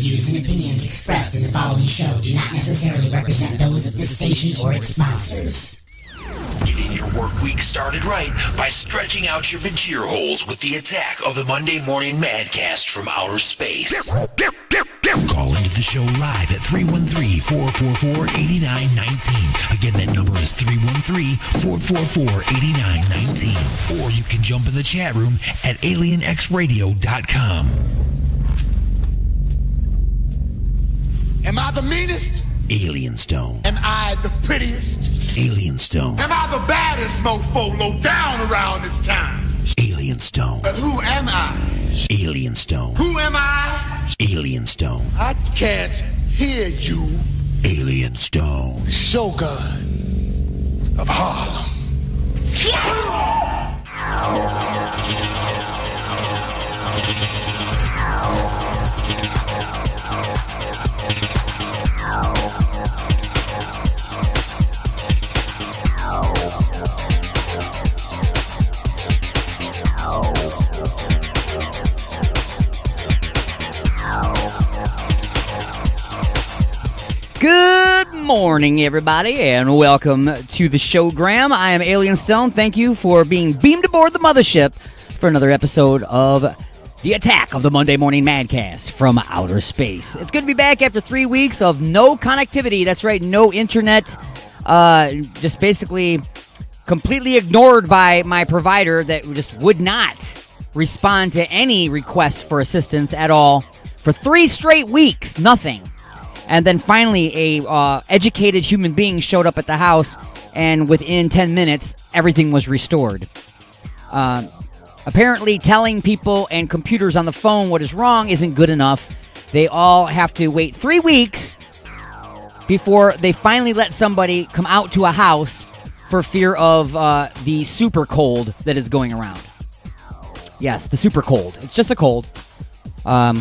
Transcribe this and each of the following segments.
views and opinions expressed in the following show do not necessarily represent those of this station or its sponsors. Getting your work week started right by stretching out your vagina holes with the attack of the Monday Morning Madcast from outer space. Call into the show live at 313-444-8919. Again, that number is 313-444-8919. Or you can jump in the chat room at alienxradio.com. Am I the meanest? Alien Stone. Am I the prettiest? Alien Stone. Am I the baddest mofo low down around this town? Alien Stone. But who am I? Alien Stone. Who am I? Alien Stone. I can't hear you. Alien Stone. The Shogun of Harlem. Good morning, everybody, and welcome to the showgram. I am Alien Stone. Thank you for being beamed aboard the mothership for another episode of the attack of the Monday Morning Madcast from outer space. It's good to be back after 3 weeks of no connectivity. That's right, no internet. Just basically completely ignored by my provider that just would not respond to any requests for assistance at all. For 3 straight weeks, nothing. And then finally, a educated human being showed up at the house, and within 10 minutes, everything was restored. Apparently, telling people and computers on the phone what is wrong isn't good enough. They all have to wait 3 weeks before they finally let somebody come out to a house for fear of the super cold that is going around. Yes, the super cold. It's just a cold. A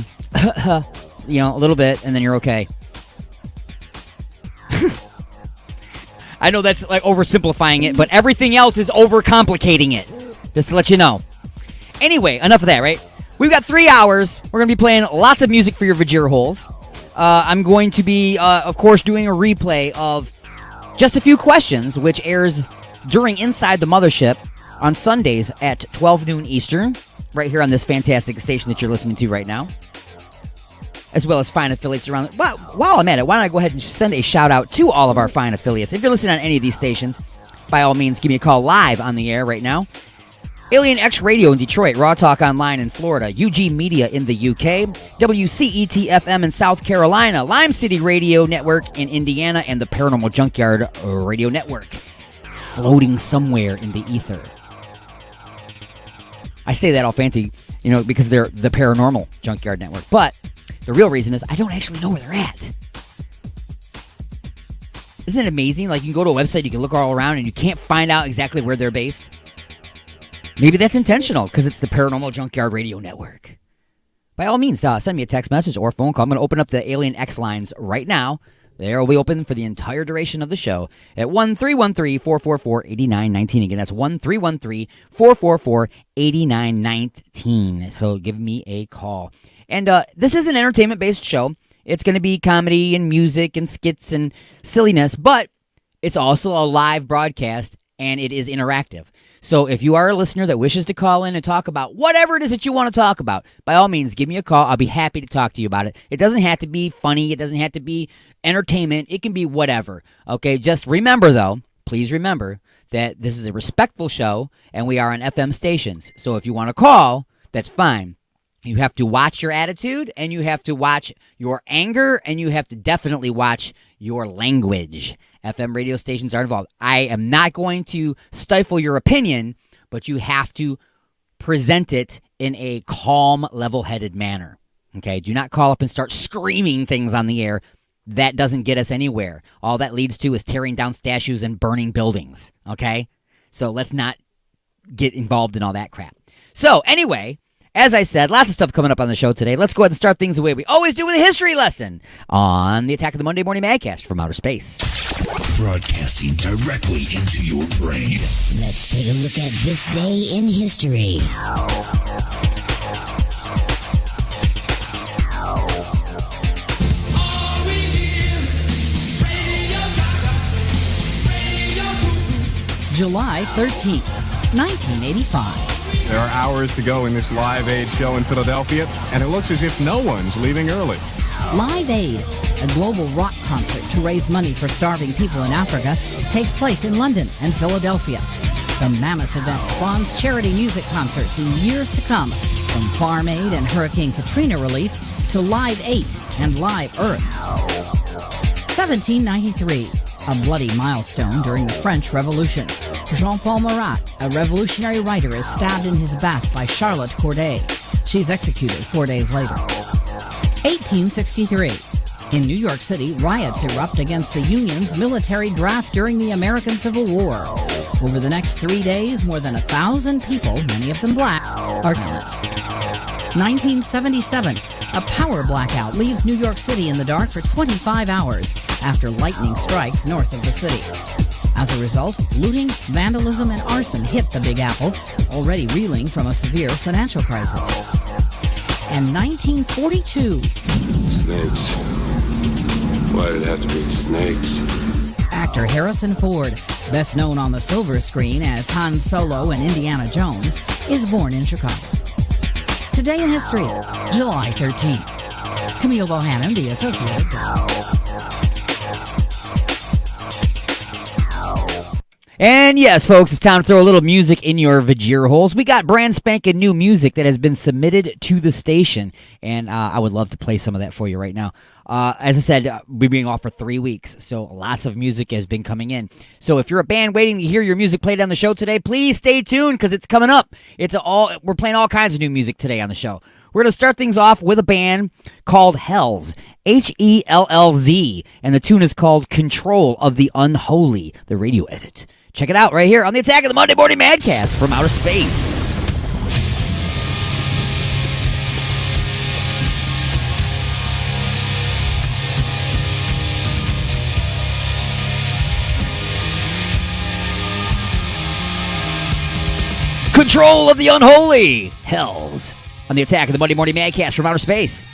little bit, and then you're okay. I know that's like oversimplifying it, but everything else is overcomplicating it. Just to let you know. Anyway, enough of that, right? We've got 3 hours. We're going to be playing lots of music for your vagina holes. I'm going to be, of course, doing a replay of Just a Few Questions, which airs during Inside the Mothership on Sundays at 12 noon Eastern, right here on this fantastic station that you're listening to right now, as well as fine affiliates around. Well, while I'm at it, why don't I go ahead and send a shout-out to all of our fine affiliates. If you're listening on any of these stations, by all means, give me a call live on the air right now. Alien X Radio in Detroit, Raw Talk Online in Florida, UG Media in the UK, WCET-FM in South Carolina, Lime City Radio Network in Indiana, and the Paranormal Junkyard Radio Network, floating somewhere in the ether. I say that all fancy, because they're the Paranormal Junkyard Network, but the real reason is I don't actually know where they're at. Isn't it amazing? Like, you can go to a website, you can look all around, and you can't find out exactly where they're based. Maybe that's intentional, because it's the Paranormal Junkyard Radio Network. By all means, send me a text message or phone call. I'm going to open up the Alien X lines right now. They will be open for the entire duration of the show at 1-313-444-8919. Again, that's 1-313-444-8919. So give me a call. And this is an entertainment-based show. It's going to be comedy and music and skits and silliness, but it's also a live broadcast, and it is interactive. So if you are a listener that wishes to call in and talk about whatever it is that you want to talk about, by all means, give me a call. I'll be happy to talk to you about it. It doesn't have to be funny. It doesn't have to be entertainment. It can be whatever. Okay, just remember, though, please remember that this is a respectful show, and we are on FM stations. So if you want to call, that's fine. You have to watch your attitude, and you have to watch your anger, and you have to definitely watch your language. FM radio stations are involved. I am not going to stifle your opinion, but you have to present it in a calm, level-headed manner. Okay? Do not call up and start screaming things on the air. That doesn't get us anywhere. All that leads to is tearing down statues and burning buildings. Okay? So let's not get involved in all that crap. So anyway, as I said, lots of stuff coming up on the show today. Let's go ahead and start things the way we always do with a history lesson on the Attack of the Monday Morning Madcast from outer space. Broadcasting directly into your brain. Let's take a look at this day in history. July 13th, 1985. There are hours to go in this Live Aid show in Philadelphia, and it looks as if no one's leaving early. Live Aid, a global rock concert to raise money for starving people in Africa, takes place in London and Philadelphia. The mammoth event spawns charity music concerts in years to come, from Farm Aid and Hurricane Katrina relief to Live 8 and Live Earth. 1793, a bloody milestone during the French Revolution. Jean-Paul Marat, a revolutionary writer, is stabbed in his back by Charlotte Corday. She's executed 4 days later. 1863. In New York City, riots erupt against the Union's military draft during the American Civil War. Over the next 3 days, more than 1,000 people, many of them blacks, are killed. 1977. A power blackout leaves New York City in the dark for 25 hours after lightning strikes north of the city. As a result, looting, vandalism, and arson hit the Big Apple, already reeling from a severe financial crisis. And 1942. Snakes. Why did it have to be snakes? Actor Harrison Ford, best known on the silver screen as Han Solo and Indiana Jones, is born in Chicago. Today in history, July 13th. Camille Bohannon, The Associated Press. And yes, folks, it's time to throw a little music in your vajir holes. We got brand spanking new music that has been submitted to the station, and I would love to play some of that for you right now. As I said, we're being off for 3 weeks, so lots of music has been coming in. So if you're a band waiting to hear your music played on the show today, please stay tuned because it's coming up. We're playing all kinds of new music today on the show. We're going to start things off with a band called Hells, Hellz, and the tune is called Control of the Unholy, the radio edit. Check it out right here on the Attack of the Monday Morning Madcast from Outer Space. Control of the Unholy, Hells, on the Attack of the Monday Morning Madcast from Outer Space.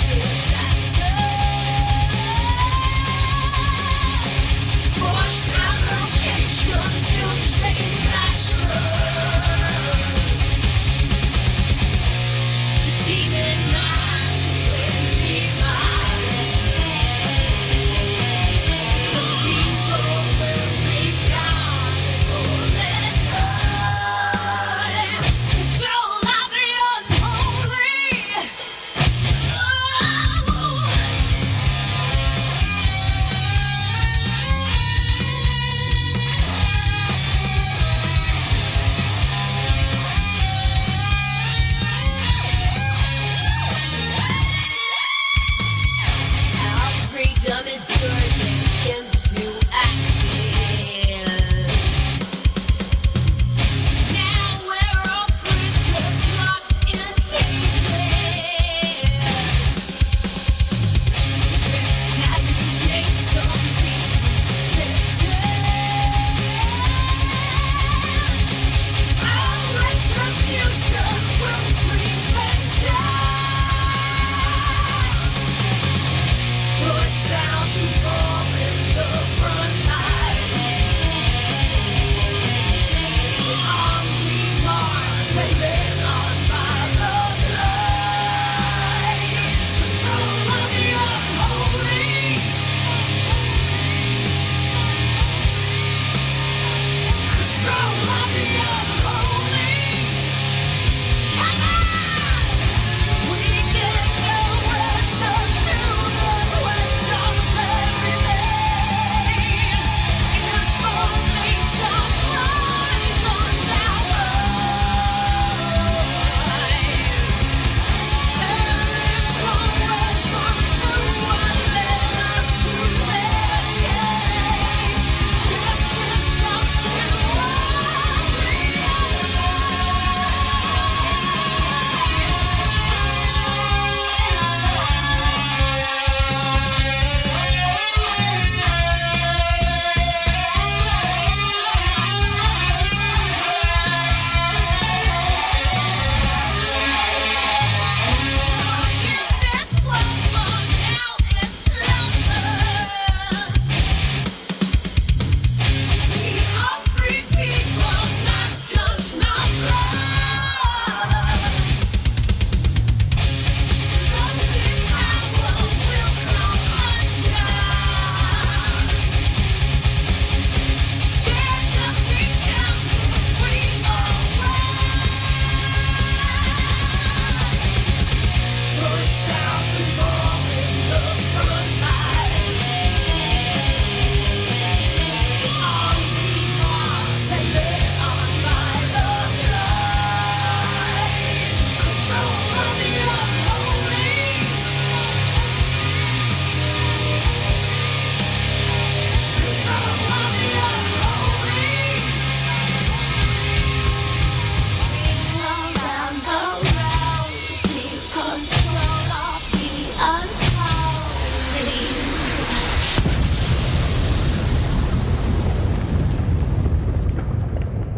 Communication,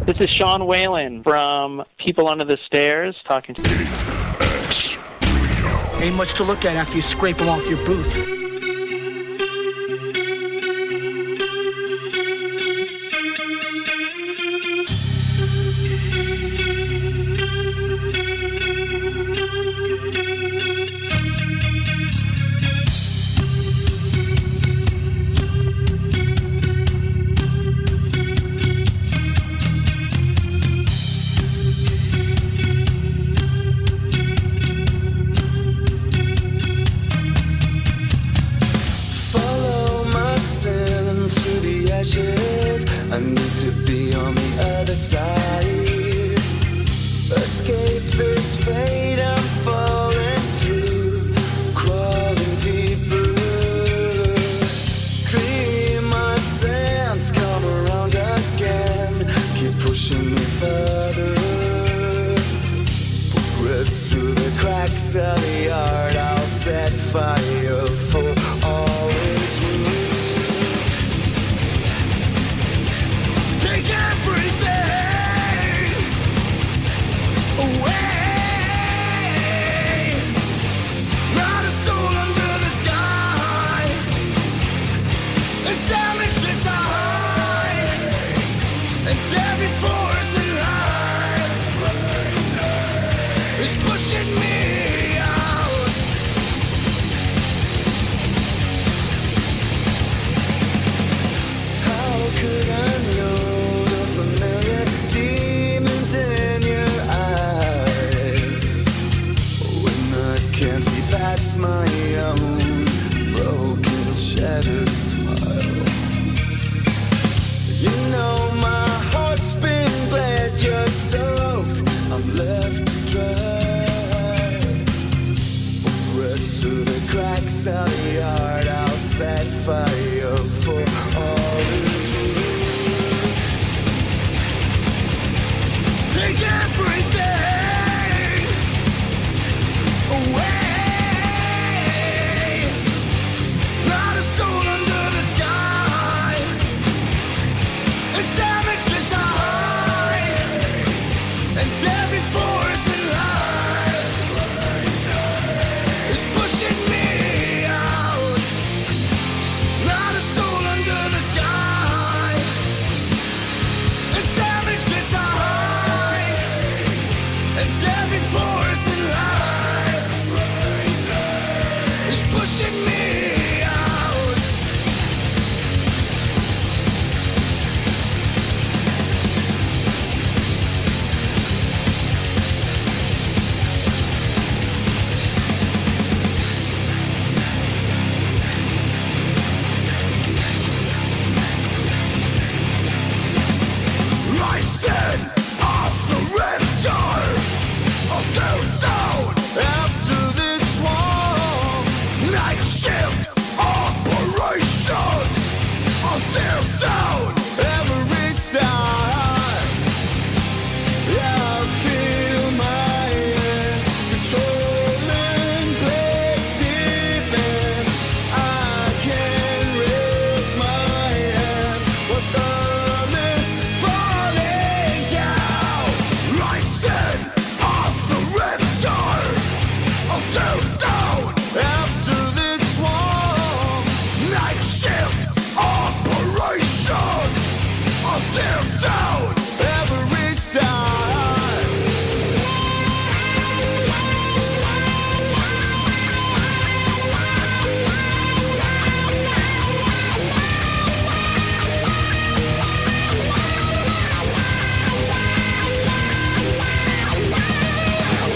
This is Sean Whalen from People Under the Stairs talking to you. Ain't much to look at after you scrape them off your boot. I need to be on the other side. Escape this fate I'm falling through, crawling deeper. Clean my sins, come around again. Keep pushing me further. Progress through the cracks of the art. I'll set fire for all it's worth. My own broken, shattered smile. You know my heart's been bled, you're soaked, I'm left dry. Press through the cracks of the art, I'll set fire for all it's worth. Take everything away.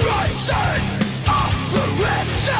Rising off the red.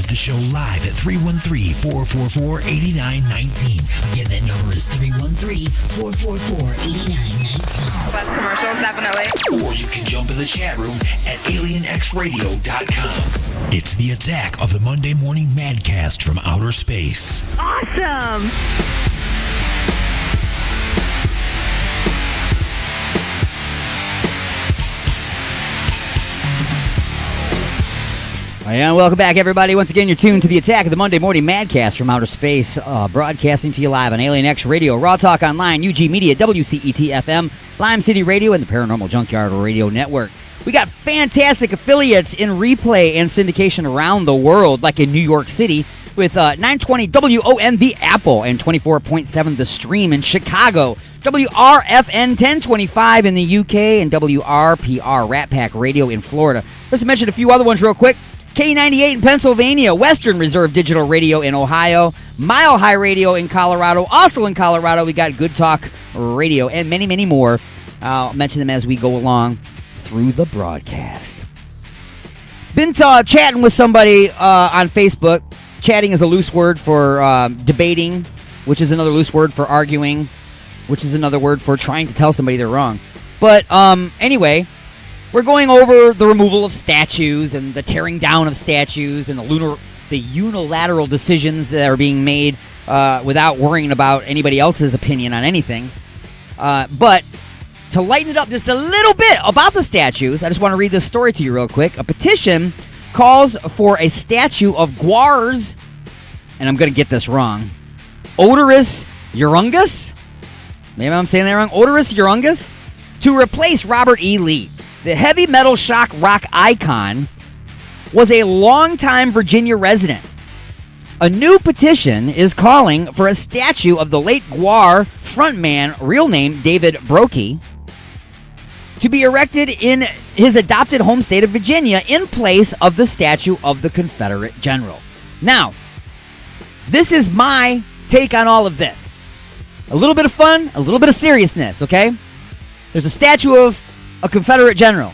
The show live at 313-444-8919. Again, that number is 313-444-8919. Best commercials, definitely. Or you can jump in the chat room at alienxradio.com. It's the attack of the Monday Morning Madcast from outer space. Awesome! And welcome back, everybody. Once again, you're tuned to the attack of the Monday Morning Madcast from outer space, broadcasting to you live on Alien X Radio, Raw Talk Online, UG Media, WCET-FM, Lime City Radio, and the Paranormal Junkyard Radio Network. We got fantastic affiliates in replay and syndication around the world, like in New York City, with 920 WON The Apple and 24.7 The Stream in Chicago, WRFN 1025 in the UK, and WRPR Rat Pack Radio in Florida. Let's mention a few other ones real quick. K98 in Pennsylvania, Western Reserve Digital Radio in Ohio, Mile High Radio in Colorado. Also in Colorado, we got Good Talk Radio and many, many more. I'll mention them as we go along through the broadcast. Been chatting with somebody on Facebook. Chatting is a loose word for debating, which is another loose word for arguing, which is another word for trying to tell somebody they're wrong. But anyway, we're going over the removal of statues and the tearing down of statues and the unilateral decisions that are being made without worrying about anybody else's opinion on anything. But to lighten it up just a little bit about the statues, I just want to read this story to you real quick. A petition calls for a statue of Guars, and I'm going to get this wrong, Outerspace Urungus? Maybe I'm saying that wrong. Outerspace Urungus? To replace Robert E. Lee. The heavy metal shock rock icon was a longtime Virginia resident. A new petition is calling for a statue of the late Guar frontman, real name David Brokey, to be erected in his adopted home state of Virginia in place of the statue of the Confederate general. Now, this is my take on all of this. A little bit of fun, a little bit of seriousness, okay? There's a statue of a Confederate general.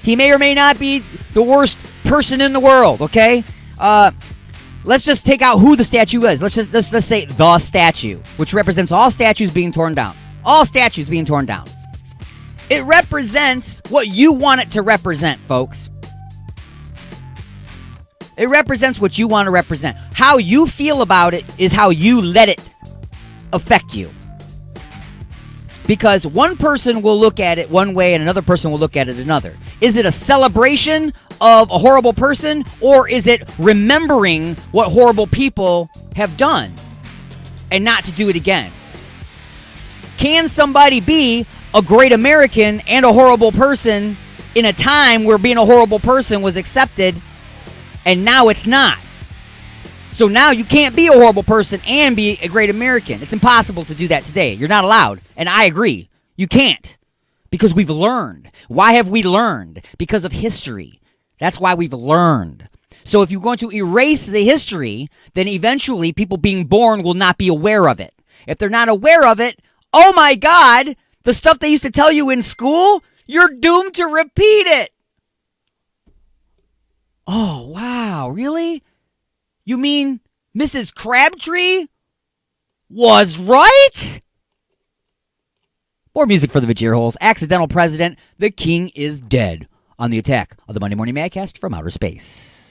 He may or may not be the worst person in the world, okay? Let's just take out who the statue is. Let's just say the statue, which represents all statues being torn down. All statues being torn down. It represents what you want it to represent, folks. It represents what you want to represent. How you feel about it is how you let it affect you. Because one person will look at it one way and another person will look at it another. Is it a celebration of a horrible person, or is it remembering what horrible people have done and not to do it again? Can somebody be a great American and a horrible person in a time where being a horrible person was accepted and now it's not? So now you can't be a horrible person and be a great American. It's impossible to do that today. You're not allowed. And I agree. You can't. Because we've learned. Why have we learned? Because of history. That's why we've learned. So if you're going to erase the history, then eventually people being born will not be aware of it. If they're not aware of it, oh my God, the stuff they used to tell you in school, you're doomed to repeat it. Oh, wow. Really? You mean Mrs. Crabtree was right? More music for the Vajir Holes. Accidental President. The King is Dead. On the attack of the Monday Morning Madcast from outer space.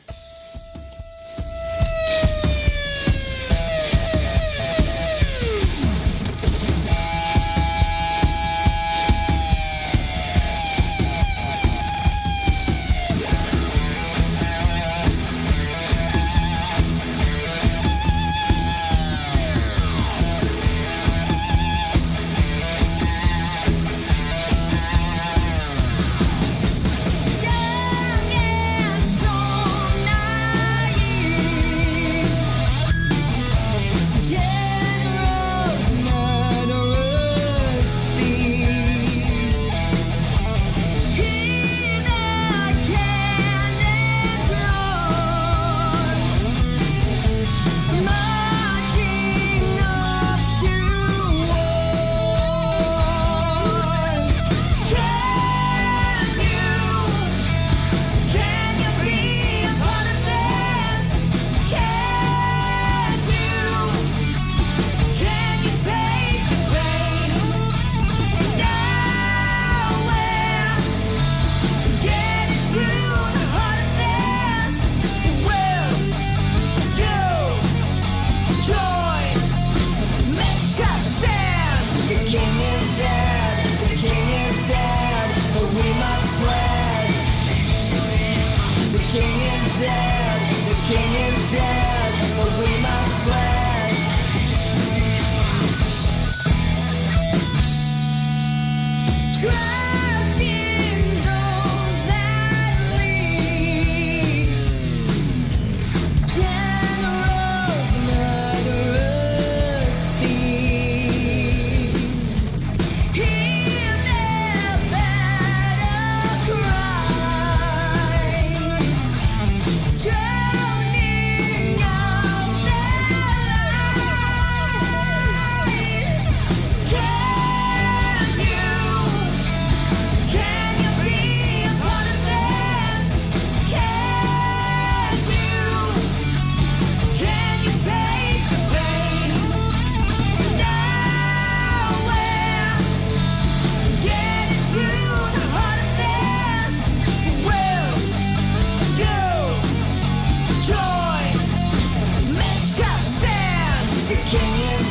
Young and strong.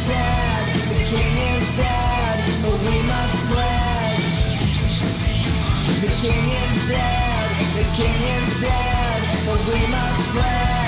dead, the king is dead, but we must pledge. The king is dead, the king is dead, but we must pledge.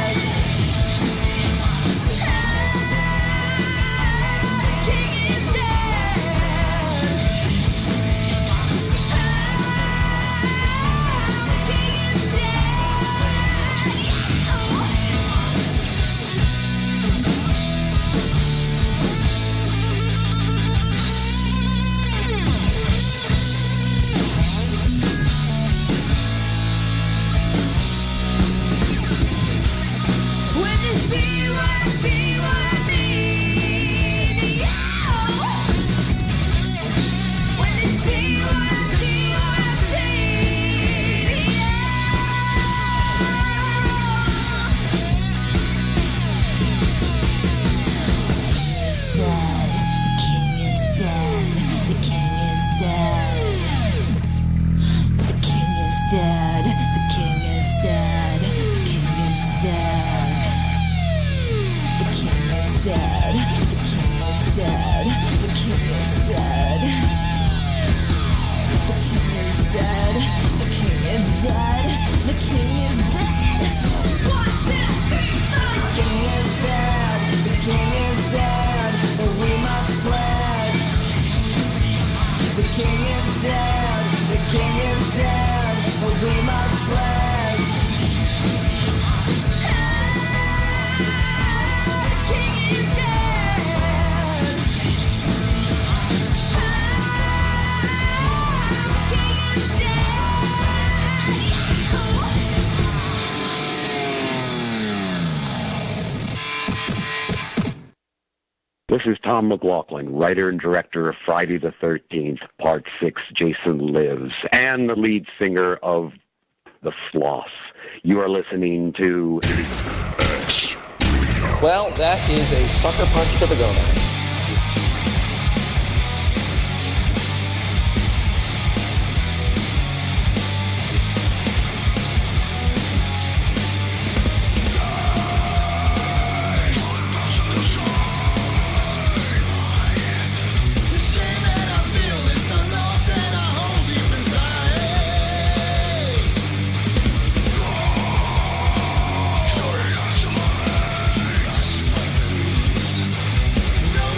This is Tom McLaughlin, writer and director of Friday the 13th, Part 6, Jason Lives, and the lead singer of The Sloths. You are listening to... Well, that is a sucker punch to the gonads. No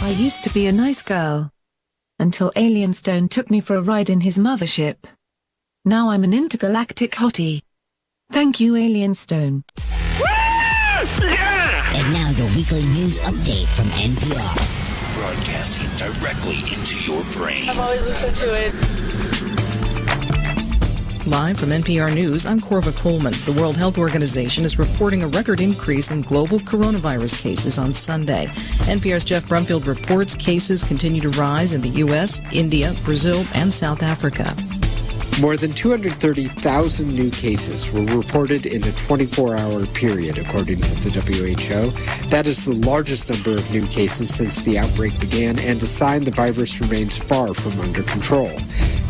I used to be a nice girl. Until Alien Stone took me for a ride in his mothership. Now I'm an intergalactic hottie. Thank you, Alien Stone. And now the weekly news update from NPR. Broadcasting directly into your brain. I've always listened to it. Live from NPR News, I'm Corva Coleman. The World Health Organization is reporting a record increase in global coronavirus cases on Sunday. NPR's Jeff Brumfield reports cases continue to rise in the U.S., India, Brazil, and South Africa. More than 230,000 new cases were reported in a 24-hour period, according to the WHO. That is the largest number of new cases since the outbreak began, and a sign the virus remains far from under control.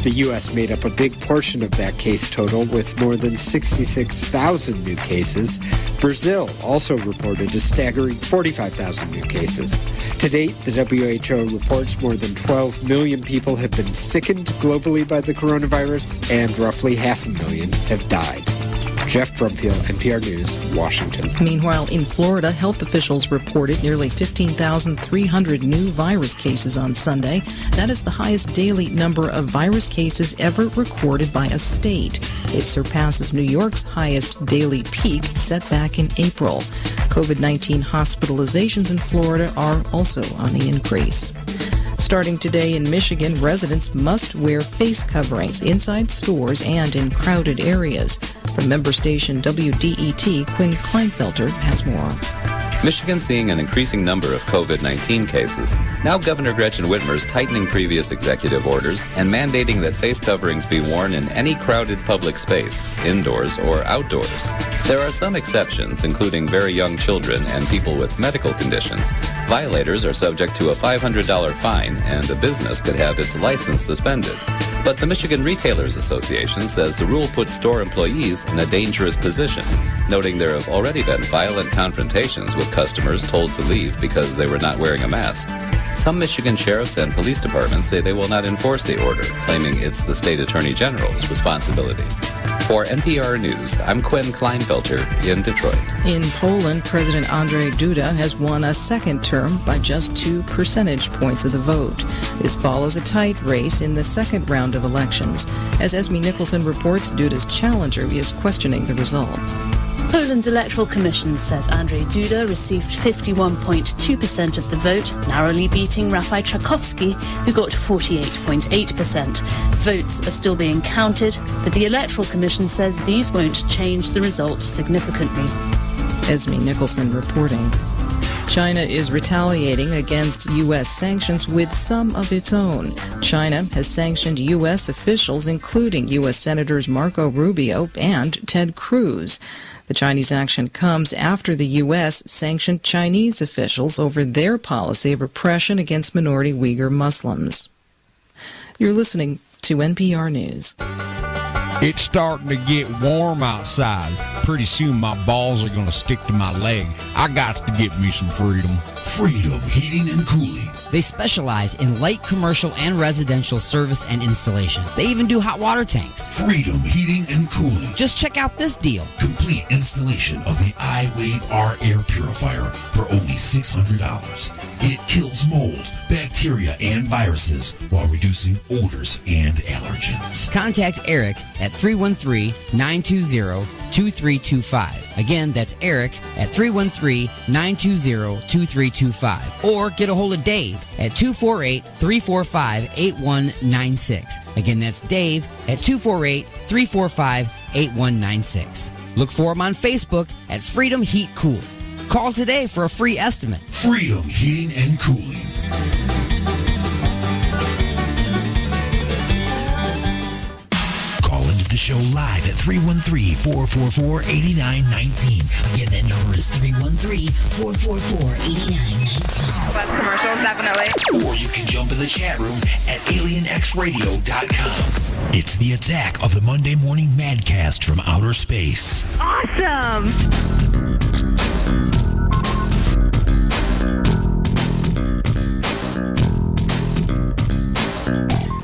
The U.S. made up a big portion of that case total with more than 66,000 new cases. Brazil also reported a staggering 45,000 new cases. To date, the WHO reports more than 12 million people have been sickened globally by the coronavirus, and roughly 500,000 have died. Jeff Brumfield, NPR News, Washington. Meanwhile, in Florida, health officials reported nearly 15,300 new virus cases on Sunday. That is the highest daily number of virus cases ever recorded by a state. It surpasses New York's highest daily peak set back in April. COVID-19 hospitalizations in Florida are also on the increase. Starting today in Michigan, residents must wear face coverings inside stores and in crowded areas. From member station WDET, Quinn Kleinfelter has more. Michigan seeing an increasing number of COVID-19 cases. Now Governor Gretchen Whitmer is tightening previous executive orders and mandating that face coverings be worn in any crowded public space, indoors or outdoors. There are some exceptions, including very young children and people with medical conditions. Violators are subject to a $500 fine, and a business could have its license suspended. But the Michigan Retailers Association says the rule puts store employees in a dangerous position, noting there have already been violent confrontations with customers told to leave because they were not wearing a mask. Some Michigan sheriffs and police departments say they will not enforce the order, claiming it's the state attorney general's responsibility. For NPR News, I'm Quinn Kleinfelter in Detroit. In Poland, President Andrzej Duda has won a second term by just 2 percentage points of the vote. This follows a tight race in the second round of elections. As Esme Nicholson reports, Duda's challenger is questioning the result. Poland's Electoral Commission says Andrzej Duda received 51.2% of the vote, narrowly beating Rafał Trzaskowski, who got 48.8%. Votes are still being counted, but the Electoral Commission says these won't change the result significantly. Esme Nicholson reporting. China is retaliating against U.S. sanctions with some of its own. China has sanctioned U.S. officials, including U.S. Senators Marco Rubio and Ted Cruz. The Chinese action comes after the U.S. sanctioned Chinese officials over their policy of repression against minority Uyghur Muslims. You're listening to NPR News. It's starting to get warm outside. Pretty soon my balls are going to stick to my leg. I got to get me some Freedom. Freedom Heating and Cooling. They specialize in light commercial and residential service and installation. They even do hot water tanks. Freedom Heating and Cooling. Just check out this deal. Complete installation of the iWave R air purifier for only $600. It kills mold, bacteria, and viruses while reducing odors and allergens. Contact Eric at 313-920-2325. Again, that's Eric at 313-920-2325. Or get a hold of Dave at 248-345-8196. Again, that's Dave at 248-345-8196. Look for him on Facebook at Freedom Heat Cooling. Call today for a free estimate. Freedom Heating and Cooling. Call into the show live at 313-444-8919. Again, that number is 313-444-8919. Less commercials, definitely. Or you can jump in the chat room at alienxradio.com. It's the attack of the Monday Morning Madcast from outer space. Awesome!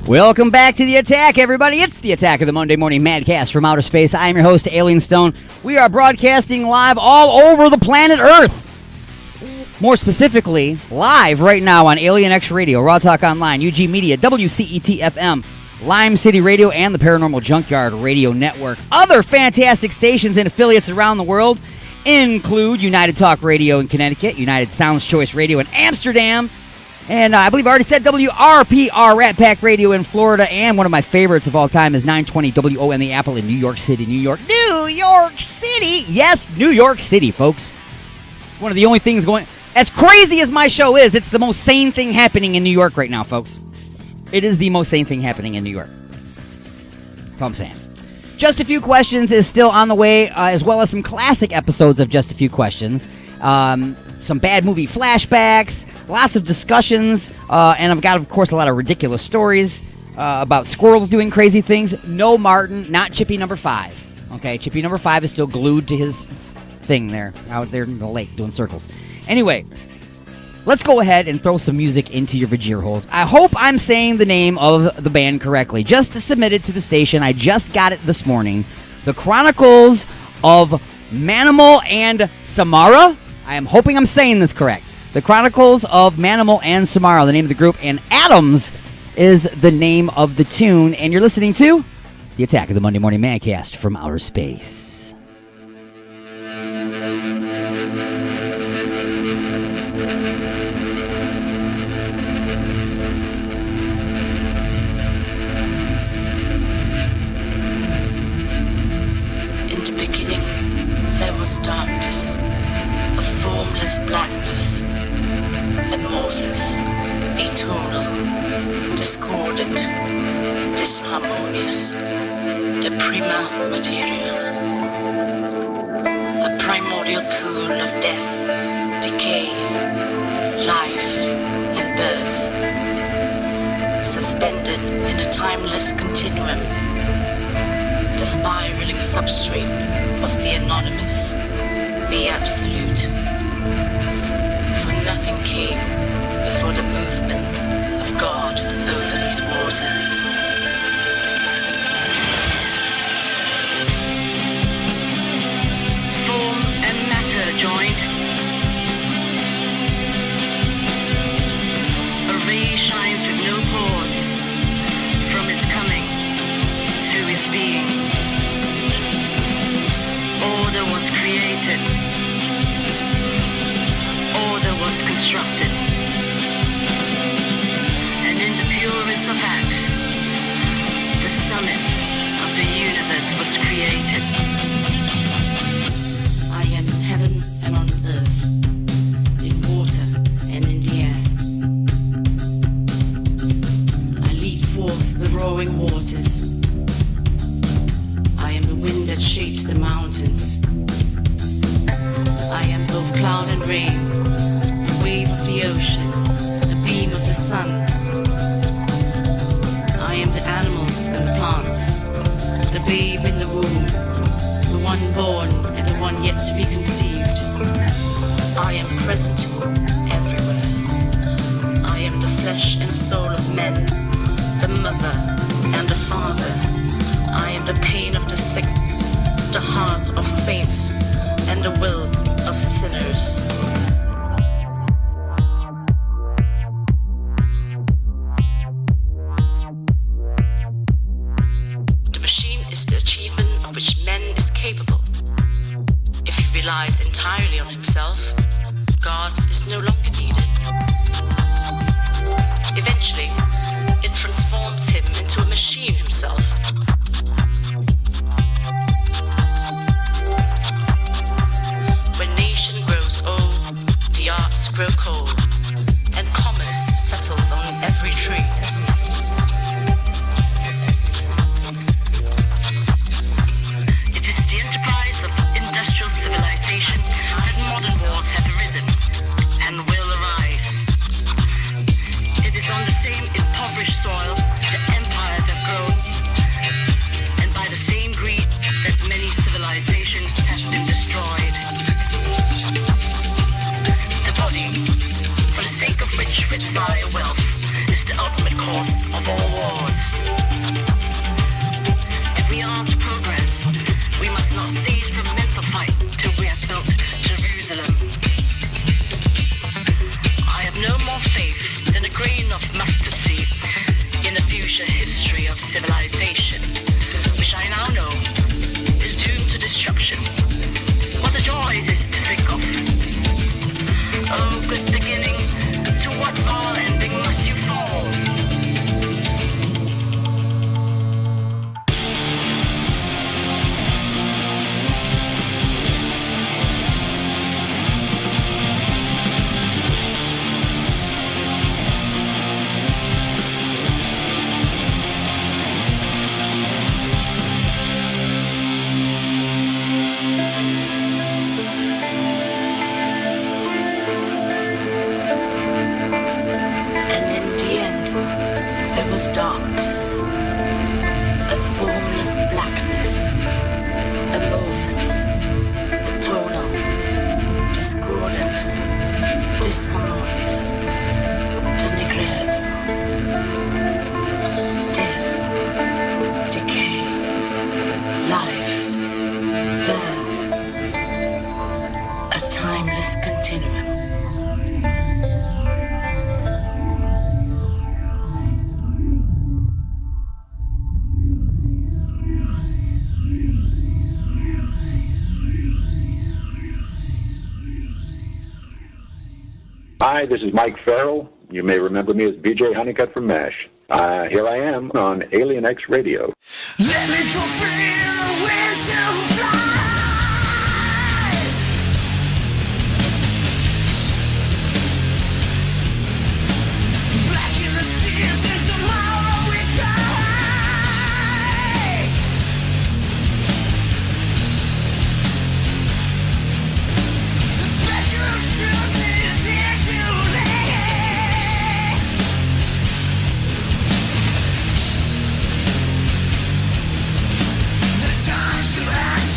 Welcome back to The Attack, everybody. It's The Attack of the Monday Morning Madcast from outer space. I am your host, Alien Stone. We are broadcasting live all over the planet Earth. More specifically, live right now on Alien X Radio, Raw Talk Online, UG Media, WCET FM, Lime City Radio, and the Paranormal Junkyard Radio Network. Other fantastic stations and affiliates around the world include United Talk Radio in Connecticut, United Sounds Choice Radio in Amsterdam, and I believe I already said WRPR Rat Pack Radio in Florida, and one of my favorites of all time is 920 WON The Apple in New York City, New York. New York City! Yes, New York City, folks. It's one of the only things going... As crazy as my show is, it's the most sane thing happening in New York right now, folks. It is the most sane thing happening in New York. That's all I'm saying. Just a Few Questions is still on the way, as well as some classic episodes of Just a Few Questions. Some bad movie flashbacks, lots of discussions, and I've got, of course, a lot of ridiculous stories about squirrels doing crazy things. No Martin, not Chippy number 5. Okay, Chippy number 5 is still glued to his thing there, out there in the lake doing circles. Anyway, let's go ahead and throw some music into your vajir holes. I hope I'm saying the name of the band correctly. Just submitted to the station. I just got it this morning. The Chronicles of Manimal and Samara. I am hoping I'm saying this correct. The Chronicles of Manimal and Samara, the name of the group, and Adams is the name of the tune. And you're listening to the Attack of the Monday Morning Mancast from Outer Space. Darkness, a formless blackness, amorphous, atonal, discordant, disharmonious, the prima materia, a primordial pool of death, decay, life, and birth, suspended in a timeless continuum, the spiraling substrate of the anonymous, the absolute. For nothing came before the movement of God over these waters. Form and matter joined. A ray shines with no pause from its coming to its being. Order was created. Order was constructed. And in the purest of acts, the summit of the universe was created. I am in heaven and on earth, in water and in the air. I lead forth the roaring waters. I am the wind that shapes the mountains. I am both cloud and rain, the wave of the ocean, the beam of the sun. I am the animals and the plants, the babe in the womb, the one born and the one yet to be conceived. I am present everywhere. I am the flesh and soul of men, the mother and the father. I am the pain of the sick, the heart of saints, and the will of sinners. The machine is the achievement of which man is capable. If he relies entirely on himself, God is no longer needed. Eventually, it transforms him into a machine himself. Grow cold, and commerce settles on every tree. It is the enterprise of industrial civilization that modern wars have arisen and will arise. It is on the same impoverished soil that empires have grown, and by the same greed that many civilizations have been destroyed. For the sake of which we desire wealth, is the ultimate cause of all wars. If we are to progress, we must not cease from mental fight till we have built Jerusalem. formless darkness, a formless blackness, amorphous, atonal, discordant, disharmonious, denigrado, death, decay, life, birth, a timeless continuum. Hi, this is Mike Farrell. You may remember me as BJ Honeycutt from MASH. Here I am on Alien X Radio. Let me go free in the wind to fly. Black in the seas and tomorrow we try. The specter of truth is here today. The time to act.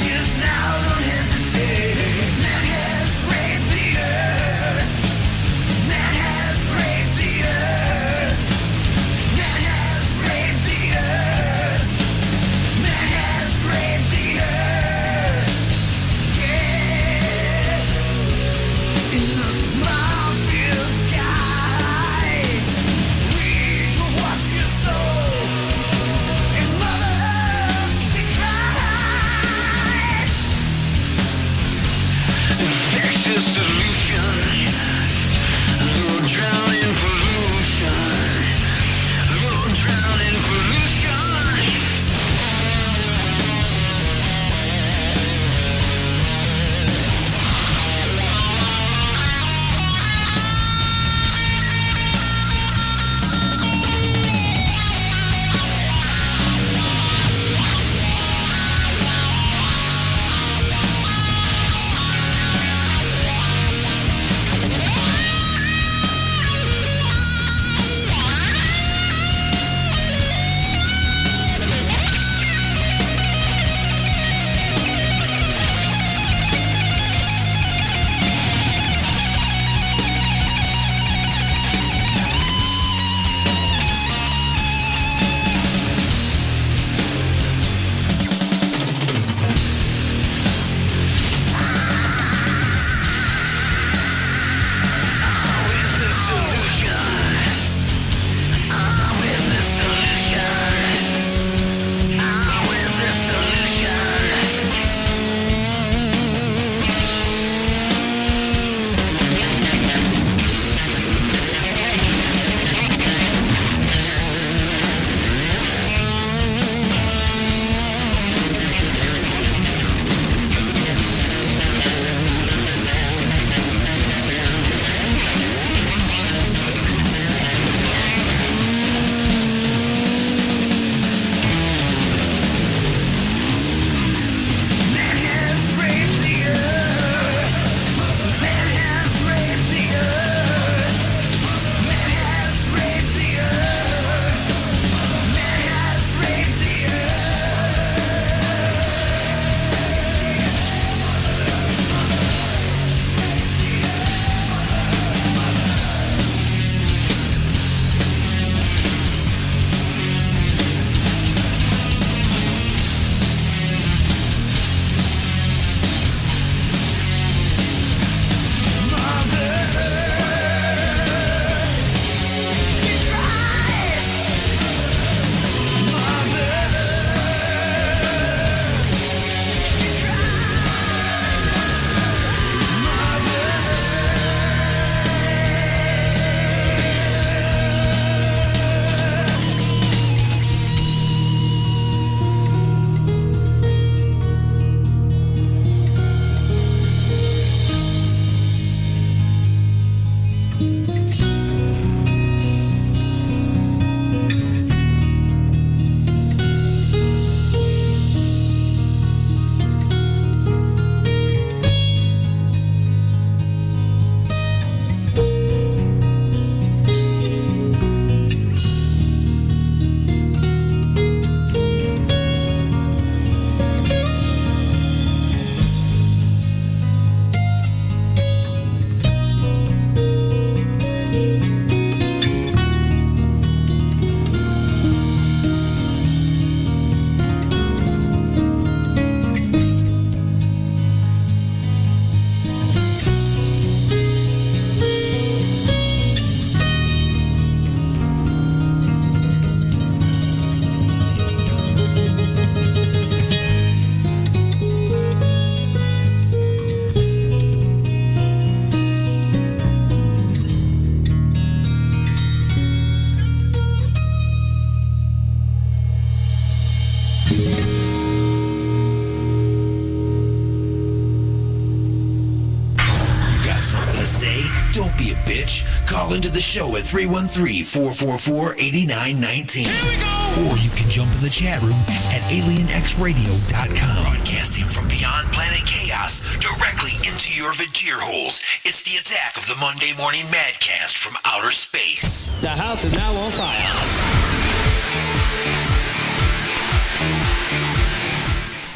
show at 313-444-8919. Here we go! Or you can jump in the chat room at alienxradio.com. Broadcasting from beyond planet chaos directly into your vajir holes. It's the attack of the Monday Morning Madcast from outer space. The house is now on fire.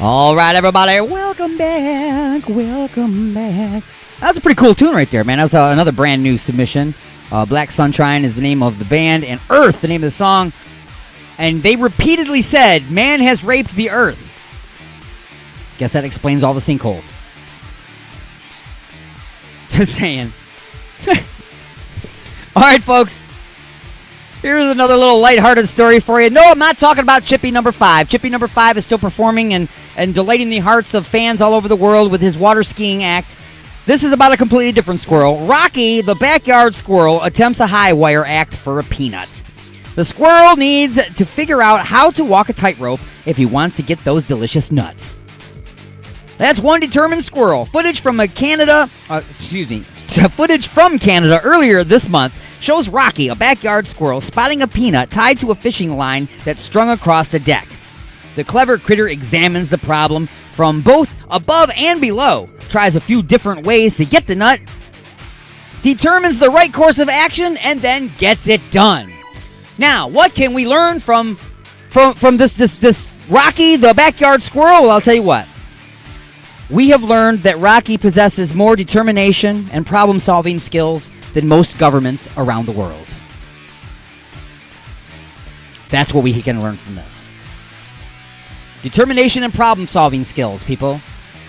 All right, everybody, welcome back. Welcome back. That's a pretty cool tune right there, man. That was another brand new submission. Black Sunshine is the name of the band, and Earth, the name of the song. And they repeatedly said, man has raped the earth. Guess that explains all the sinkholes. Just saying. All right, folks. Here's another little lighthearted story for you. No, I'm not talking about Chippy number 5. Chippy number 5 is still performing and delighting the hearts of fans all over the world with his water skiing act. This is about a completely different squirrel. Rocky, the backyard squirrel, attempts a high wire act for a peanut. The squirrel needs to figure out how to walk a tightrope if he wants to get those delicious nuts. That's one determined squirrel. Footage from Canada earlier this month shows Rocky, a backyard squirrel, spotting a peanut tied to a fishing line that's strung across the deck. The clever critter examines the problem from both above and below, tries a few different ways to get the nut, determines the right course of action, and then gets it done. Now, what can we learn from this Rocky, the backyard squirrel? Well, I'll tell you what. We have learned that Rocky possesses more determination and problem-solving skills than most governments around the world. That's what we can learn from this. Determination and problem-solving skills, people.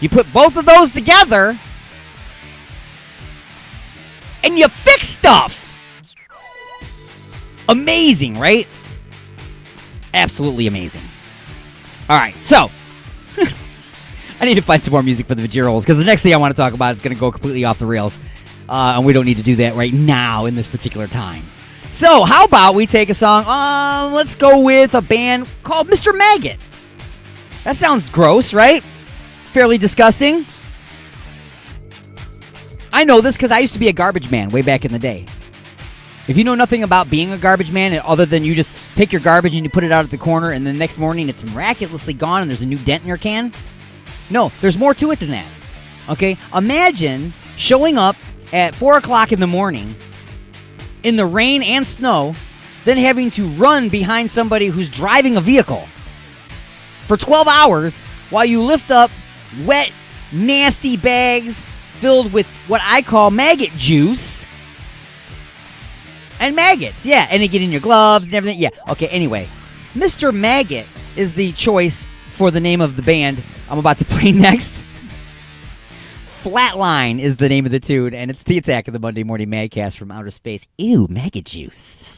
You put both of those together, and you fix stuff. Amazing, right? Absolutely amazing. All right, so I need to find some more music for the Vajir holes because the next thing I want to talk about is going to go completely off the rails, and we don't need to do that right now in this particular time. So how about we take a song? Let's go with a band called Mr. Maggot. That sounds gross, right? Fairly disgusting. I know this because I used to be a garbage man way back in the day. If you know nothing about being a garbage man, other than you just take your garbage and you put it out at the corner, and the next morning it's miraculously gone and there's a new dent in your can. No, there's more to it than that. Okay? Imagine showing up at 4 o'clock in the morning in the rain and snow, then having to run behind somebody who's driving a vehicle for 12 hours while you lift up wet, nasty bags filled with what I call maggot juice. And maggots, yeah, and they get in your gloves and everything. Yeah, okay, anyway. Mr. Maggot is the choice for the name of the band I'm about to play next. Flatline is the name of the tune, and it's the attack of the Monday Morning Madcast from outer space. Ew, maggot juice.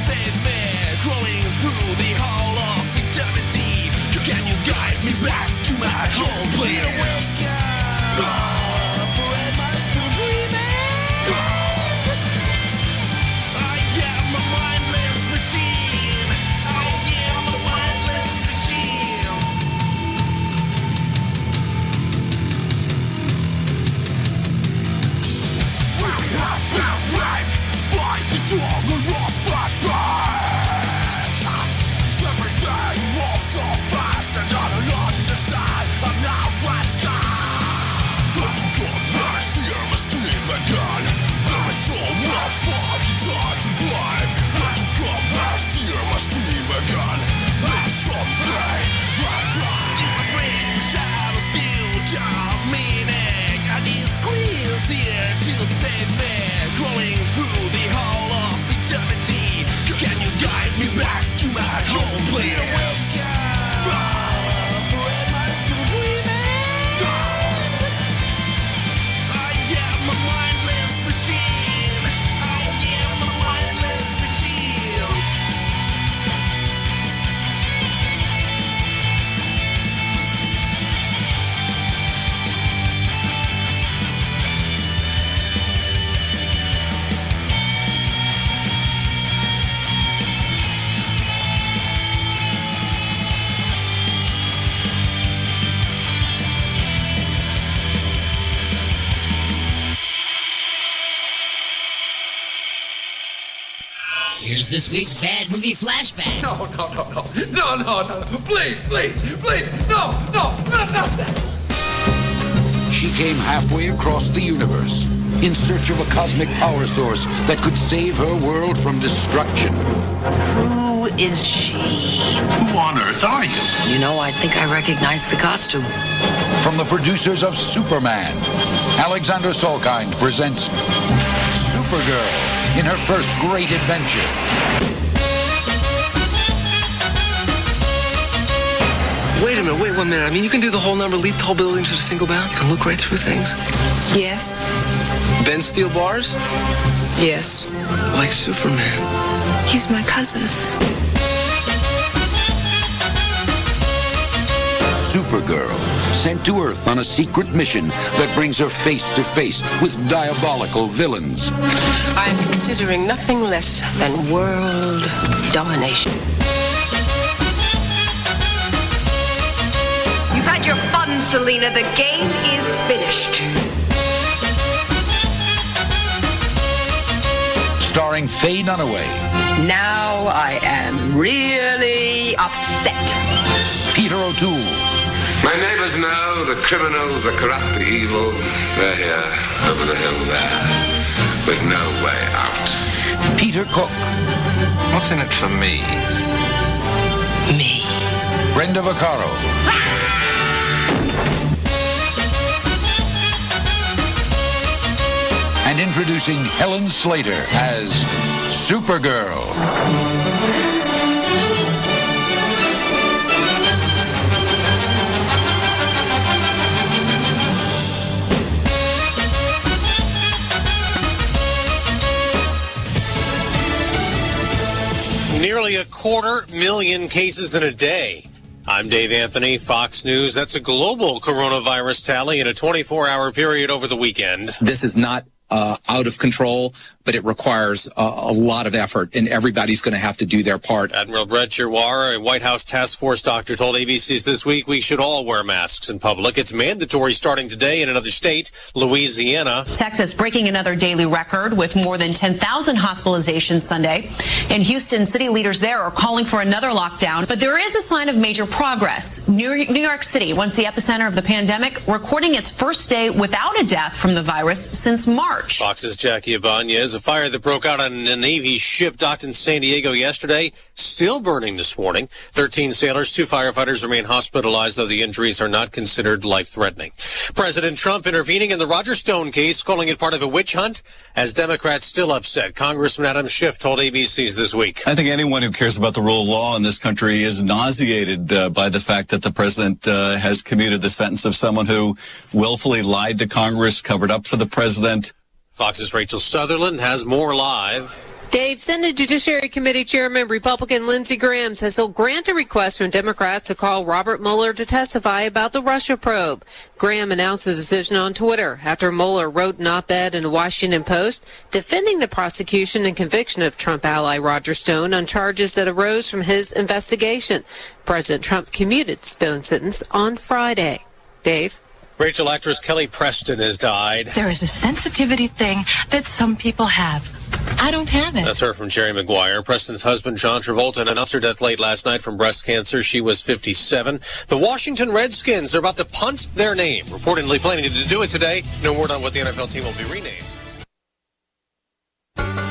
Save me, crawling through the hall of Here's this week's bad movie flashback. No. Please. No, not that. She came halfway across the universe in search of a cosmic power source that could save her world from destruction. Who is she? Who on earth are you? You know, I think I recognize the costume. From the producers of Superman, Alexander Salkind presents Supergirl in her first great adventure. Wait a minute, wait 1 minute. I mean, you can do the whole number, leap tall buildings at a single bound. You can look right through things. Yes. Bend steel bars? Yes. Like Superman. He's my cousin. Supergirl, sent to Earth on a secret mission that brings her face to face with diabolical villains. I'm considering nothing less than world domination. You've had your fun, Selena. The game is finished. Starring Faye Dunaway. Now I am really upset. Peter O'Toole. My neighbors know the criminals, the corrupt, the evil. They're here, over the hill there, with no way out. Peter Cook. What's in it for me? Me. Brenda Vaccaro. And introducing Helen Slater as Supergirl. Nearly 250,000 cases in a day. I'm Dave Anthony, Fox News. That's a global coronavirus tally in a 24-hour period over the weekend. This is not out of control, but it requires a lot of effort, and everybody's going to have to do their part. Admiral Brett Giroir, a White House task force doctor, told ABC's This Week we should all wear masks in public. It's mandatory starting today in another state, Louisiana. Texas breaking another daily record with more than 10,000 hospitalizations Sunday. In Houston, city leaders there are calling for another lockdown, but there is a sign of major progress. New York City, once the epicenter of the pandemic, recording its first day without a death from the virus since March. Fox's Jackie Ibanez. A fire that broke out on a Navy ship docked in San Diego yesterday, still burning this morning. 13 sailors, 2 firefighters remain hospitalized, though the injuries are not considered life-threatening. President Trump intervening in the Roger Stone case, calling it part of a witch hunt, as Democrats still upset. Congressman Adam Schiff told ABC's This Week. I think anyone who cares about the rule of law in this country is nauseated by the fact that the president has commuted the sentence of someone who willfully lied to Congress, covered up for the president. Fox's Rachel Sutherland has more live. Dave, Senate Judiciary Committee Chairman Republican Lindsey Graham says he'll grant a request from Democrats to call Robert Mueller to testify about the Russia probe. Graham announced the decision on Twitter after Mueller wrote an op-ed in the Washington Post defending the prosecution and conviction of Trump ally Roger Stone on charges that arose from his investigation. President Trump commuted Stone's sentence on Friday. Dave? Rachel actress Kelly Preston has died. There is a sensitivity thing that some people have. I don't have it. That's her from Jerry Maguire. Preston's husband, John Travolta, announced her death late last night from breast cancer. She was 57. The Washington Redskins are about to punt their name, reportedly planning to do it today. No word on what the NFL team will be renamed.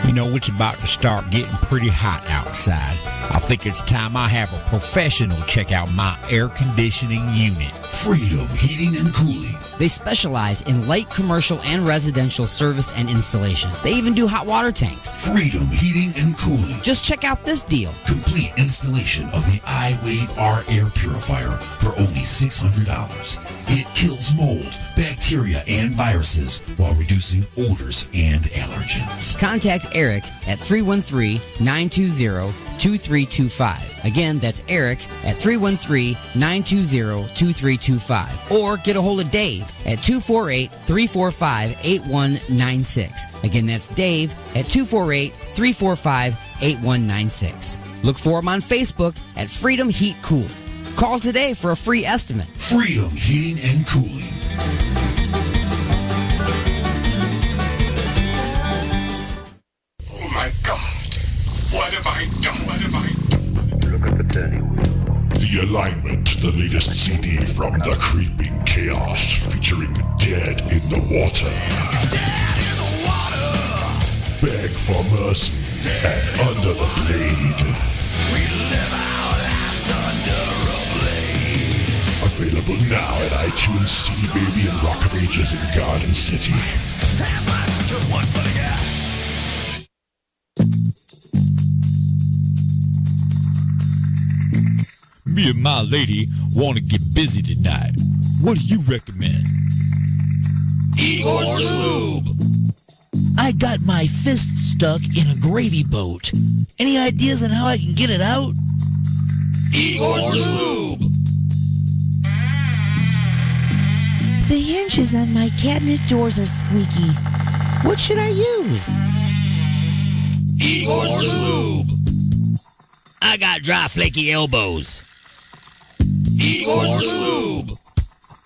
You know, it's about to start getting pretty hot outside. I think it's time I have a professional check out my air conditioning unit. Freedom Heating and Cooling. They specialize in light commercial and residential service and installation. They even do hot water tanks. Freedom Heating and Cooling. Just check out this deal. Complete installation of the iWave R air purifier for only $600. It kills mold, bacteria, and viruses while reducing odors and allergens. Contact Eric at 313-920-2325. Again, that's Eric at 313-920-2325. Or get a hold of Dave at 248-345-8196. Again, that's Dave at 248-345-8196. Look for him on Facebook at Freedom Heat Cool. Call today for a free estimate. Freedom Heating and Cooling. Oh my God. What have I done? What have I done? Look at the turning wheel. The Alignment, the latest CD from The Creeping Chaos, featuring Dead in the Water. Dead in the water. Beg for mercy and Under the Blade. We live our lives under a blade. Available now at iTunes, CD Baby, and Rock of Ages in Garden City. One for the gas. Me and my lady want to get busy tonight. What do you recommend? Igor's Lube. I got my fist stuck in a gravy boat. Any ideas on how I can get it out? Igor's Lube. The hinges on my cabinet doors are squeaky. What should I use? Igor's Lube. I got dry, flaky elbows. Igor's Lube.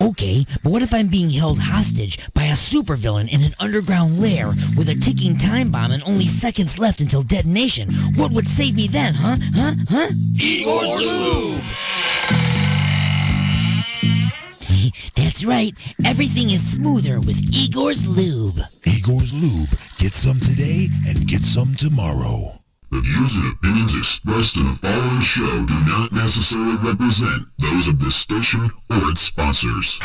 Okay, but what if I'm being held hostage by a supervillain in an underground lair with a ticking time bomb and only seconds left until detonation? What would save me then, huh? Igor's Lube. That's right. Everything is smoother with Igor's Lube. Igor's Lube. Get some today and get some tomorrow. The views and opinions expressed in the following show do not necessarily represent those of this station or its sponsors.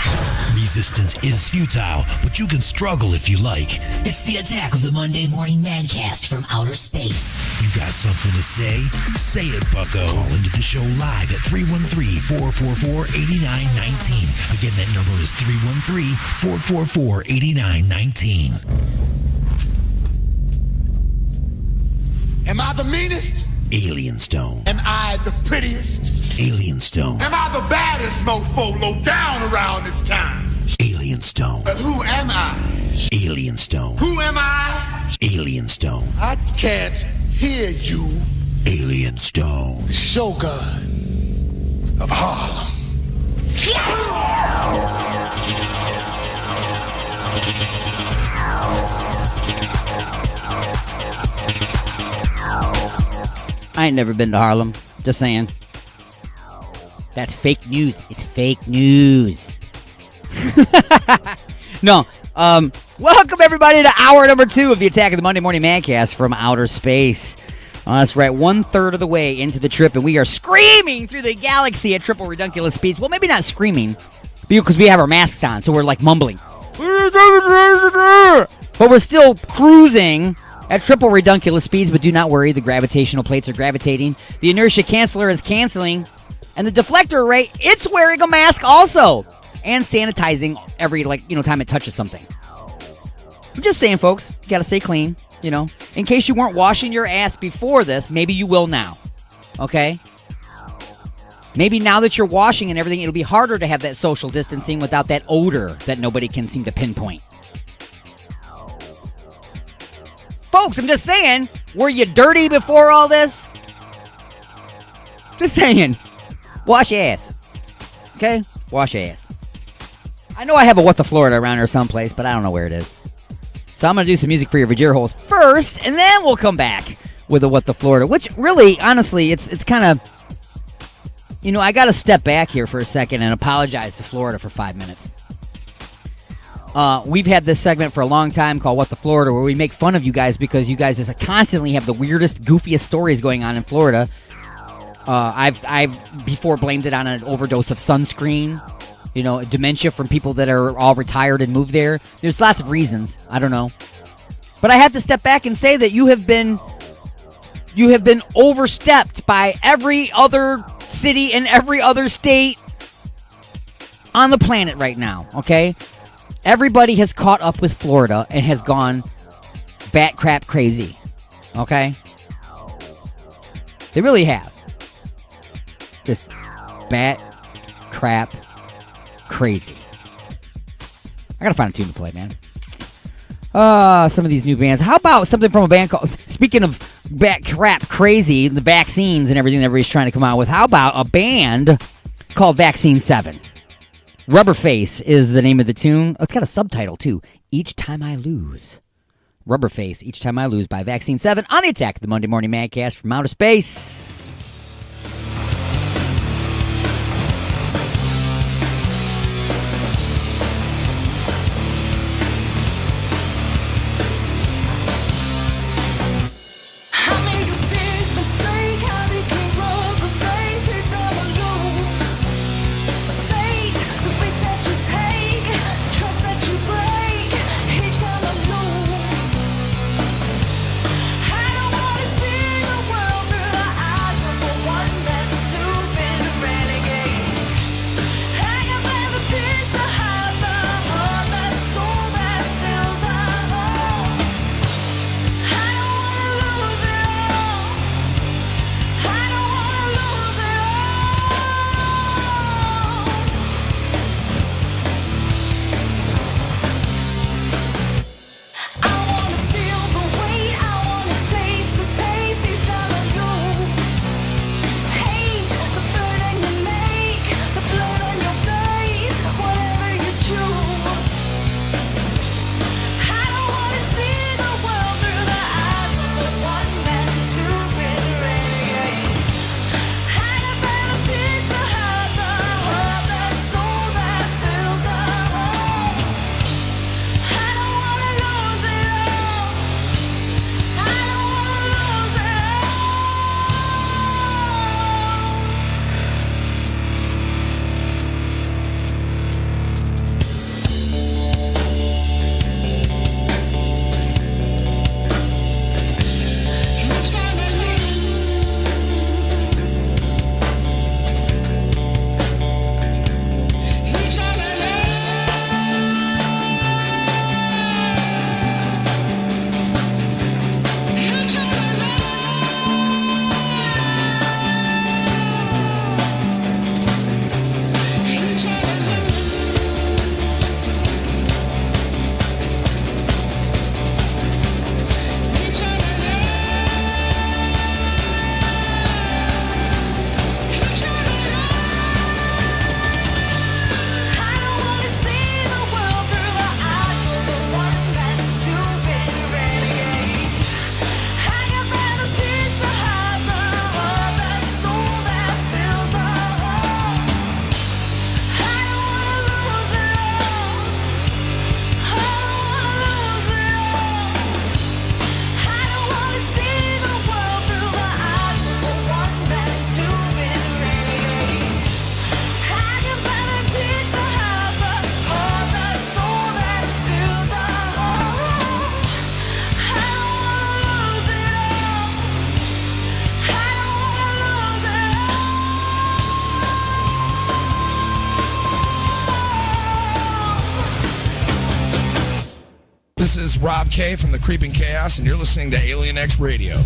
Resistance is futile, but you can struggle if you like. It's the attack of the Monday Morning Mancast from outer space. You got something to say? Say it, bucko. Call into the show live at 313-444-8919. Again, that number is 313-444-8919. Am I the meanest? Alien Stone. Am I the prettiest? Alien Stone. Am I the baddest mofo low down around this time? Alien Stone. But who am I? Alien Stone. Who am I? Alien Stone. I can't hear you. Alien Stone. The Shogun of Harlem. I ain't never been to Harlem. Just saying. That's fake news. It's fake news. No. Welcome everybody to hour number 2 of the Attack of the Monday Morning Mancast from outer space. That's right, 1/3 of the way into the trip, and we are screaming through the galaxy at triple redunculous speeds. Well, maybe not screaming, because we have our masks on, so we're like mumbling. But we're still cruising at triple redunculous speeds, but do not worry, the gravitational plates are gravitating, the inertia canceller is canceling, and the deflector array, it's wearing a mask also, and sanitizing every time it touches something. I'm just saying, folks, you gotta stay clean, in case you weren't washing your ass before this, maybe you will now, okay? Maybe now that you're washing and everything, it'll be harder to have that social distancing without that odor that nobody can seem to pinpoint. Folks, I'm just saying, were you dirty before all this? Just saying. Wash your ass. Okay? Wash your ass. I know I have a What the Florida around here someplace, but I don't know where it is. So I'm going to do some music for your Vajir holes first, and then we'll come back with a What the Florida, which really, honestly, it's kind of, I got to step back here for a second and apologize to Florida for 5 minutes. We've had this segment for a long time called What the Florida, where we make fun of you guys because you guys just constantly have the weirdest, goofiest stories going on in Florida. I've before blamed it on an overdose of sunscreen, dementia from people that are all retired and moved there. There's lots of reasons. I don't know. But I have to step back and say that you have been overstepped by every other city and every other state on the planet right now, okay? Everybody has caught up with Florida and has gone bat crap crazy. Okay? They really have. Just bat crap crazy. I gotta find a tune to play, man. Some of these new bands. How about something from a band called, speaking of bat crap crazy, the vaccines and everything that everybody's trying to come out with, how about a band called Vaccine 7? Rubberface is the name of the tune. Oh, it's got a subtitle, too. Each Time I Lose. Rubberface, Each Time I Lose by Vaccine 7 on the Attack of the Monday Morning Madcast from Outer Space. This is Rob K from the Creeping Chaos, and you're listening to Alien X Radio.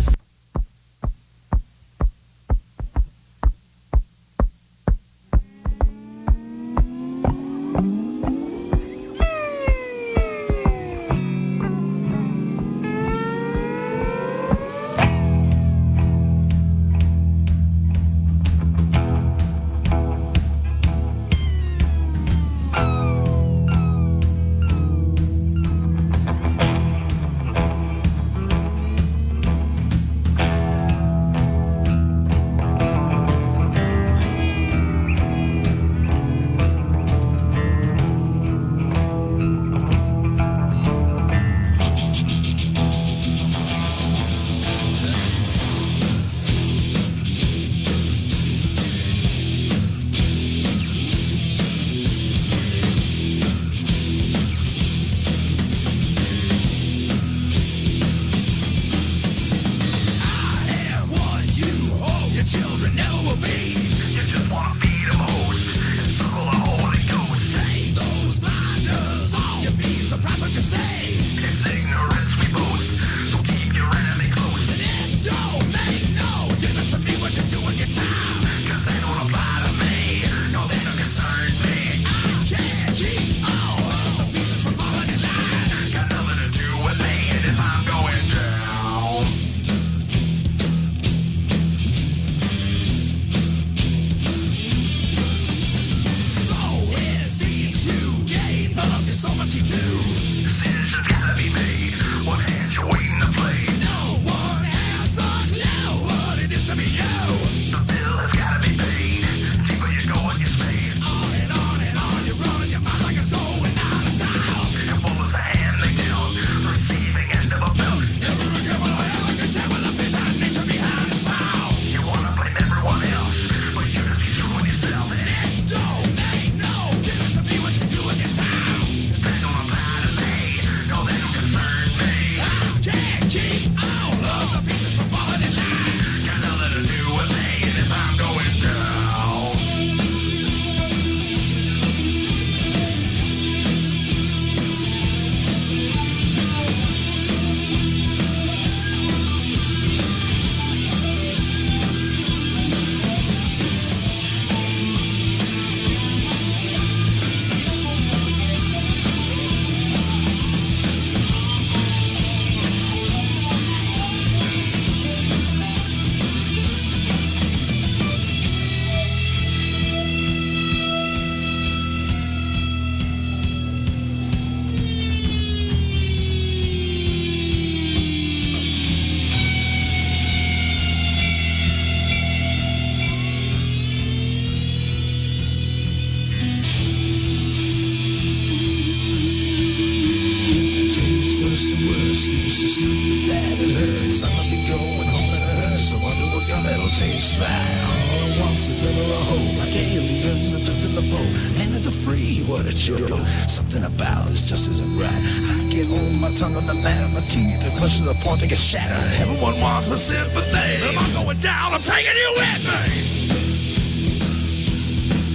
tastes right. All at once, a glimmer of hope, like aliens that took in the boat. And at the free, what a joke. Something about this just isn't right. I can't hold my tongue on the mat of my teeth. The clutch to the point they get shattered. Everyone wants my sympathy. If I'm going down, I'm taking you with me.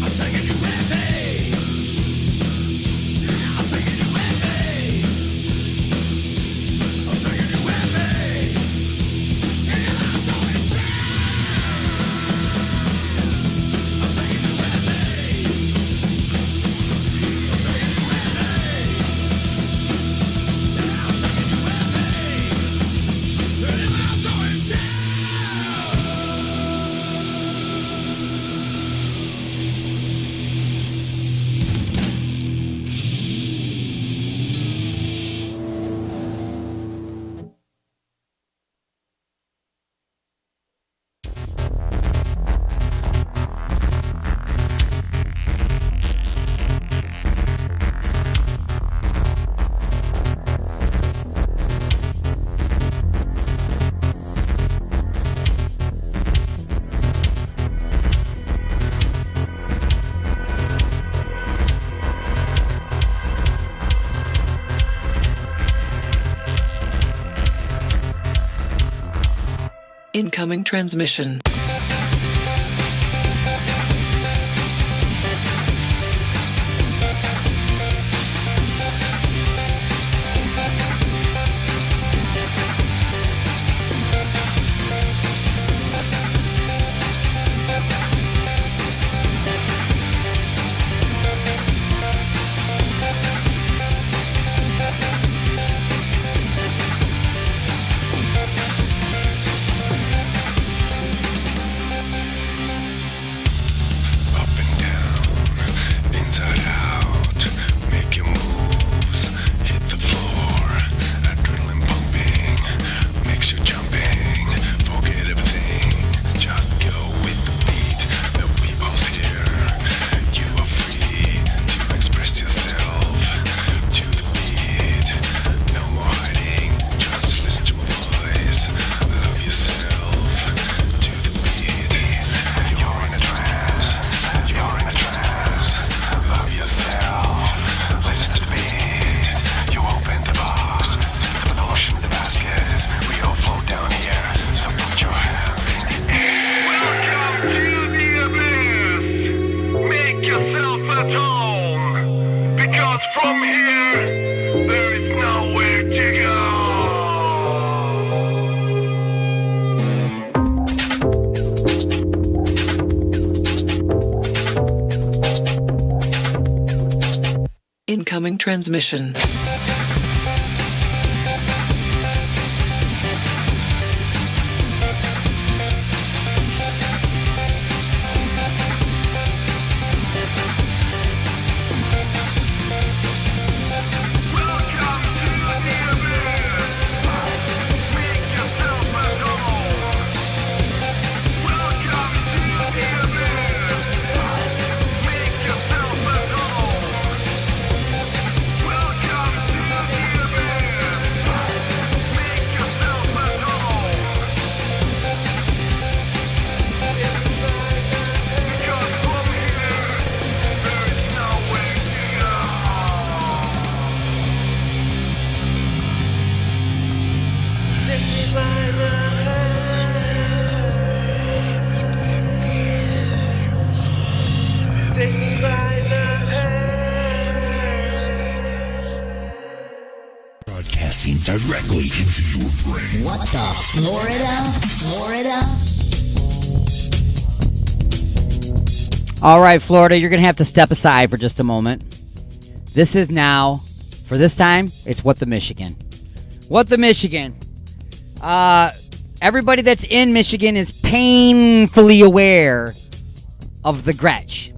I'm taking you with me. I'm taking you with me. I'm taking you with me. And I'm going down. I'm taking you with me. I'm taking you with me. I'm taking you with me. And I'm going down. Incoming transmission. Incoming transmission. Broadcasting directly into your brain. What the Florida? All right, Florida, you're going to have to step aside for just a moment. This is now, for this time, it's What the Michigan. What the Michigan. Everybody that's in Michigan is painfully aware of the Gretsch.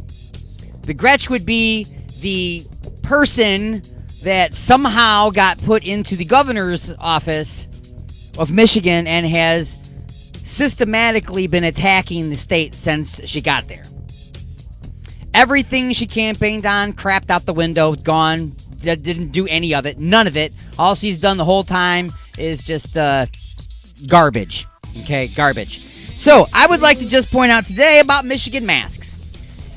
The Gretsch would be the person that somehow got put into the governor's office of Michigan and has systematically been attacking the state since she got there. Everything she campaigned on crapped out the window. It's gone. Didn't do any of it. None of it. All she's done the whole time is just garbage. Okay, garbage. So, I would like to just point out today about Michigan masks.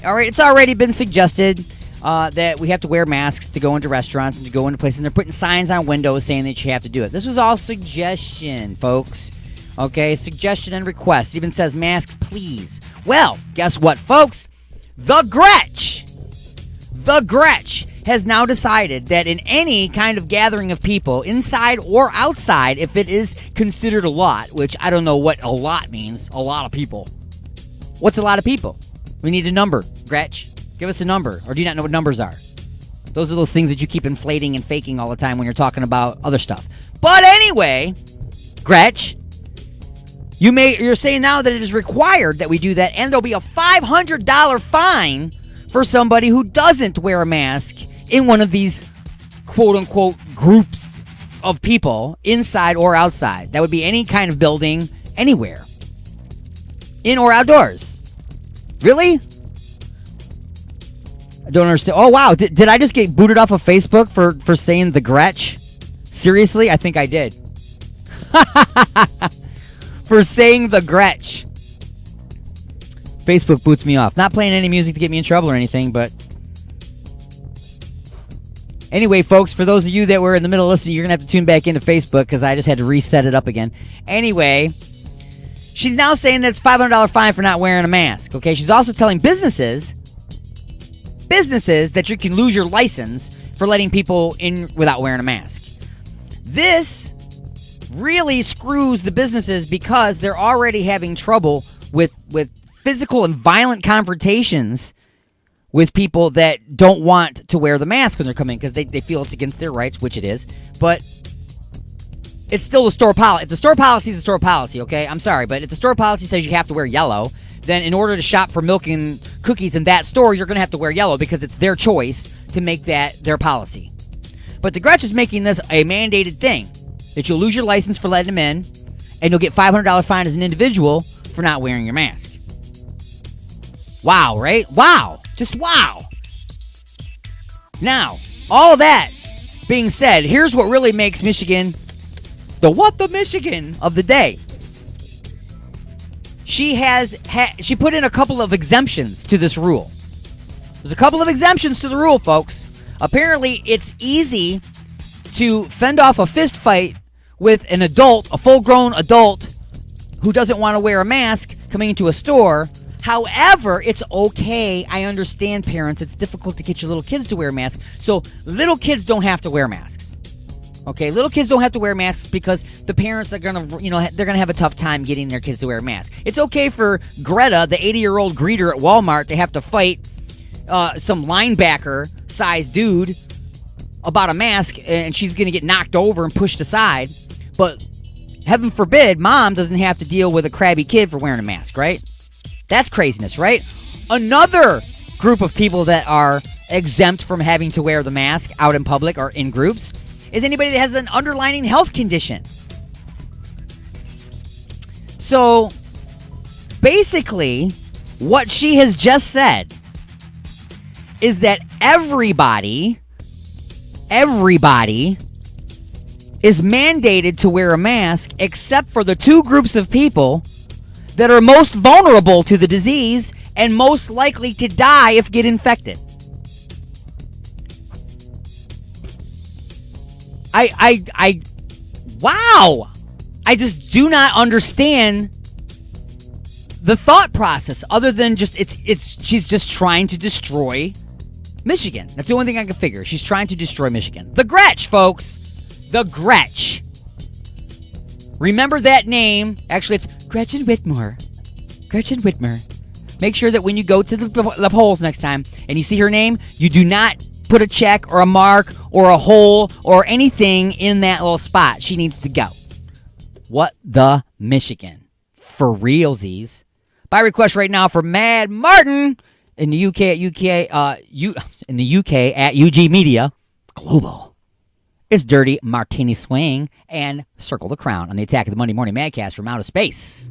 All right, it's already been suggested that we have to wear masks to go into restaurants and to go into places, and they're putting signs on windows saying that you have to do it. This was all suggestion, folks. Okay, suggestion and request. It even says masks, please. Well, guess what, folks? The Gretsch has now decided that in any kind of gathering of people, inside or outside, if it is considered a lot, which I don't know what a lot means, a lot of people. What's a lot of people? We need a number, Gretsch. Give us a number, or do you not know what numbers are? Those are those things that you keep inflating and faking all the time when you're talking about other stuff. But anyway, Gretsch, you're saying now that it is required that we do that, and there'll be a $500 fine for somebody who doesn't wear a mask in one of these quote-unquote groups of people, inside or outside. That would be any kind of building, anywhere. In or outdoors. Really? I don't understand. Oh, wow. Did I just get booted off of Facebook for saying the Gretsch? Seriously? I think I did. For saying the Gretsch. Facebook boots me off. Not playing any music to get me in trouble or anything, but... Anyway, folks, for those of you that were in the middle of listening, you're going to have to tune back into Facebook because I just had to reset it up again. Anyway, she's now saying that it's $500 fine for not wearing a mask. Okay, she's also telling businesses that you can lose your license for letting people in without wearing a mask. This really screws the businesses because they're already having trouble with physical and violent confrontations with people that don't want to wear the mask when they're coming because they feel it's against their rights, which it is. But it's still the store policy. If the store policy is the store policy, okay? I'm sorry, but if the store policy says you have to wear yellow, then in order to shop for milk and cookies in that store, you're going to have to wear yellow because it's their choice to make that their policy. But the Gretsch is making this a mandated thing, that you'll lose your license for letting them in, and you'll get $500 fine as an individual for not wearing your mask. Wow, right? Wow. Just wow. Now, all that being said, here's what really makes Michigan the Michigan of the day. She put in a couple of exemptions to this rule. There's a couple of exemptions to the rule, folks. Apparently, it's easy to fend off a fist fight with an adult, a full-grown adult, who doesn't want to wear a mask coming into a store. However, it's okay. I understand, parents. It's difficult to get your little kids to wear masks. So little kids don't have to wear masks. Okay, little kids don't have to wear masks because the parents are going to, they're going to have a tough time getting their kids to wear a mask. It's okay for Greta, the 80-year-old greeter at Walmart, to have to fight some linebacker-sized dude about a mask, and she's going to get knocked over and pushed aside. But heaven forbid, mom doesn't have to deal with a crabby kid for wearing a mask, right? That's craziness, right? Another group of people that are exempt from having to wear the mask out in public or in groups is anybody that has an underlying health condition. So, basically, what she has just said is that everybody is mandated to wear a mask except for the two groups of people that are most vulnerable to the disease and most likely to die if get infected. Wow! I just do not understand the thought process other than just she's just trying to destroy Michigan. That's the only thing I can figure. She's trying to destroy Michigan. The Gretsch, folks. The Gretsch. Remember that name. Actually, it's Gretchen Whitmer. Gretchen Whitmer. Make sure that when you go to the polls next time and you see her name, you do not put a check or a mark or a hole or anything in that little spot. She needs to go. What the Michigan? For realsies. By request right now for Mad Martin in the UK at UG Media Global. It's Dirty Martini Swing and Circle the Crown on the Attack of the Monday Morning Madcast from Outer Space.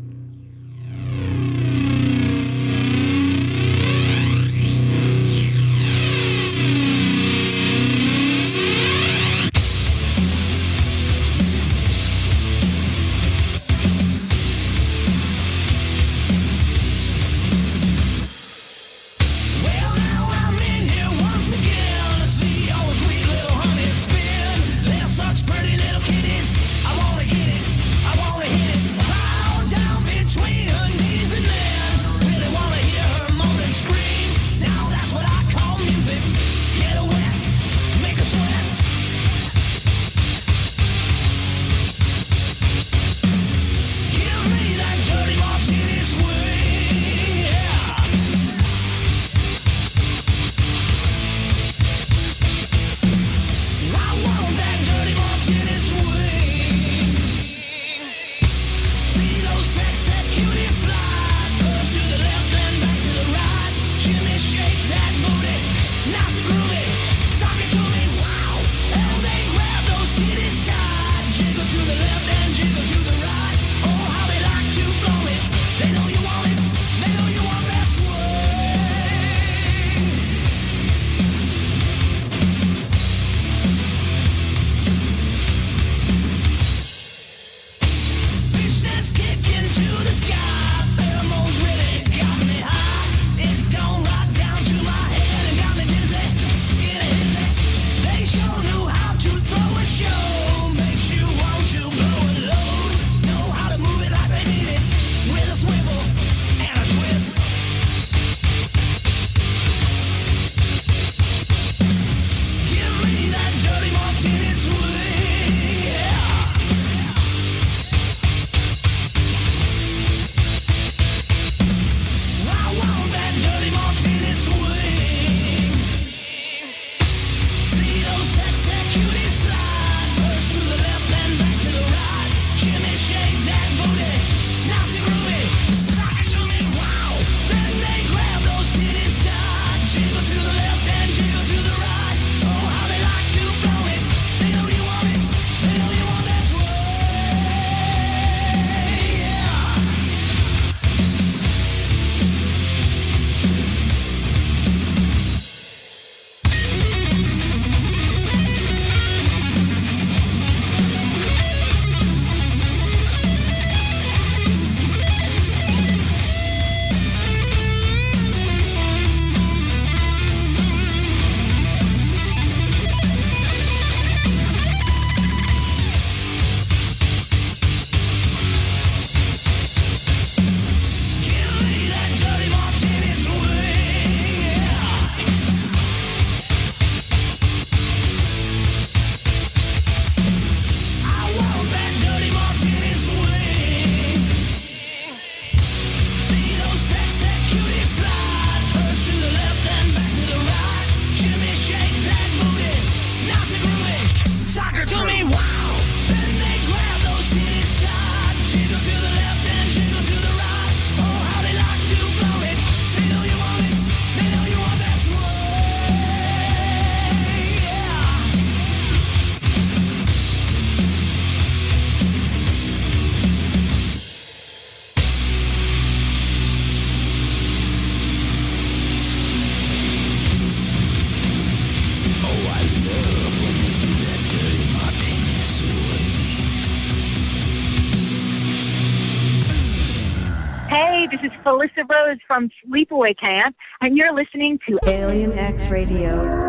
Hey, this is Felissa Rose from Sleepaway Camp, and you're listening to Alien X Radio.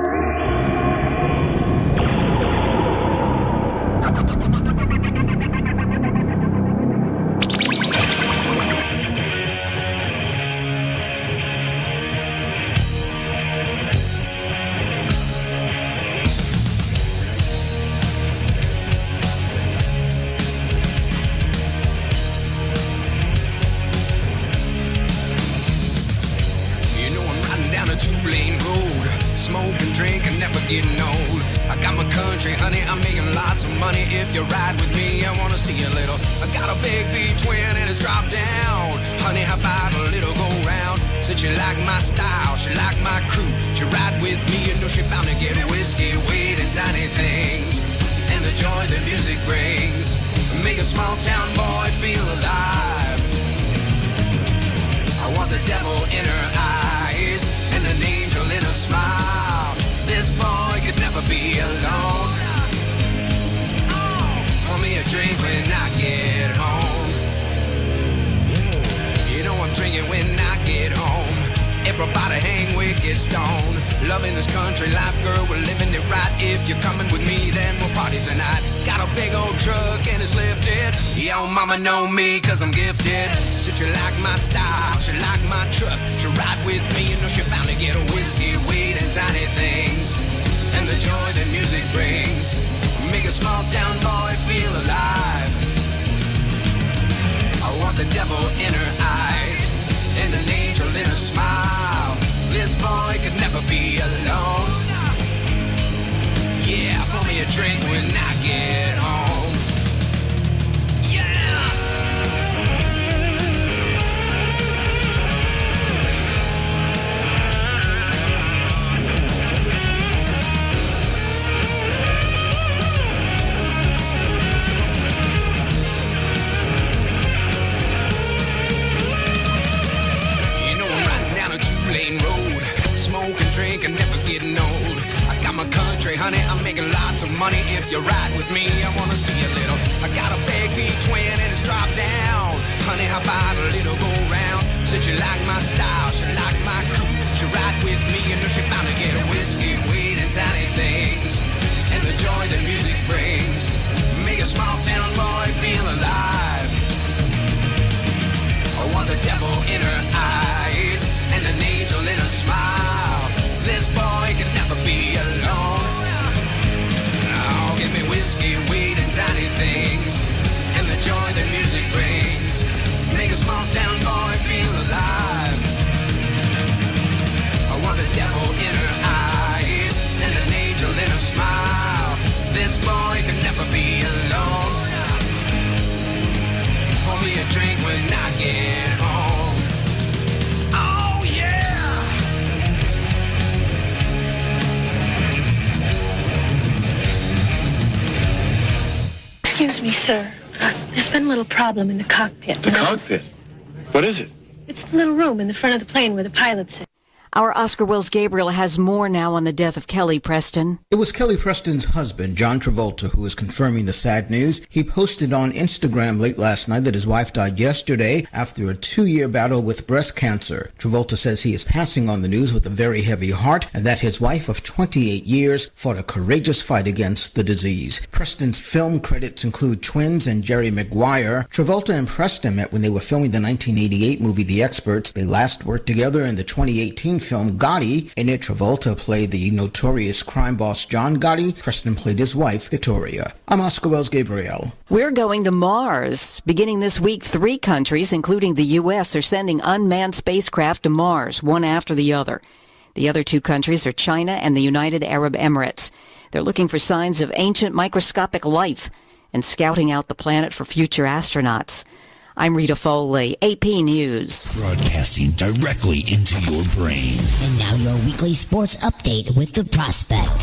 Getting old. I got my country, honey, I'm making lots of money. If you ride with me, I wanna see a little. I got a big V-twin and it's dropped down. Honey, how about a little go round? Said she like my style, she like my crew. She ride with me, you know she bound to get whiskey, weed, and tiny things. And the joy that music brings. Make a small town boy feel alive. I want the devil in her eyes and an angel in her smile. This boy could never be alone. Pour me a drink when I get home. You know I'm drinking when I get home. Everybody hang with, get stoned. Loving this country life, girl, we're living it right. If you're coming with me, then we'll party tonight. Got a big old truck and it's lifted. Yo, mama know me cause I'm gifted. Said she like my style, she like my truck. She ride with me, you know she found to get a whiskey, weed, and tiny things. And the joy that music brings. Make a small town boy feel alive. I want the devil in her eyes and an angel in her smile. This boy could never be alone. Yeah, pour me a drink when I get home. Yeah! You know I'm riding down a two-lane road. Smoke and drink and never getting old. I got my country, honey, I'm making lots of money. If you ride with me, I wanna see a little. I got a big V-twin and it's dropped down. Honey, how about a little go round? Said she like my style, she like my crew. She ride with me, you know she bound to get a whiskey, weed, and tiny things. And the joy that music brings. Make a small town boy feel alive. I want the devil in her eyes and an angel in her smile. This boy can never be alone. Oh, give me whiskey, weed, and tiny things. And the joy that music brings. Make a small town boy feel alive. I want the devil in her eyes and an angel in her smile. This boy can never be alone. Pour me a drink when I get home. Oh yeah! Excuse me, sir. There's been a little problem in the cockpit. The cockpit? What is it? It's the little room in the front of the plane where the pilots sit. Our Oscar Wills Gabriel has more now on the death of Kelly Preston. It was Kelly Preston's husband, John Travolta, who is confirming the sad news. He posted on Instagram late last night that his wife died yesterday after a 2-year battle with breast cancer. Travolta says he is passing on the news with a very heavy heart and that his wife of 28 years fought a courageous fight against the disease. Preston's film credits include twins and Jerry Maguire. Travolta and Preston met when they were filming the 1988 movie The Experts. They last worked together in the 2018 film Gotti. In it, Travolta played the notorious crime boss John Gotti. Preston played his wife, Victoria. I'm Oscar Wells Gabriel. We're going to Mars. Beginning this week, 3 countries, including the U.S., are sending unmanned spacecraft to Mars, one after the other. The other 2 countries are China and the United Arab Emirates. They're looking for signs of ancient microscopic life and scouting out the planet for future astronauts. I'm Rita Foley, AP News. Broadcasting directly into your brain. And now your weekly sports update with The Prospect.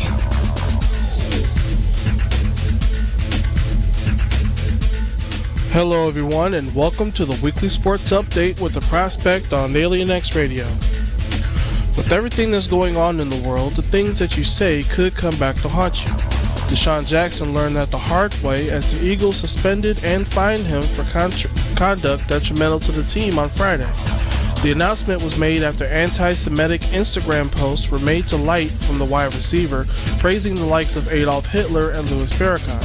Hello everyone and welcome to the weekly sports update with The Prospect on Alien X Radio. With everything that's going on in the world, the things that you say could come back to haunt you. Deshaun Jackson learned that the hard way as the Eagles suspended and fined him for conduct detrimental to the team on Friday. The announcement was made after anti-Semitic Instagram posts were made to light from the wide receiver, praising the likes of Adolf Hitler and Louis Farrakhan.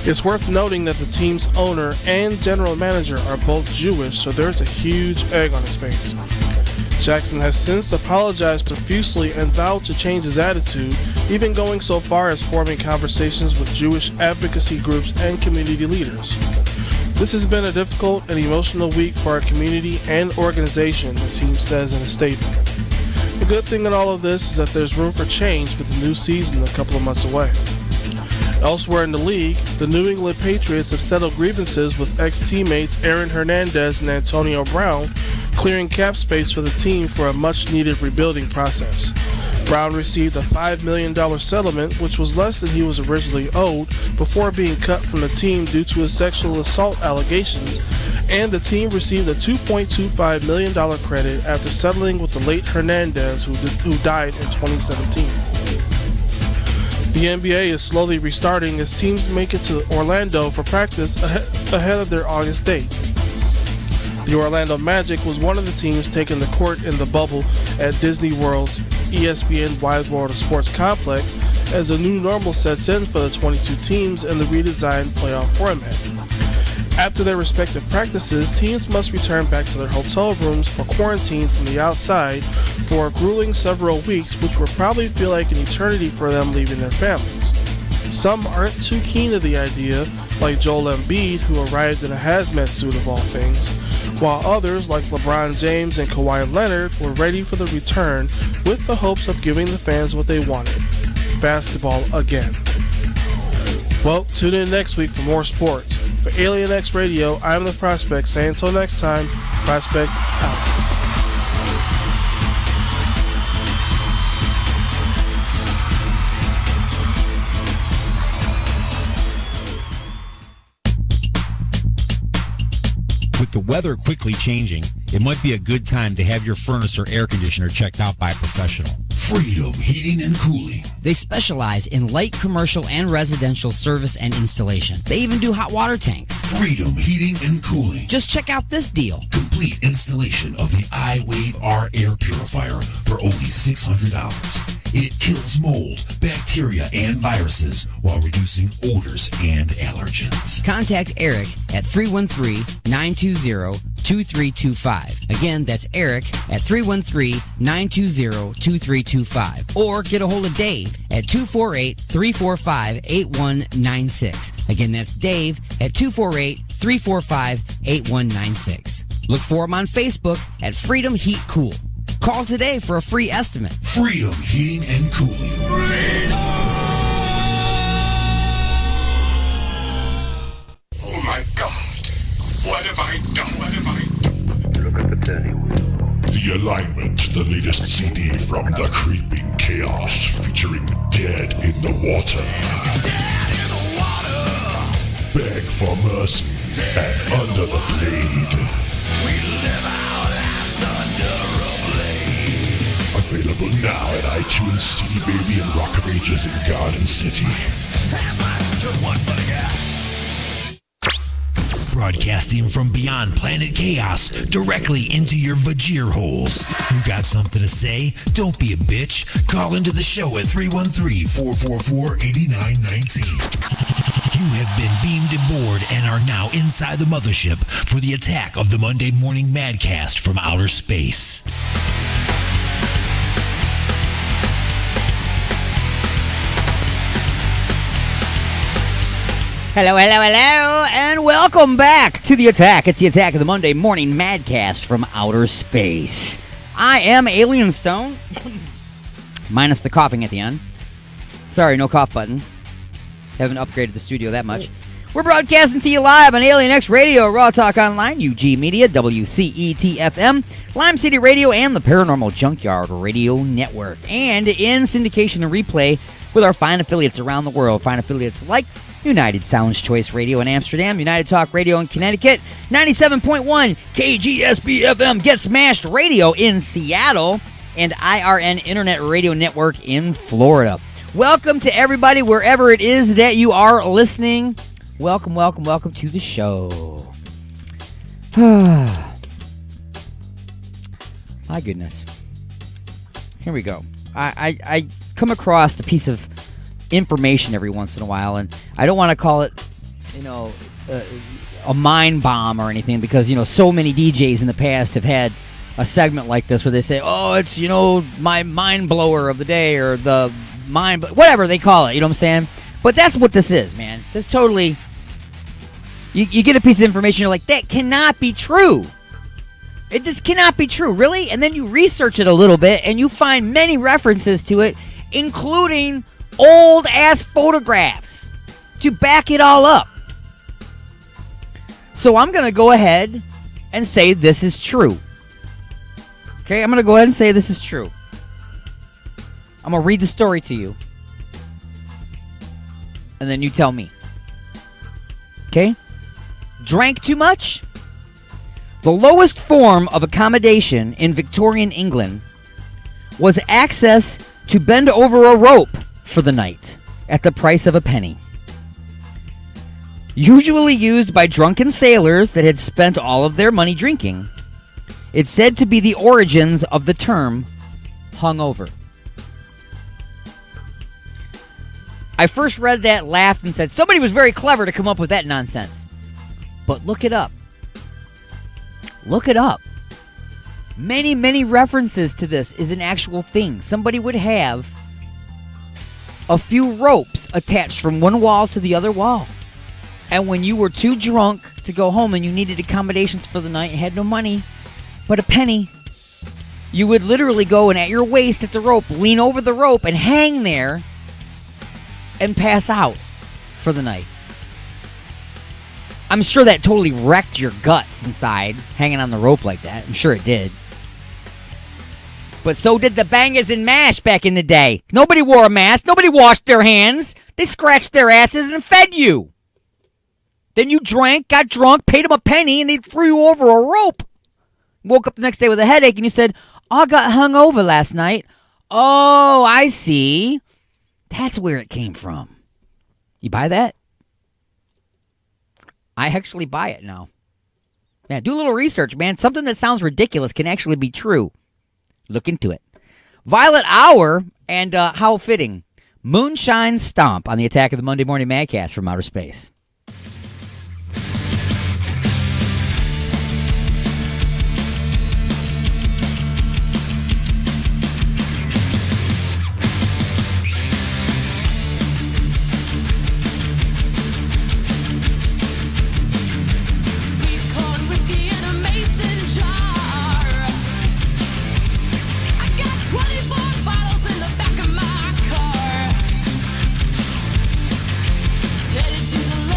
It's worth noting that the team's owner and general manager are both Jewish, so there's a huge egg on his face. Jackson has since apologized profusely and vowed to change his attitude, even going so far as forming conversations with Jewish advocacy groups and community leaders. This has been a difficult and emotional week for our community and organization, the team says in a statement. The good thing in all of this is that there's room for change with the new season a couple of months away. Elsewhere in the league, the New England Patriots have settled grievances with ex-teammates Aaron Hernandez and Antonio Brown, clearing cap space for the team for a much-needed rebuilding process. Brown received a $5 million settlement, which was less than he was originally owed, before being cut from the team due to his sexual assault allegations, and the team received a $2.25 million credit after settling with the late Hernandez, who died in 2017. The NBA is slowly restarting as teams make it to Orlando for practice ahead of their August date. The Orlando Magic was one of the teams taking the court in the bubble at Disney World's ESPN Wide World of Sports complex as a new normal sets in for the 22 teams in the redesigned playoff format. After their respective practices, teams must return back to their hotel rooms for quarantine from the outside for a grueling several weeks, which will probably feel like an eternity for them leaving their families. Some aren't too keen to the idea, like Joel Embiid, who arrived in a hazmat suit of all things, while others, like LeBron James and Kawhi Leonard, were ready for the return with the hopes of giving the fans what they wanted: basketball again. Well, tune in next week for more sports. For Alien X Radio, I'm the Prospect, saying until next time, Prospect out. With the weather quickly changing, it might be a good time to have your furnace or air conditioner checked out by a professional. Freedom Heating and Cooling. They specialize in light commercial and residential service and installation. They even do hot water tanks. Freedom Heating and Cooling. Just check out this deal. Complete installation of the iWave R air purifier for only $600. It kills mold, bacteria, and viruses while reducing odors and allergens. Contact Eric at 313-920-2325. Again, that's Eric at 313-920-2325. Or get a hold of Dave at 248-345-8196. Again, that's Dave at 248-345-8196. Look for him on Facebook at Freedom Heat Cool. Call today for a free estimate. Freedom Heating and Cooling. Oh my God. What have I done? What have I done? Look at the turning wheel. The Alignment, the latest CD from the Creeping Chaos, featuring Dead in the Water. Dead in the water. Beg for mercy and Under the Blade. We live our lives under a blade. Available now at iTunes, CD Baby, and Rock of Ages in Garden City. Broadcasting from beyond planet Chaos, directly into your vajir holes. You got something to say? Don't be a bitch. Call into the show at 313-444-8919. You have been beamed aboard and are now inside the mothership for the attack of the Monday Morning Madcast from outer space. Hello, and welcome back to The Attack. It's The Attack of the Monday Morning Madcast from outer space. I am Alien Stone, minus the coughing at the end. Sorry, no cough button. Haven't upgraded the studio that much. We're broadcasting to you live on Alien X Radio, Raw Talk Online, UG Media, WCET-FM, Lime City Radio, and the Paranormal Junkyard Radio Network. And in syndication and replay with our fine affiliates around the world. Fine affiliates like United Sounds Choice Radio in Amsterdam, United Talk Radio in Connecticut, 97.1 KGSB-FM Get Smashed Radio in Seattle, and IRN Internet Radio Network in Florida. Welcome to everybody wherever it is that you are listening. Welcome to the show. My goodness. Here we go. I come across a piece of information every once in a while, and I don't want to call it, a mind bomb or anything, because, so many DJs in the past have had a segment like this where they say, oh, it's, my mind blower of the day, or the whatever they call it, you know what I'm saying? But that's what this is, man. This totally, you get a piece of information, you're like, that cannot be true. It just cannot be true, really? And then you research it a little bit, and you find many references to it, including old-ass photographs to back it all up. So I'm going to go ahead and say this is true. Okay, I'm going to go ahead and say this is true. I'm going to read the story to you. And then you tell me. Okay? Drank too much? The lowest form of accommodation in Victorian England was access to bend over a rope for the night at the price of a penny. Usually used by drunken sailors that had spent all of their money drinking, it's said to be the origins of the term hungover. I first read that, laughed, and said, somebody was very clever to come up with that nonsense. But look it up. Look it up. Many, many references to this is an actual thing. Somebody would have a few ropes attached from one wall to the other wall. And when you were too drunk to go home and you needed accommodations for the night and had no money but a penny, you would literally go and at your waist at the rope, lean over the rope and hang there and pass out for the night. I'm sure that totally wrecked your guts inside, hanging on the rope like that. I'm sure it did. But so did the bangers and mash back in the day. Nobody wore a mask. Nobody washed their hands. They scratched their asses and fed you. Then you drank, got drunk, paid them a penny, and they threw you over a rope. Woke up the next day with a headache, and you said, oh, I got hung over last night. Oh, I see. That's where it came from. You buy that? I actually buy it now. Yeah, do a little research, man. Something that sounds ridiculous can actually be true. Look into it. Violet Hour, and how fitting. Moonshine Stomp on the Attack of the Monday Morning Madcast from Outer Space. Headed to the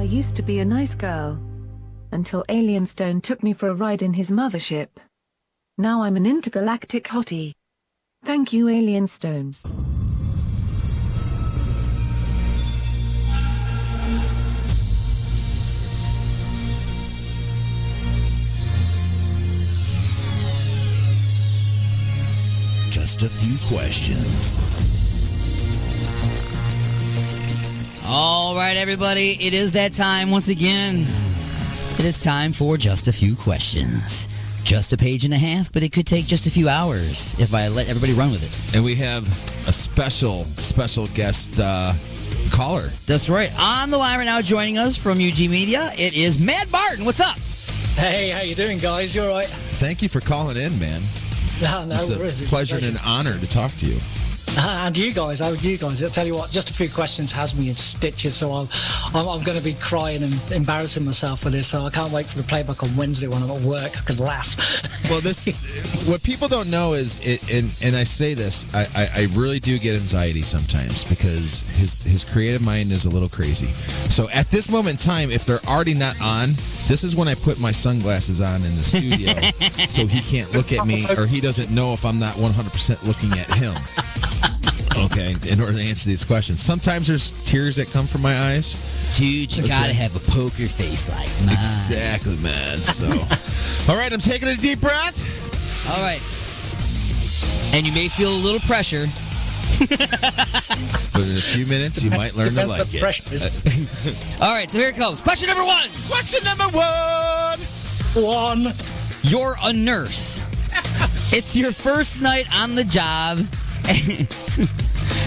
used to be a nice girl. Until Alien Stone took me for a ride in his mothership. Now I'm an intergalactic hottie. Thank you, Alien Stone. Just a few questions. All right, everybody, it is that time once again. It is time for Just a Few Questions. Just a page and a half, but it could take just a few hours if I let everybody run with it. And we have a special guest caller. That's right. On the line right now, joining us from UG Media, it is Mad Martin. What's up? Hey, how you doing, guys? You all right? Thank you for calling in, man. No, it's a pleasure and an honor to talk to you. And you guys, how are you guys? I'll tell you what, just a few questions has me in stitches, so I'm going to be crying and embarrassing myself for this, so I can't wait for the playback on Wednesday when I'm at work. I can laugh. Well, what people don't know is, and I say this, I really do get anxiety sometimes because his creative mind is a little crazy. So at this moment in time, if they're already not on, this is when I put my sunglasses on in the studio so he can't look at me or he doesn't know if I'm not 100% looking at him. Okay, in order to answer these questions. Sometimes there's tears that come from my eyes. Dude, you gotta have a poker face like mine. Exactly, man. So, all right, I'm taking a deep breath. All right. And you may feel a little pressure. But in a few minutes, you might learn to like it. All right, so here it comes. Question number one. Question number one. You're a nurse. It's your first night on the job.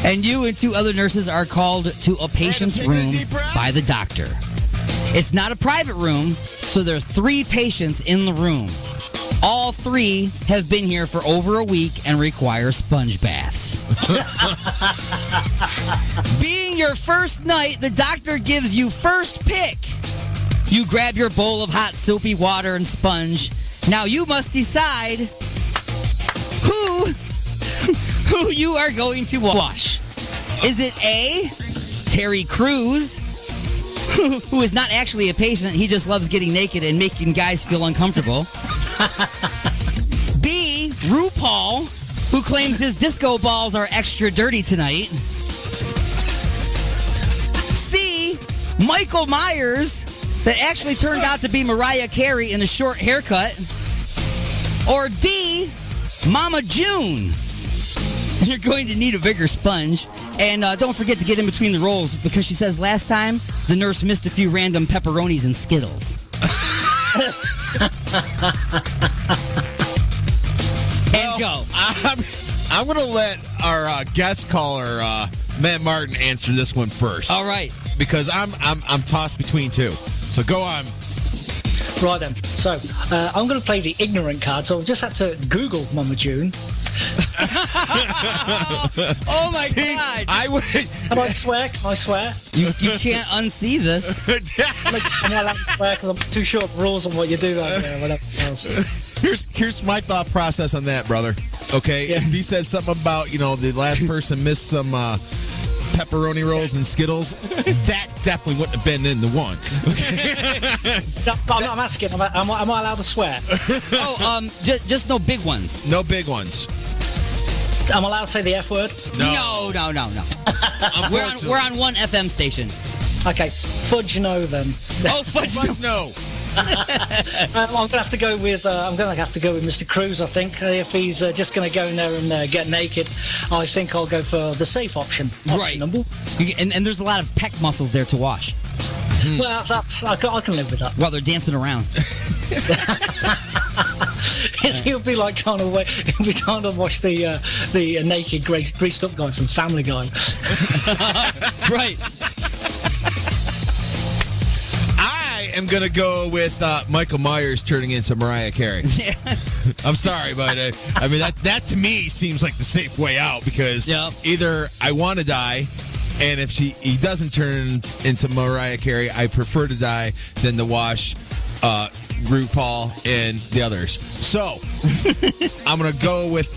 And you and two other nurses are called to a patient's room by the doctor. It's not a private room, so there's 3 patients in the room. All 3 have been here for over a week and require sponge baths. Being your first night, the doctor gives you first pick. You grab your bowl of hot soapy water and sponge. Now you must decide who you are going to wash. Is it A, Terry Crews, who is not actually a patient, he just loves getting naked and making guys feel uncomfortable? B, RuPaul, who claims his disco balls are extra dirty tonight? C, Michael Myers, that actually turned out to be Mariah Carey in a short haircut? Or D, Mama June? You're going to need a bigger sponge. And don't forget to get in between the rolls because she says last time the nurse missed a few random pepperonis and Skittles. And go. I'm going to let our guest caller, Matt Martin, answer this one first. All right. Because I'm tossed between two. So go on. Right then. So I'm going to play the ignorant card. So I've just had to Google Mama June. Oh my God! Can I swear? Can I swear? You can't unsee this. I'm not allowed to swear because I'm too sure of rules on what you do out there. Whatever else. Here's my thought process on that, brother. Okay, yeah. If he says something about the last person missed some pepperoni rolls and Skittles, that definitely wouldn't have been in the one. Okay. I'm asking. Am I allowed to swear? Just no big ones. No big ones. I'm allowed to say the F word? No. We're on one FM station. Okay, fudge no then. Oh, fudge no. I'm gonna have to go with Mr. Cruz. I think if he's just gonna go in there and get naked, I think I'll go for the safe option. Right. And there's a lot of pec muscles there to wash. Well, I can live with that. While they're dancing around. He'll be like trying to wash the naked greased up guy from Family Guy. Right. I am gonna go with Michael Myers turning into Mariah Carey. Yeah. I'm sorry, but I mean that to me seems like the safe way out because either I want to die. And if he doesn't turn into Mariah Carey, I prefer to die than to wash RuPaul and the others. So I'm going to go with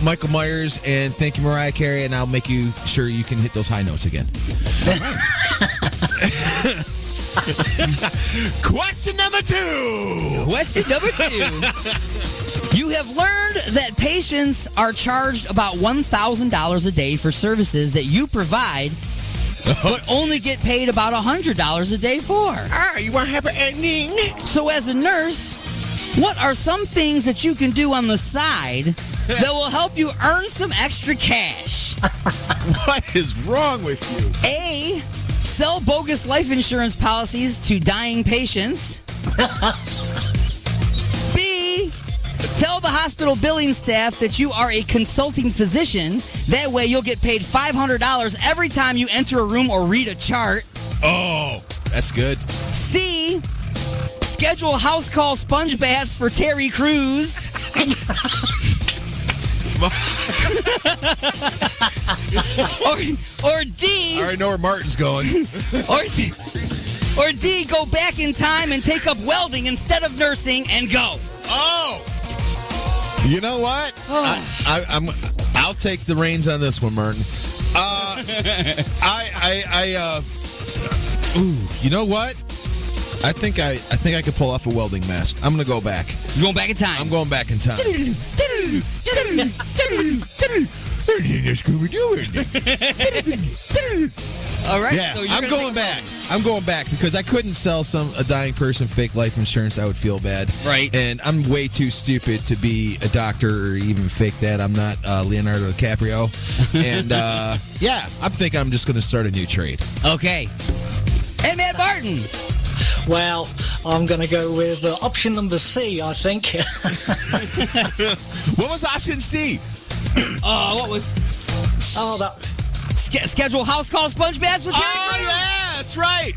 Michael Myers and thank you, Mariah Carey, and I'll make you sure you can hit those high notes again. Question number 2. Question number 2. You have learned that patients are charged about $1,000 a day for services that you provide, but only get paid about $100 a day for. You want a happy ending? So as a nurse, what are some things that you can do on the side that will help you earn some extra cash? What is wrong with you? A, sell bogus life insurance policies to dying patients. B, tell the hospital billing staff that you are a consulting physician. That way you'll get paid $500 every time you enter a room or read a chart. Oh, that's good. C, schedule house call sponge baths for Terry Crews. or D. I already know where Martin's going. Or D, go back in time and take up welding instead of nursing and go. Oh! You know what? I'll take the reins on this one, Martin. You know what? I think I could pull off a welding mask. I'm gonna go back. You're going back in time. I'm going back in time. All right. Yeah, so I'm going back. I'm going back because I couldn't sell a dying person fake life insurance. I would feel bad. Right. And I'm way too stupid to be a doctor or even fake that. I'm not Leonardo DiCaprio. And yeah, I'm thinking I'm just going to start a new trade. Okay. And Matt Martin. Well, I'm going to go with option number C, I think. What was option C? What was? Oh, that. Schedule house call sponge baths with Terry Crews. Yeah, that's right.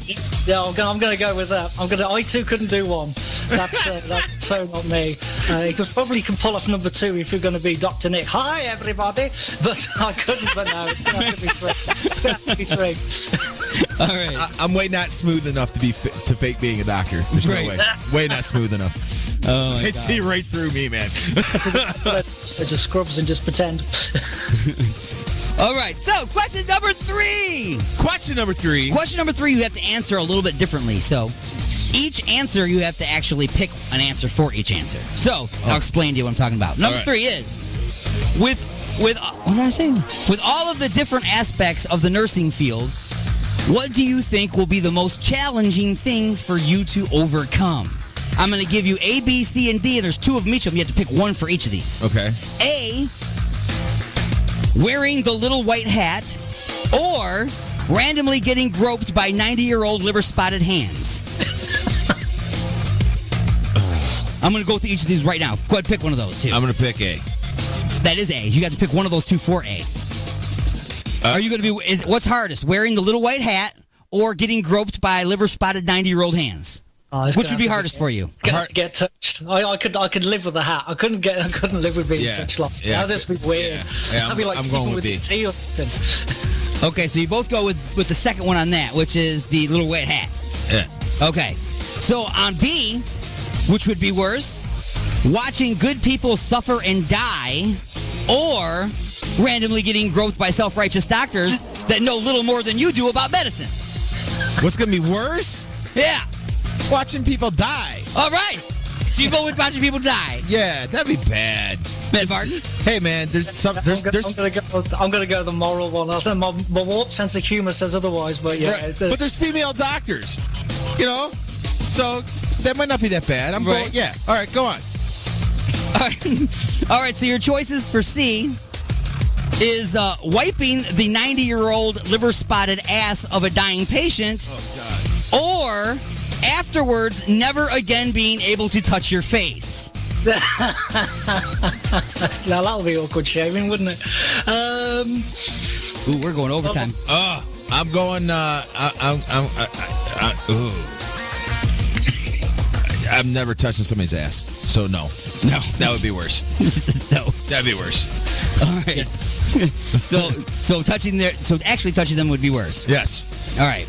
Yeah, I'm going to go with that. I too couldn't do one. That's so not me. You could probably pull off number 2 if you're going to be Dr. Nick. Hi, everybody. But I couldn't. But no, it has to be 3. All right. I'm way not smooth enough to fake being a doctor. There's no way. Way not smooth enough. Oh my They God. see right through me, man. So just scrubs and just pretend. All right. So, question number 3. Question number 3. Question number 3, you have to answer a little bit differently. So, each answer, you have to actually pick an answer for each answer. So, I'll explain to you what I'm talking about. Number 3 is, with what did I say? With all of the different aspects of the nursing field, what do you think will be the most challenging thing for you to overcome? I'm going to give you A, B, C, and D, and there's 2 of them each of them. You have to pick one for each of these. Okay. A, wearing the little white hat, or randomly getting groped by 90-year-old liver-spotted hands. I'm going to go through each of these right now. Go ahead, pick one of those 2. I'm going to pick A. That is A. You got to pick one of those 2 for A. Are you going to be? What's hardest, wearing the little white hat or getting groped by liver-spotted 90-year-old hands? Which would be hardest for you? Get touched. I could live with the hat. I couldn't live with being touched. That'd just be weird. Yeah, That'd be like I'm sleeping going with with B. tea or something. Okay, so you both go with the second one on that, which is the little white hat. Yeah. Okay, so on B, which would be worse, watching good people suffer and die, or randomly getting groped by self-righteous doctors that know little more than you do about medicine. What's going to be worse? Yeah. Watching people die. All right. So you go with watching people die. Yeah, that'd be bad. Matt Martin? Hey, man, I'm gonna go the moral one. I think my warped sense of humor says otherwise, but yeah. Right. But there's female doctors, you know, so that might not be that bad. I'm going. Yeah. All right, go on. All right. So your choices for C is wiping the 90-year-old liver-spotted ass of a dying patient, or afterwards never again being able to touch your face. Now that'll be awkward shaving, wouldn't it? Ooh, we're going overtime. I'm going. I'm never touching somebody's ass, so no, that would be worse. No, that'd be worse. All right. so actually touching them would be worse. Yes. All right.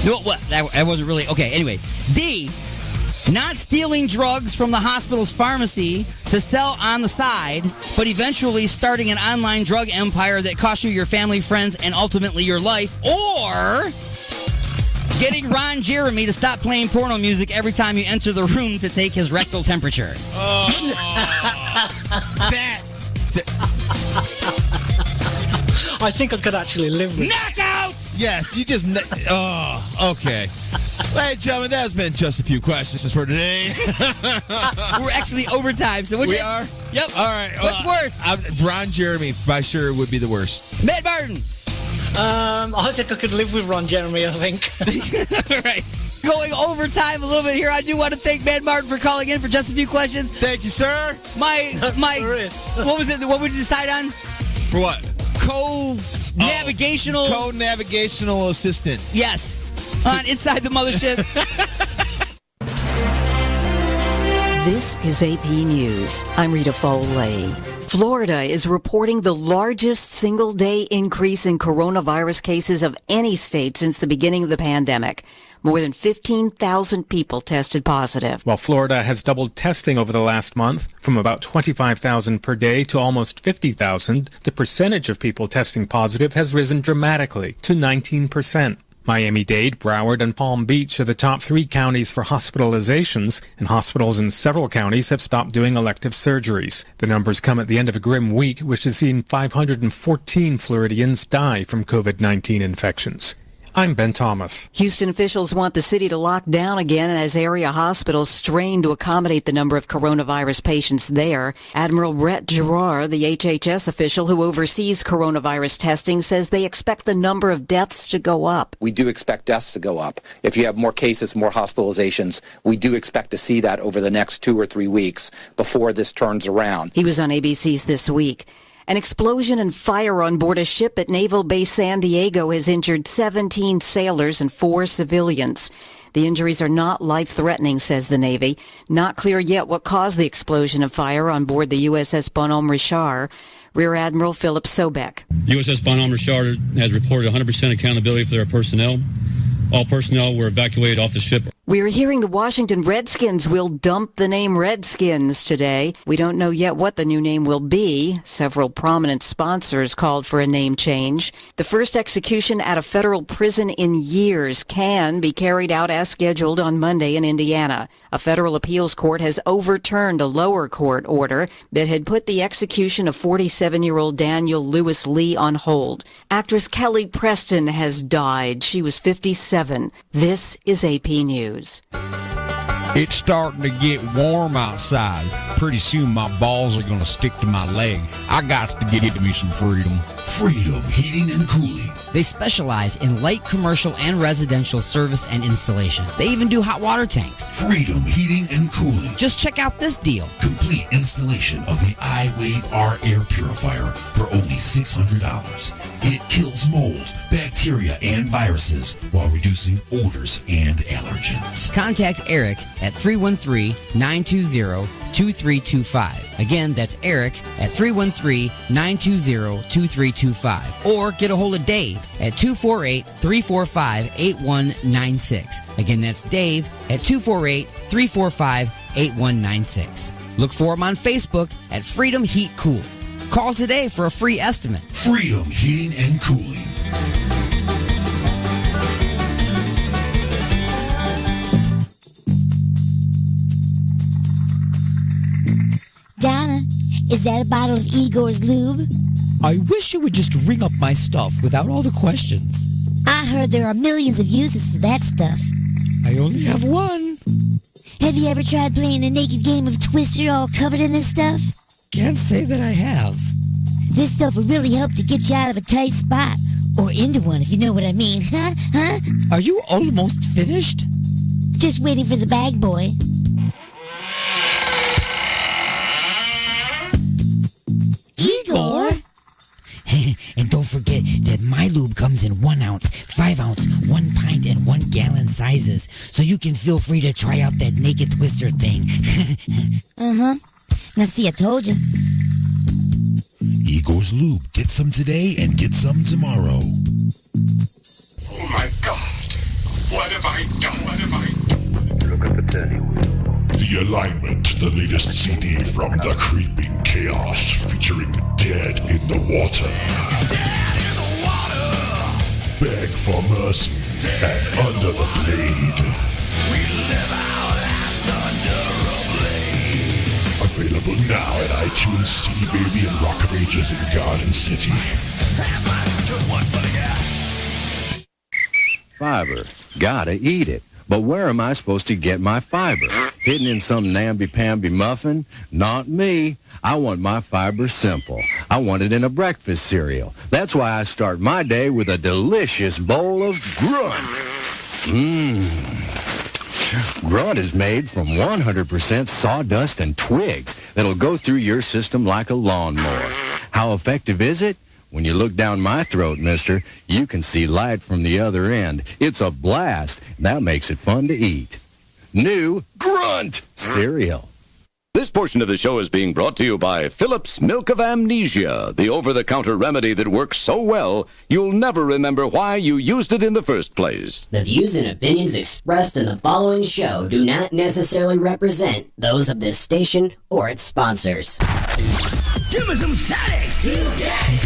No, what? That wasn't really okay. Anyway, D, not stealing drugs from the hospital's pharmacy to sell on the side, but eventually starting an online drug empire that costs you your family, friends, and ultimately your life, or Getting Ron Jeremy to stop playing porno music every time you enter the room to take his rectal temperature. I think I could actually live with Knockout! Yes, you just... okay. Ladies and gentlemen, that has been just a few questions for today. We're actually overtime, so which we are? Yep. All right. What's worse? Ron Jeremy, by sure, would be the worst. Matt Martin! I think I could live with Ron Jeremy, I think. All right. Going overtime a little bit here. I do want to thank Matt Martin for calling in for just a few questions. Thank you, sir. My what was it? What would you decide on? For what? Co-navigational. Co-navigational assistant. Yes. On Inside the Mothership. This is AP News. I'm Rita Foley. Florida is reporting the largest single-day increase in coronavirus cases of any state since the beginning of the pandemic. More than 15,000 people tested positive. While Florida has doubled testing over the last month, from about 25,000 per day to almost 50,000, the percentage of people testing positive has risen dramatically to 19%. Miami-Dade, Broward, and Palm Beach are the top 3 counties for hospitalizations, and hospitals in several counties have stopped doing elective surgeries. The numbers come at the end of a grim week, which has seen 514 Floridians die from COVID-19 infections. I'm Ben Thomas. Houston officials want the city to lock down again as area hospitals strain to accommodate the number of coronavirus patients there. Admiral Brett Giroir, the HHS official who oversees coronavirus testing, says they expect the number of deaths to go up. We do expect deaths to go up. If you have more cases, more hospitalizations, we do expect to see that over the next 2 or 3 weeks before this turns around. He was on ABC's This Week. An explosion and fire on board a ship at Naval Base San Diego has injured 17 sailors and 4 civilians. The injuries are not life-threatening, says the Navy. Not clear yet what caused the explosion of fire on board the USS Bonhomme Richard. Rear Admiral Philip Sobeck. USS Bonhomme Richard has reported 100% accountability for their personnel. All personnel were evacuated off the ship. We're hearing the Washington Redskins will dump the name Redskins today. We don't know yet what the new name will be. Several prominent sponsors called for a name change. The first execution at a federal prison in years can be carried out as scheduled on Monday in Indiana. A federal appeals court has overturned a lower court order that had put the execution of 47-year-old Daniel Lewis Lee on hold. Actress Kelly Preston has died. She was 57. This is AP News. It's starting to get warm outside. Pretty soon my balls are going to stick to my leg. I got to get me some freedom. Freedom Heating and Cooling. They specialize in light commercial and residential service and installation. They even do hot water tanks. Freedom Heating and Cooling. Just check out this deal. Complete installation of the iWave R air purifier for only $600. It kills mold, bacteria, and viruses while reducing odors and allergens. Contact Eric at 313-920-2325. Again, that's Eric at 313-920-2325. Or get a hold of Dave at 248-345-8196. Again, that's Dave at 248-345-8196. Look for him on Facebook at Freedom Heat Cool. Call today for a free estimate. Freedom Heating and Cooling. Donna, is that a bottle of Igor's lube? I wish you would just ring up my stuff without all the questions. I heard there are millions of uses for that stuff. I only have one. Have you ever tried playing a naked game of Twister all covered in this stuff? Can't say that I have. This stuff will really help to get you out of a tight spot. Or into one, if you know what I mean. Huh? Are you almost finished? Just waiting for the bag boy. Igor? And don't forget that my lube comes in 1 ounce, 5 ounce, 1 pint, and 1 gallon sizes. So you can feel free to try out that naked twister thing. Uh-huh. Now see, I told you. Igor's Lube. Get some today and get some tomorrow. Oh my God. What have I done? What have I done? Look at the turning wheel. The Alignment, the latest CD from The Creeping Chaos, featuring Dead in the Water. Dead in the water. Beg for mercy. and under the blade. Available now at iTunes, CD Baby, and Rock of Ages in Garden City. Fiber. Gotta eat it. But where am I supposed to get my fiber? Hidden in some namby-pamby muffin? Not me. I want my fiber simple. I want it in a breakfast cereal. That's why I start my day with a delicious bowl of Grunt. Grunt is made from 100% sawdust and twigs that'll go through your system like a lawnmower. How effective is it? When you look down my throat, mister, you can see light from the other end. It's a blast. That makes it fun to eat. New Grunt cereal. This portion of the show is being brought to you by Phillips Milk of Amnesia, the over-the-counter remedy that works so well, you'll never remember why you used it in the first place. The views and opinions expressed in the following show do not necessarily represent those of this station or its sponsors. Give me some static! You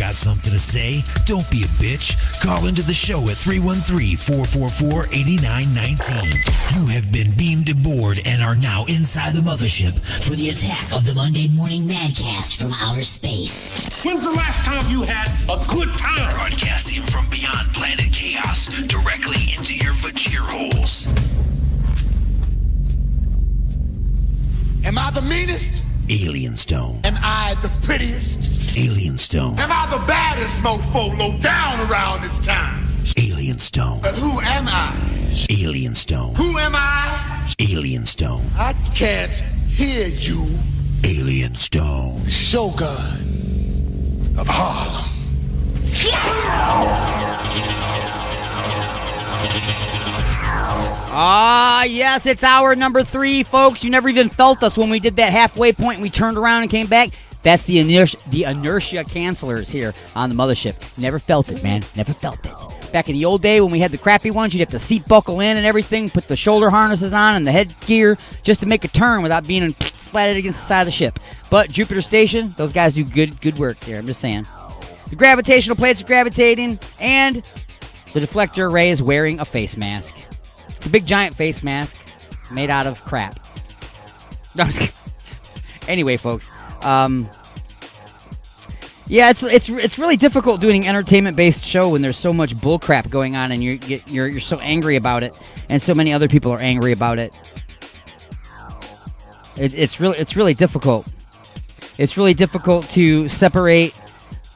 got something to say? Don't be a bitch. Call into the show at 313-444-8919. You have been beamed aboard and are now inside the mothership for the attack of the Monday Morning Madcast from outer space. When's the last time you had a good time? Broadcasting from beyond planet chaos directly into your vagir holes. Am I the meanest? Alien Stone. Am I the prettiest? Alien Stone. Am I the baddest mofo low down around this time? Alien Stone. But who am I? Alien Stone. Who am I? Alien Stone. I can't hear you. Alien Stone. Shogun of Harlem. Ah, yes, it's hour number 3, folks. You never even felt us when we did that halfway point and we turned around and came back. That's the inertia cancelers here on the mothership. Never felt it, man. Never felt it. Back in the old day when we had the crappy ones, you'd have to seat buckle in and everything, put the shoulder harnesses on and the headgear just to make a turn without being splatted against the side of the ship. But Jupiter Station, those guys do good work there, I'm just saying. The gravitational plates are gravitating, and the deflector array is wearing a face mask. It's a big giant face mask made out of crap. No, I'm just kidding. Anyway, folks, yeah, it's really difficult doing an entertainment-based show when there's so much bullcrap going on and you're so angry about it, and so many other people are angry about it. It's really difficult. It's really difficult to separate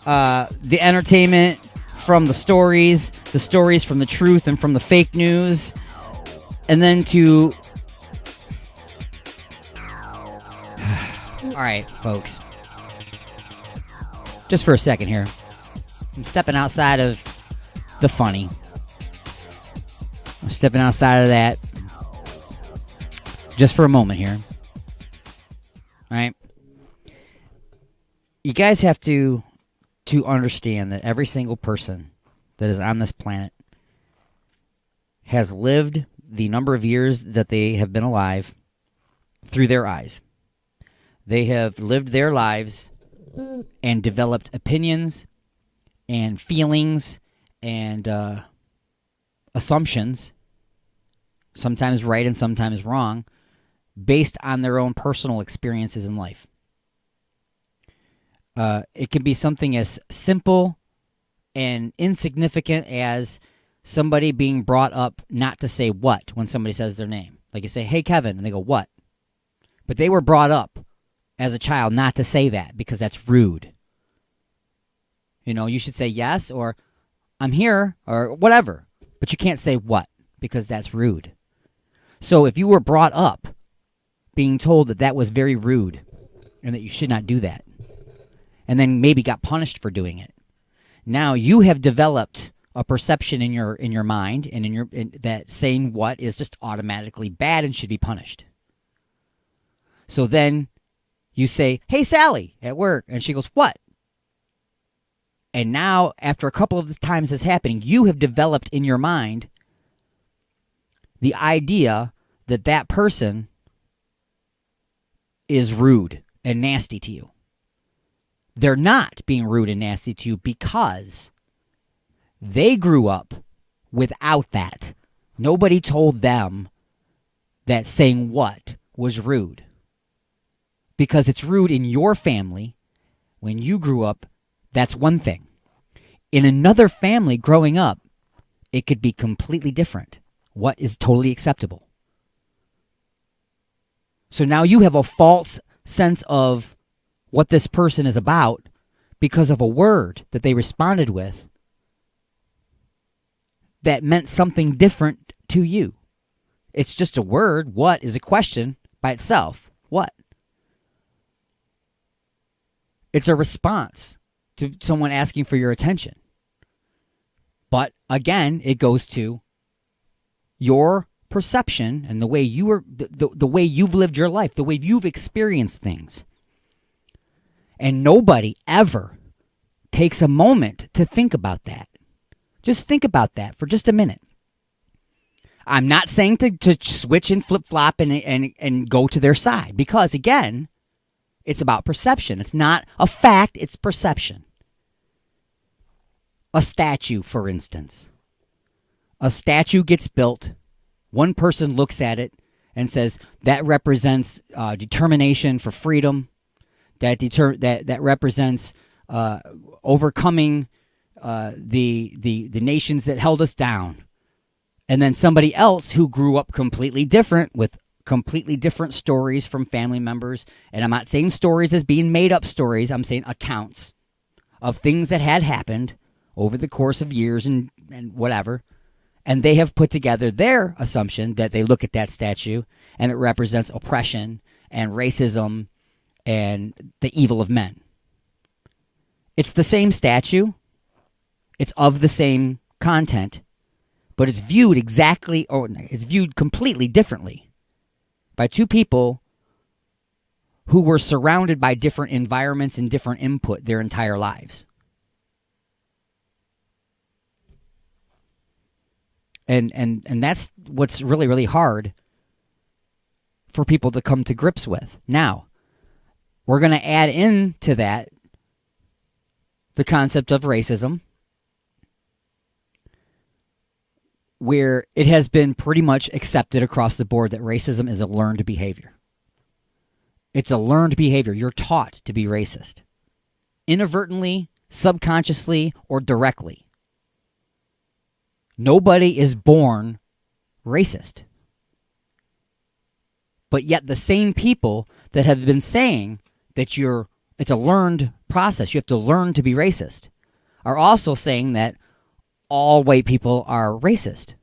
the entertainment from the stories from the truth and from the fake news, and then to... All right, folks. Just for a second here. I'm stepping outside of the funny. I'm stepping outside of that just for a moment here. All right? You guys have to understand that every single person that is on this planet has lived the number of years that they have been alive through their eyes. They have lived their lives and developed opinions and feelings and assumptions, sometimes right and sometimes wrong, based on their own personal experiences in life. It can be something as simple and insignificant as somebody being brought up not to say what when somebody says their name. Like you say, "Hey, Kevin," and they go, "What?" But they were brought up as a child not to say that because that's rude. You know, you should say yes or "I'm here" or whatever. But you can't say "what" because that's rude. So if you were brought up being told that that was very rude and that you should not do that, and then maybe got punished for doing it, now you have developed a perception in your mind and that saying "what" is just automatically bad and should be punished. So then you say, "Hey, Sally," at work, and she goes, "What?" And now, after a couple of times this happening, you have developed in your mind the idea that that person is rude and nasty to you. They're not being rude and nasty to you because they grew up without that. Nobody told them that saying what was rude. Because it's rude in your family. When you grew up, that's one thing. In another family growing up, it could be completely different. What is totally acceptable? So now you have a false sense of what this person is about because of a word that they responded with that meant something different to you. It's just a word. What is a question by itself? What? It's a response to someone asking for your attention. But again, it goes to your perception and the way you are, the way you've lived your life, the way you've experienced things. And nobody ever takes a moment to think about that. Just think about that for just a minute. I'm not saying to switch and flip-flop and go to their side, because again, it's about perception. It's not a fact, it's perception. A statue, for instance. A statue gets built. One person looks at it and says, that represents determination for freedom. That represents overcoming the nations that held us down. And then somebody else who grew up completely different with completely different stories from family members. And I'm not saying stories as being made up stories. I'm saying accounts of things that had happened over the course of years and whatever. And they have put together their assumption that they look at that statue and it represents oppression and racism and the evil of men. It's the same statue. It's of the same content, but it's viewed it's viewed completely differently by two people who were surrounded by different environments and different input their entire lives. And that's what's really, really hard for people to come to grips with. Now, we're going to add into that the concept of racism, where it has been pretty much accepted across the board that racism is a learned behavior. It's a learned behavior. You're taught to be racist. Inadvertently, subconsciously, or directly. Nobody is born racist. But yet the same people that have been saying that it's a learned process, you have to learn to be racist, are also saying that all white people are racist.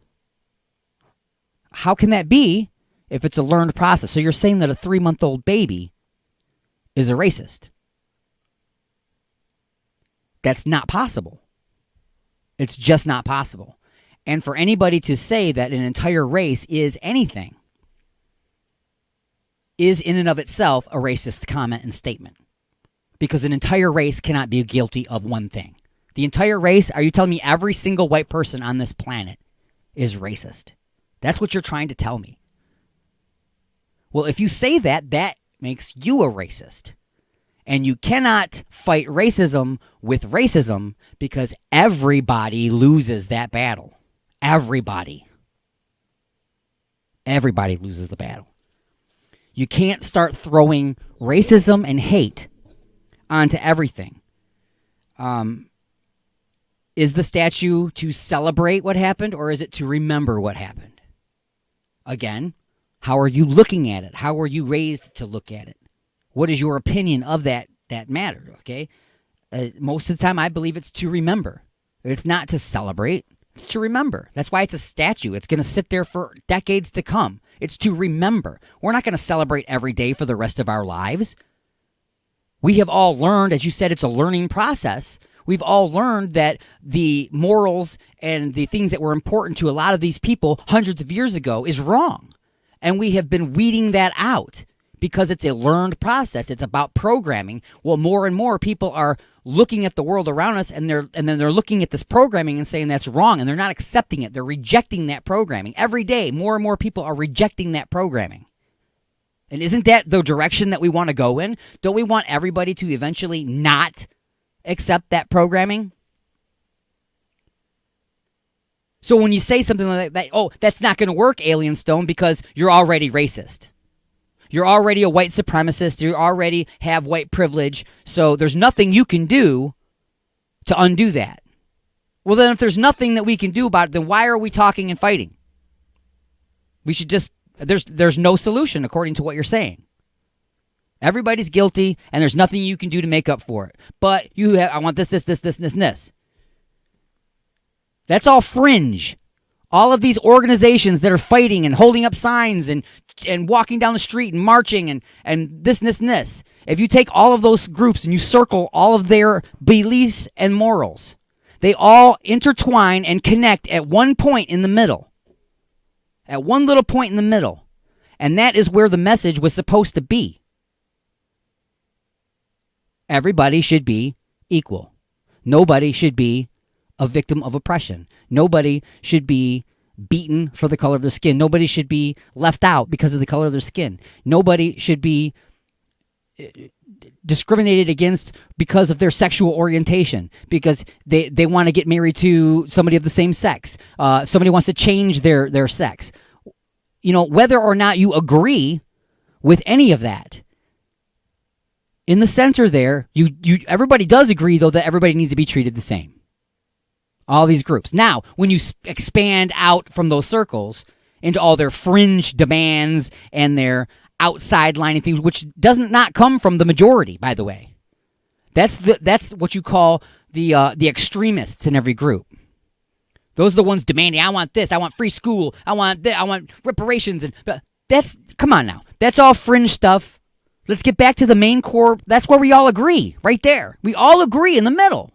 How can that be if it's a learned process? So you're saying that a 3-month-old baby is a racist. That's not possible. It's just not possible. And for anybody to say that an entire race is anything is in and of itself a racist comment and statement. Because an entire race cannot be guilty of one thing. The entire race, are you telling me every single white person on this planet is racist? That's what you're trying to tell me. Well, if you say that, that makes you a racist. And you cannot fight racism with racism because everybody loses that battle. Everybody. Everybody loses the battle. You can't start throwing racism and hate onto everything. Is the statue to celebrate what happened, or is it to remember what happened? Again, how are you looking at it? How were you raised to look at it? What is your opinion of that matter? Okay, most of the time I believe it's to remember. It's not to celebrate. It's to remember. That's why it's a statue. It's going to sit there for decades to come. It's to remember. We're not going to celebrate every day for the rest of our lives. We have all learned, as you said, it's a learning process. We've all learned that the morals and the things that were important to a lot of these people hundreds of years ago is wrong. And we have been weeding that out because it's a learned process. It's about programming. Well, more and more people are looking at the world around us and then they're looking at this programming and saying that's wrong, and they're not accepting it. They're rejecting that programming. Every day, more and more people are rejecting that programming. And isn't that the direction that we want to go in? Don't we want everybody to eventually not accept that programming? So when you say something like that, oh, that's not going to work, Alien Stone, because you're already racist. You're already a white supremacist. You already have white privilege. So there's nothing you can do to undo that. Well, then if there's nothing that we can do about it, then why are we talking and fighting? We should just, there's no solution according to what you're saying. Everybody's guilty, and there's nothing you can do to make up for it. But I want this, and this. That's all fringe. All of these organizations that are fighting and holding up signs and walking down the street and marching and this. If you take all of those groups and you circle all of their beliefs and morals, they all intertwine and connect at one point in the middle. At one little point in the middle. And that is where the message was supposed to be. Everybody should be equal. Nobody should be a victim of oppression. Nobody should be beaten for the color of their skin. Nobody should be left out because of the color of their skin. Nobody should be discriminated against because of their sexual orientation, because they want to get married to somebody of the same sex. Somebody wants to change their sex. You know, whether or not you agree with any of that, in the center there, everybody does agree, though, that everybody needs to be treated the same. All these groups. Now, when you expand out from those circles into all their fringe demands and their outside lining things, which does not come from the majority, by the way. That's what you call the extremists in every group. Those are the ones demanding, I want this, I want free school, I want this, I want reparations, and come on now. That's all fringe stuff. Let's get back to the main core. That's where we all agree, right there. We all agree in the middle.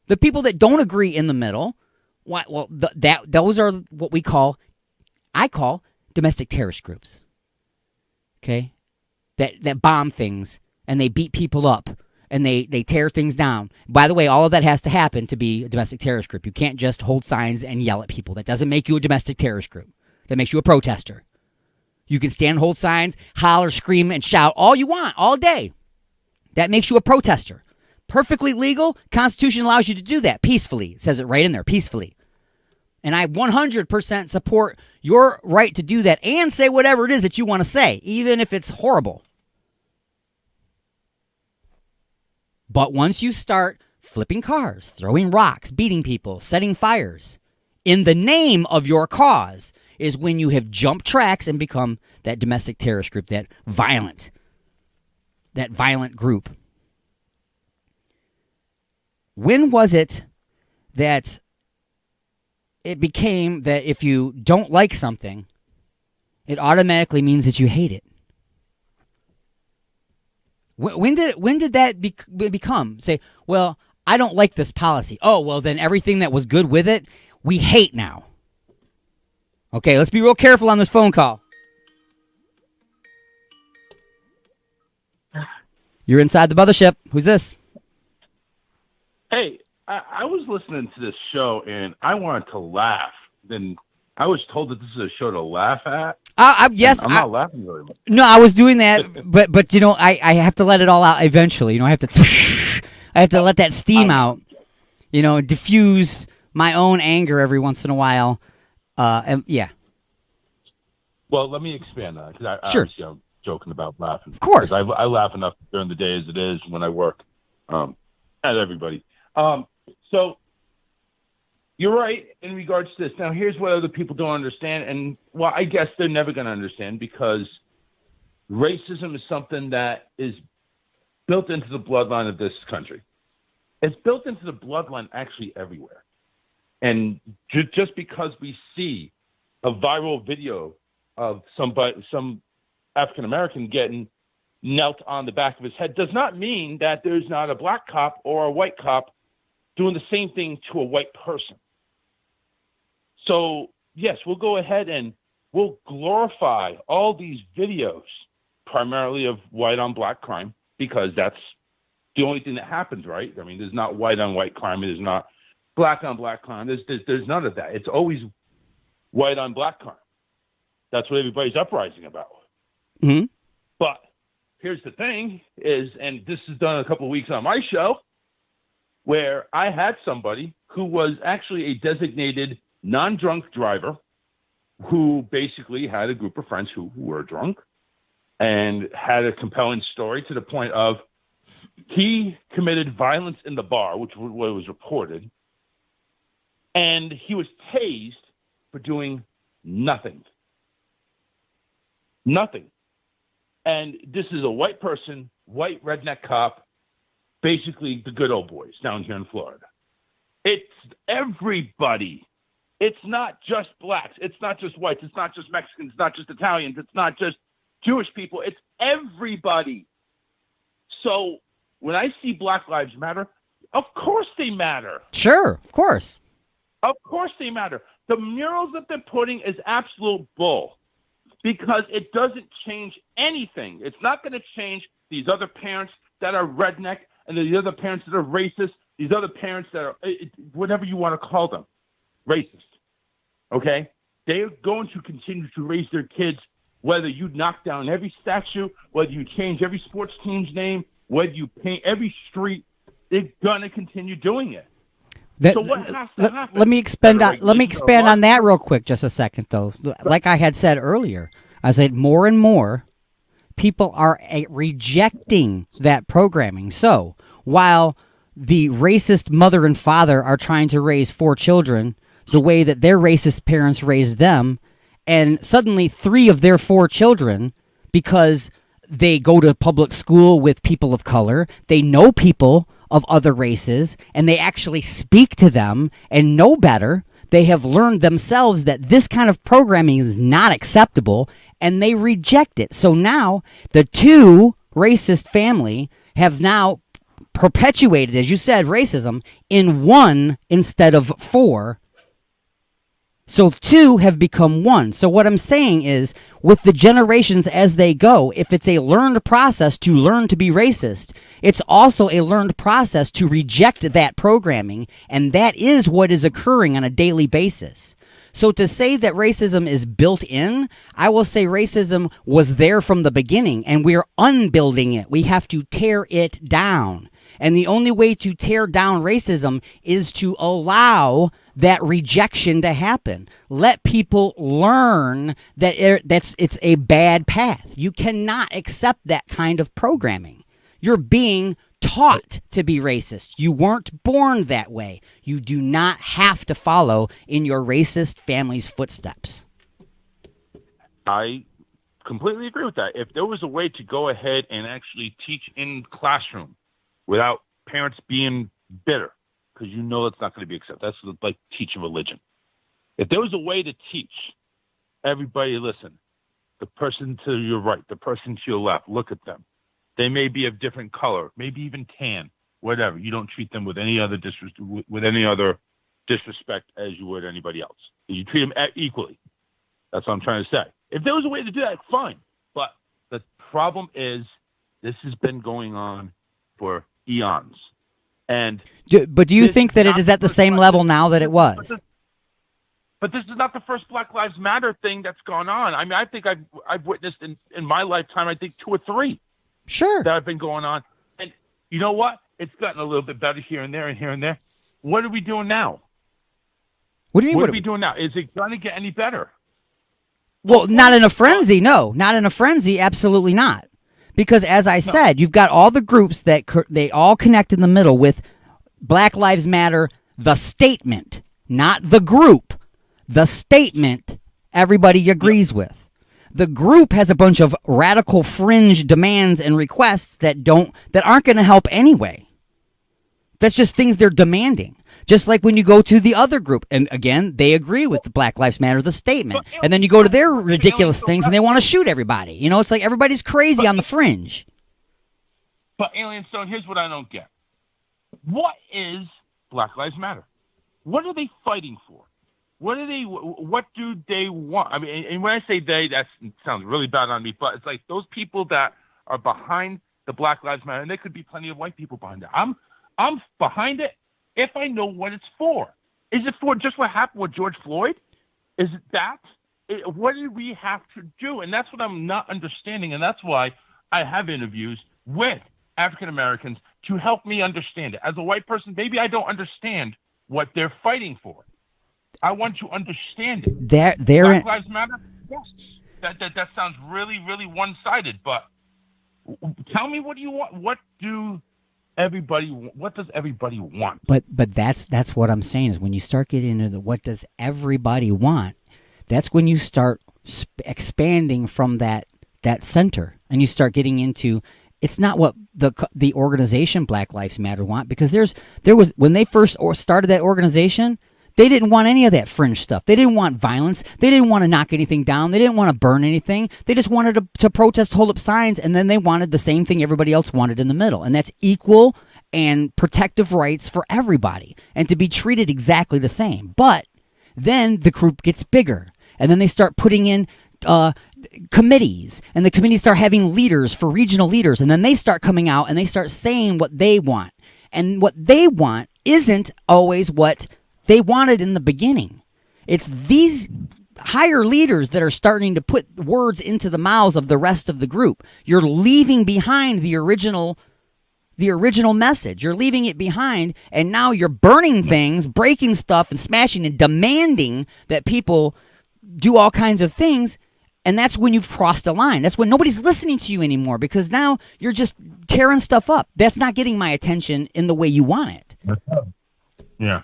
The people that don't agree in the middle, those are what I call domestic terrorist groups. Okay? That bomb things and they beat people up and they tear things down. By the way, all of that has to happen to be a domestic terrorist group. You can't just hold signs and yell at people. That doesn't make you a domestic terrorist group. That makes you a protester. You can stand, hold signs, holler, scream, and shout all you want, all day. That makes you a protester. Perfectly legal. Constitution allows you to do that peacefully. It says it right in there, peacefully. And I 100% support your right to do that and say whatever it is that you want to say, even if it's horrible. But once you start flipping cars, throwing rocks, beating people, setting fires, in the name of your cause, is when you have jumped tracks and become that domestic terrorist group, that violent group. When was it that it became that if you don't like something, it automatically means that you hate it? When did that become? Say, well, I don't like this policy. Oh, well, then everything that was good with it, we hate now. Okay, let's be real careful on this phone call. You're inside the mothership. Who's this? Hey, I was listening to this show, and I wanted to laugh. Then I was told that this is a show to laugh at. Yes. I'm not laughing very much. No, I was doing that, but you know, I have to let it all out eventually. You know, I have to let that steam out. You know, diffuse my own anger every once in a while. And yeah. Well, let me expand on it, because Sure. I'm joking about laughing. Of course. I laugh enough during the day as it is when I work. At everybody. So you're right in regards to this. Now, here's what other people don't understand, and well, I guess they're never going to understand, because racism is something that is built into the bloodline of this country. It's built into the bloodline actually everywhere. And just because we see a viral video of some African-American getting knelt on the back of his head does not mean that there's not a black cop or a white cop doing the same thing to a white person. So, yes, we'll go ahead and we'll glorify all these videos, primarily of white on black crime, because that's the only thing that happens, right? I mean, there's not white on white crime. There's not black on black crime. There's none of that. It's always white on black crime. That's what everybody's uprising about. Mm-hmm. But here's the thing is, and this is done a couple of weeks on my show, where I had somebody who was actually a designated non-drunk driver who basically had a group of friends who were drunk and had a compelling story to the point of he committed violence in the bar, which was reported, and he was tased for doing nothing. Nothing. And this is a white person, white redneck cop, basically the good old boys down here in Florida. It's everybody. It's not just blacks. It's not just whites. It's not just Mexicans. It's not just Italians. It's not just Jewish people. It's everybody. So when I see Black Lives Matter, of course they matter. Sure, of course. Of course they matter. The murals that they're putting is absolute bull because it doesn't change anything. It's not going to change these other parents that are redneck and the other parents that are racist, these other parents that are whatever you want to call them, racist. Okay? They're going to continue to raise their kids whether you knock down every statue, whether you change every sports team's name, whether you paint every street, they're going to continue doing it. So what has to happen? Let me expand on that real quick, just a second, though. Like I had said earlier, I said more and more people are rejecting that programming. So while the racist mother and father are trying to raise 4 children the way that their racist parents raised them, and suddenly 3 of their 4 children, because they go to public school with people of color, they know people of other races, and they actually speak to them and know better. They have learned themselves that this kind of programming is not acceptable, and they reject it. So now the 2 racist family have now perpetuated, as you said, racism in 1 instead of 4. So 2 have become 1. So what I'm saying is, with the generations as they go, if it's a learned process to learn to be racist, it's also a learned process to reject that programming, and that is what is occurring on a daily basis. So to say that racism is built in, I will say racism was there from the beginning, and we're unbuilding it. We have to tear it down. And the only way to tear down racism is to allow that rejection to happen. Let people learn that it's a bad path. You cannot accept that kind of programming. You're being taught to be racist. You weren't born that way. You do not have to follow in your racist family's footsteps. I completely agree with that. If there was a way to go ahead and actually teach in classroom without parents being bitter, because you know that's not going to be accepted. That's like teaching religion. If there was a way to teach everybody, listen, the person to your right, the person to your left, look at them. They may be of different color, maybe even tan, whatever. You don't treat them with any other disrespect as you would anybody else. You treat them equally. That's what I'm trying to say. If there was a way to do that, fine. But the problem is this has been going on for eons. But do you think that it is at the same level now that it was? But this is not the first Black Lives Matter thing that's gone on. I mean, I think I've witnessed in my lifetime, I think 2 or 3. Sure. That have been going on. And you know what? It's gotten a little bit better here and there and here and there. What are we doing now? What do you mean? What are we doing now? Is it going to get any better? Well, not in a frenzy. No, not in a frenzy. Absolutely not. Because as I said, you've got all the groups that they all connect in the middle with Black Lives Matter, the statement, not the group. The statement everybody agrees with. The group has a bunch of radical fringe demands and requests that aren't going to help anyway. That's just things they're demanding. Just like when you go to the other group, and again, they agree with the Black Lives Matter, the statement. And then you go to their ridiculous things and they want to shoot everybody. You know, it's like everybody's crazy on the fringe. But Alien Stone, here's what I don't get. What is Black Lives Matter? What are they fighting for? What do they want? I mean, and when I say they, that sounds really bad on me, but it's like those people that are behind the Black Lives Matter, and there could be plenty of white people behind it. I'm behind it if I know what it's for. Is it for just what happened with George Floyd? Is it that? What do we have to do? And that's what I'm not understanding, and that's why I have interviews with African Americans to help me understand it. As a white person, maybe I don't understand what they're fighting for. I want to understand it. Black Lives Matter? Yes. That sounds really, really one-sided, but tell me, what do you want? What does everybody want? But that's what I'm saying is when you start getting into the what does everybody want, that's when you start expanding from that center, and you start getting into it's not what the organization Black Lives Matter want, because there was when they first started that organization, they didn't want any of that fringe stuff. They didn't want violence. They didn't want to knock anything down. They didn't want to burn anything. They just wanted to protest, hold up signs, and then they wanted the same thing everybody else wanted in the middle, and that's equal and protective rights for everybody and to be treated exactly the same. But then the group gets bigger, and then they start putting in committees, and the committees start having leaders for regional leaders, and then they start coming out and they start saying what they want. And what they want isn't always what they wanted in the beginning. It's these higher leaders that are starting to put words into the mouths of the rest of the group. You're leaving behind the original message. You're leaving it behind, and now you're burning things, breaking stuff, and smashing and demanding that people do all kinds of things. And that's when you've crossed a line. That's when nobody's listening to you anymore, because now you're just tearing stuff up. That's not getting my attention in the way you want it. Yeah.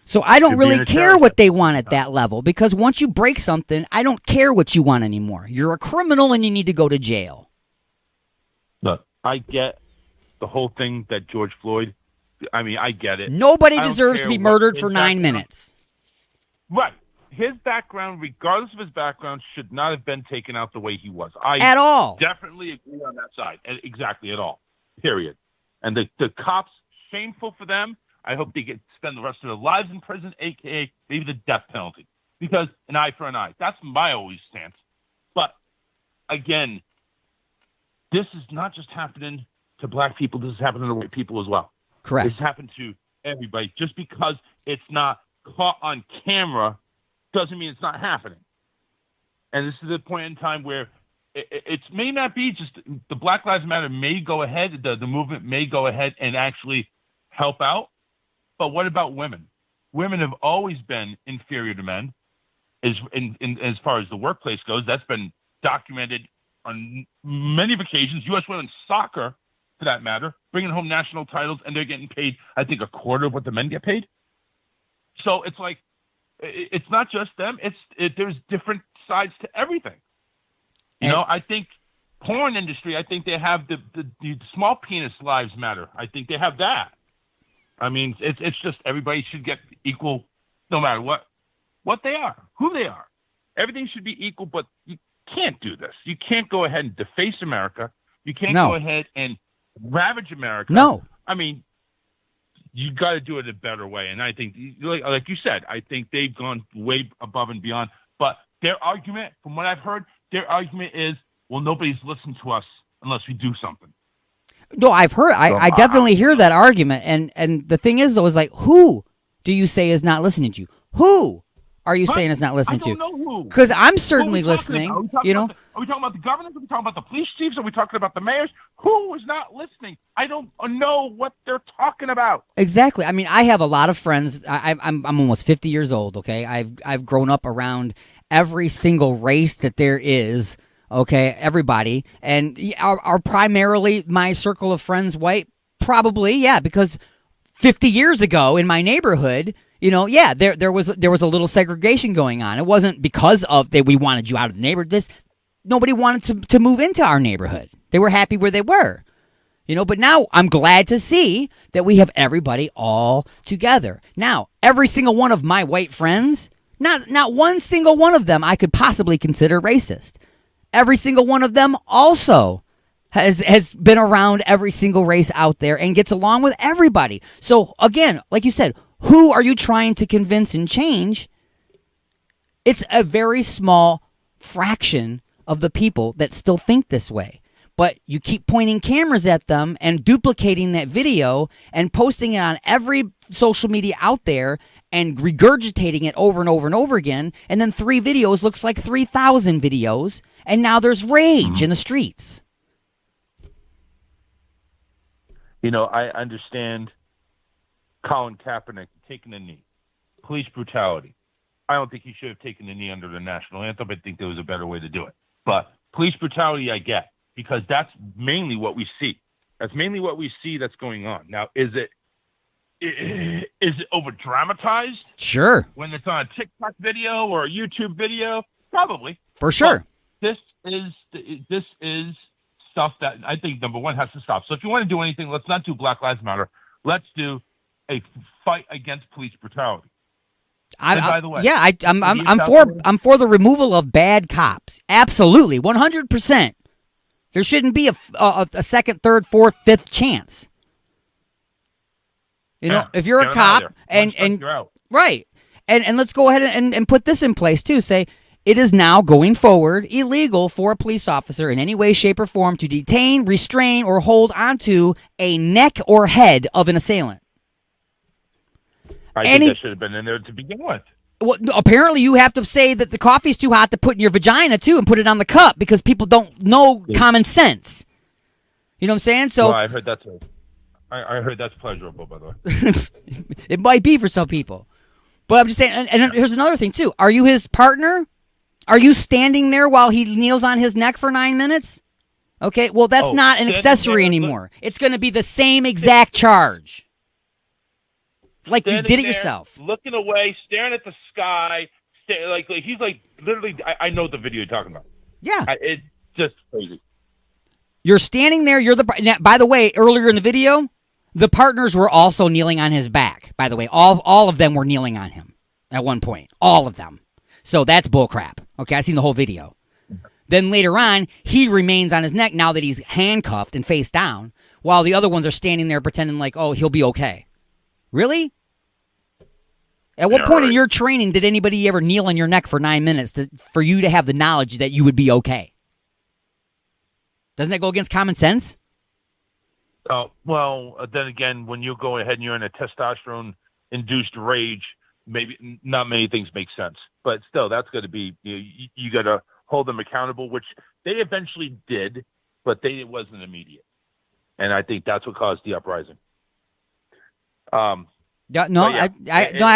So I don't really care what they want at that level, because once you break something, I don't care what you want anymore. You're a criminal and you need to go to jail. Look, I get the whole thing that George Floyd, I mean, I get it. Nobody deserves to be murdered for 9 minutes. Right. His background, regardless of his background, should not have been taken out the way he was. At all. Definitely agree on that side. Exactly, at all. Period. And the cops, shameful for them. I hope they spend the rest of their lives in prison, a.k.a. maybe the death penalty. Because an eye for an eye. That's my always stance. But, again, this is not just happening to black people. This is happening to white people as well. Correct. This happened to everybody. Just because it's not caught on camera doesn't mean it's not happening. And this is a point in time where it may not be just the Black Lives Matter may go ahead, the movement may go ahead and actually help out. But what about women? Women have always been inferior to men as far as the workplace goes. That's been documented on many occasions. U.S. women's soccer, for that matter, bringing home national titles, and they're getting paid, I think, a quarter of what the men get paid. So it's like, it's not just them. There's different sides to everything. You know, I think porn industry, I think they have the small penis lives matter. I think they have that. I mean, it's just everybody should get equal, no matter what they are, who they are. Everything should be equal, but you can't do this. You can't go ahead and deface America. You can't go ahead and ravage America. No. I mean, you got to do it a better way. And I think, like you said, I think they've gone way above and beyond. But their argument, from what I've heard, their argument is, well, nobody's listening to us unless we do something. No, I've heard. I definitely hear that argument. And the thing is, though, is like, who do you say is not listening to you? Who are you saying is not listening to you? I don't know who. Because I'm certainly listening. Are we talking about the governors? Are we talking about the police chiefs? Are we talking about the mayors? Who is not listening? I don't know what they're talking about. Exactly. I mean, I have a lot of friends. I'm almost 50 years old. Okay, I've grown up around every single race that there is. Okay, everybody, and are primarily my circle of friends white? Probably, yeah, because 50 years ago in my neighborhood, there was a little segregation going on. It wasn't because of we wanted you out of the neighborhood. Nobody wanted to move into our neighborhood. They were happy where they were. But now I'm glad to see that we have everybody all together. Now, every single one of my white friends, not one single one of them I could possibly consider racist. Every single one of them also has been around every single race out there and gets along with everybody. So again, like you said, who are you trying to convince and change? It's a very small fraction of the people that still think this way. But you keep pointing cameras at them and duplicating that video and posting it on every social media out there and regurgitating it over and over and over again. And then 3 videos looks like 3,000 videos. And now there's rage in the streets. I understand Colin Kaepernick taking a knee, police brutality. I don't think he should have taken a knee under the national anthem. I think there was a better way to do it. But police brutality, I get, because that's mainly what we see. That's mainly what we see that's going on. Now, is it over dramatized? Sure. When it's on a TikTok video or a YouTube video, probably. For sure. But this is stuff that I think number one has to stop. So if you want to do anything, let's not do Black Lives Matter. Let's do a fight against police brutality. By the way, yeah, I'm for the removal of bad cops. Absolutely, 100%. There shouldn't be a second, third, fourth, fifth chance. If you're a cop and right, and let's go ahead and put this in place too. Say it is now going forward illegal for a police officer in any way, shape, or form to detain, restrain, or hold onto a neck or head of an assailant. I think that should have been in there to begin with. Well, apparently you have to say that the coffee's too hot to put in your vagina too, and put it on the cup because people don't know common sense. You know what I'm saying? So well, I heard that's pleasurable, by the way. It might be for some people, but I'm just saying. And here's another thing too. Are you his partner? Are you standing there while he kneels on his neck for 9 minutes? Okay, well that's not an accessory anymore. It's going to be the same exact charge. Like you did it yourself. Looking away, staring at the sky, like he's like literally. I know the video you're talking about. Yeah, it's just crazy. You're standing there. Now, by the way, earlier in the video, the partners were also kneeling on his back. By the way, all of them were kneeling on him at one point. All of them. So that's bullcrap. Okay, I've seen the whole video. Then later on, he remains on his neck now that he's handcuffed and face down, while the other ones are standing there pretending like, oh, he'll be okay. Really? At what point in your training did anybody ever kneel on your neck for 9 minutes for you to have the knowledge that you would be okay? Doesn't that go against common sense? Oh, well, then again, when you go ahead and you're in a testosterone-induced rage, maybe not many things make sense. But still, that's going to be, you got to hold them accountable, which they eventually did, but it wasn't immediate. And I think that's what caused the uprising. I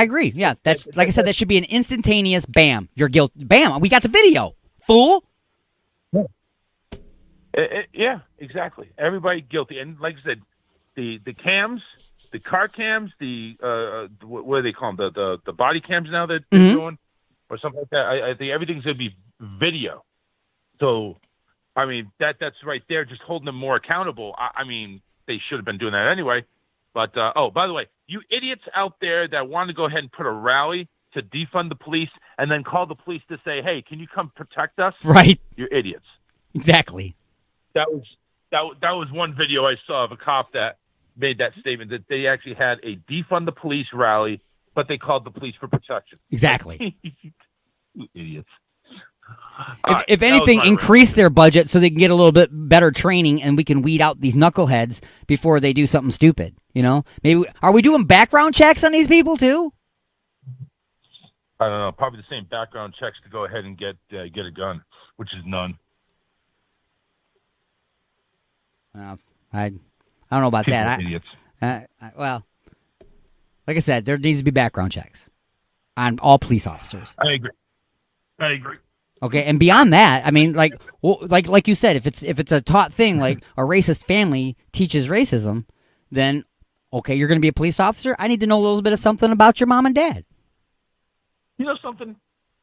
agree. Yeah, that's like I said. That should be an instantaneous bam. You're guilty. Bam. We got the video. Fool. Yeah, exactly. Everybody guilty. And like I said, the cams, the car cams, what do they call them? The body cams now that they're doing, or something like that. I think everything's gonna be video. So, I mean that's right there, just holding them more accountable. I mean, they should have been doing that anyway. But, by the way, you idiots out there that want to go ahead and put a rally to defund the police and then call the police to say, hey, can you come protect us? Right. You're idiots. Exactly. That was one video I saw of a cop that made that statement, that they actually had a defund the police rally, but they called the police for protection. Exactly. You idiots. If anything, increase their budget so they can get a little bit better training and we can weed out these knuckleheads before they do something stupid. Maybe are we doing background checks on these people too? I don't know. Probably the same background checks to go ahead and get a gun, which is none. I don't know about that. Idiots. Well, like I said, there needs to be background checks on all police officers. I agree. Okay, and beyond that, I mean, like you said, if it's a taught thing, like a racist family teaches racism, then okay, you're going to be a police officer. I need to know a little bit of something about your mom and dad. You know something?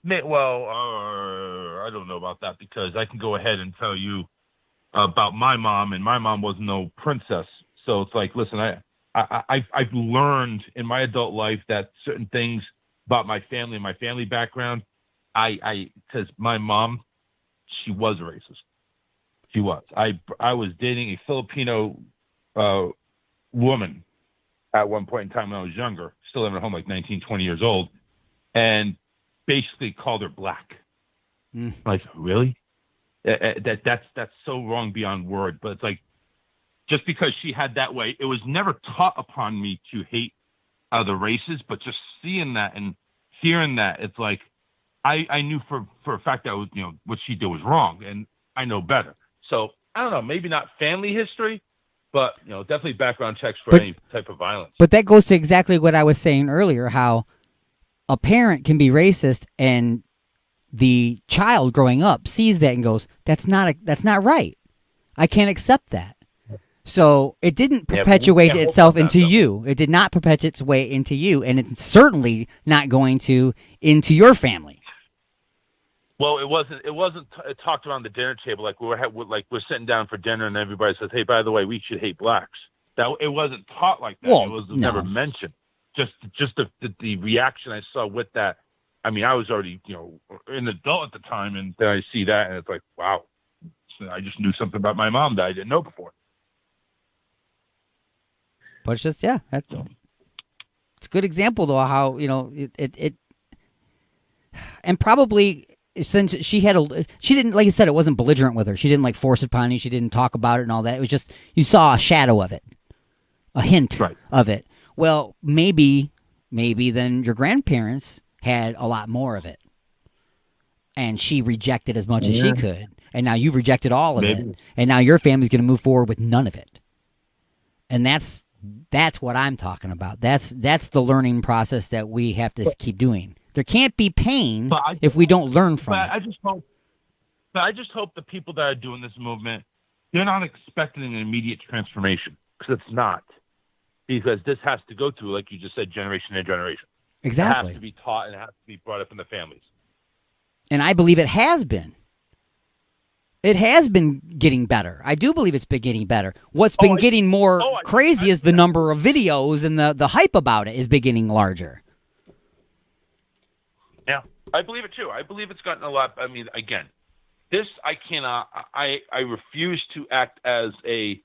Well, I don't know about that because I can go ahead and tell you about my mom, and my mom was no princess. So it's like, listen, I've learned in my adult life that certain things about my family and my family background. Because my mom, she was a racist. She was. I was dating a Filipino woman at one point in time when I was younger, still living at home, like 19, 20 years old, and basically called her black. Like, really? That's so wrong beyond word. But it's like, just because she had that way, it was never taught upon me to hate other races, but just seeing that and hearing that, it's like, I knew for a fact that was, what she did was wrong, and I know better. So I don't know, maybe not family history, But definitely background checks for But- any type of violence. But that goes to exactly what I was saying earlier, how a parent can be racist and the child growing up sees that and goes, that's not right. I can't accept that. So it didn't Yeah, but we perpetuate can't itself hold on into that, though. you. It did not perpetuate its way into you, and it's certainly not going to into your family. Well, it wasn't talked around the dinner table like we're sitting down for dinner and everybody says, "Hey, by the way, we should hate blacks." That it wasn't taught like that. Well, It was no. never mentioned. Just the reaction I saw with that. I mean, I was already an adult at the time, and then I see that, and it's like, wow, I just knew something about my mom that I didn't know before. But it's just it's a good example though how it and probably since she didn't, like you said, it wasn't belligerent with her. She didn't like force it upon you. She didn't talk about it and all that. It was just you saw a shadow of it, a hint of it. Well, maybe then your grandparents had a lot more of it, and she rejected as much as she could, and now you've rejected all of it, and now your family's going to move forward with none of it. And that's what I'm talking about. That's the learning process that we have to keep doing. There can't be pain if we don't learn from it. I just hope the people that are doing this movement, they're not expecting an immediate transformation, because it's not. Because this has to go through, like you just said, generation to generation. Exactly. It has to be taught and it has to be brought up in the families. And I believe it has been. It has been getting better. I do believe it's been getting better. What's been getting more crazy is the number of videos and the hype about it is beginning larger. Yeah, I believe it too. I believe it's gotten a lot. I mean, again, this I cannot. I refuse to act as a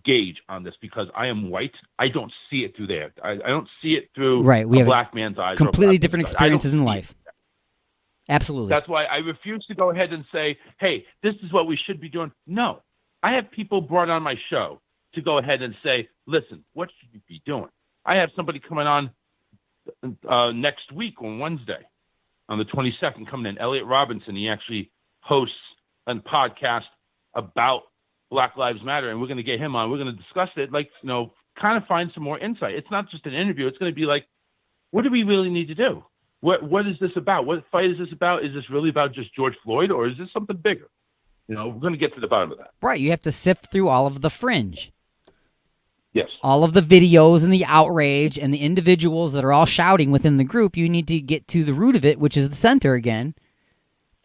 gauge on this because I am white. I don't see it through there. I don't see it through We a have black man's eyes. completely different experiences in life. Absolutely. That's why I refuse to go ahead and say, hey, this is what we should be doing. No. I have people brought on my show to go ahead and say, listen, what should you be doing? I have somebody coming on next week on Wednesday, on the 22nd, coming in, Elliot Robinson. He actually hosts a podcast about Black Lives Matter, and we're going to get him on. We're going to discuss it, kind of find some more insight. It's not just an interview. It's going to be like, what do we really need to do? What is this about? What fight is this about? Is this really about just George Floyd, or is this something bigger? We're going to get to the bottom of that. Right. You have to sift through all of the fringe. Yes. All of the videos and the outrage and the individuals that are all shouting within the group. You need to get to the root of it, which is the center again,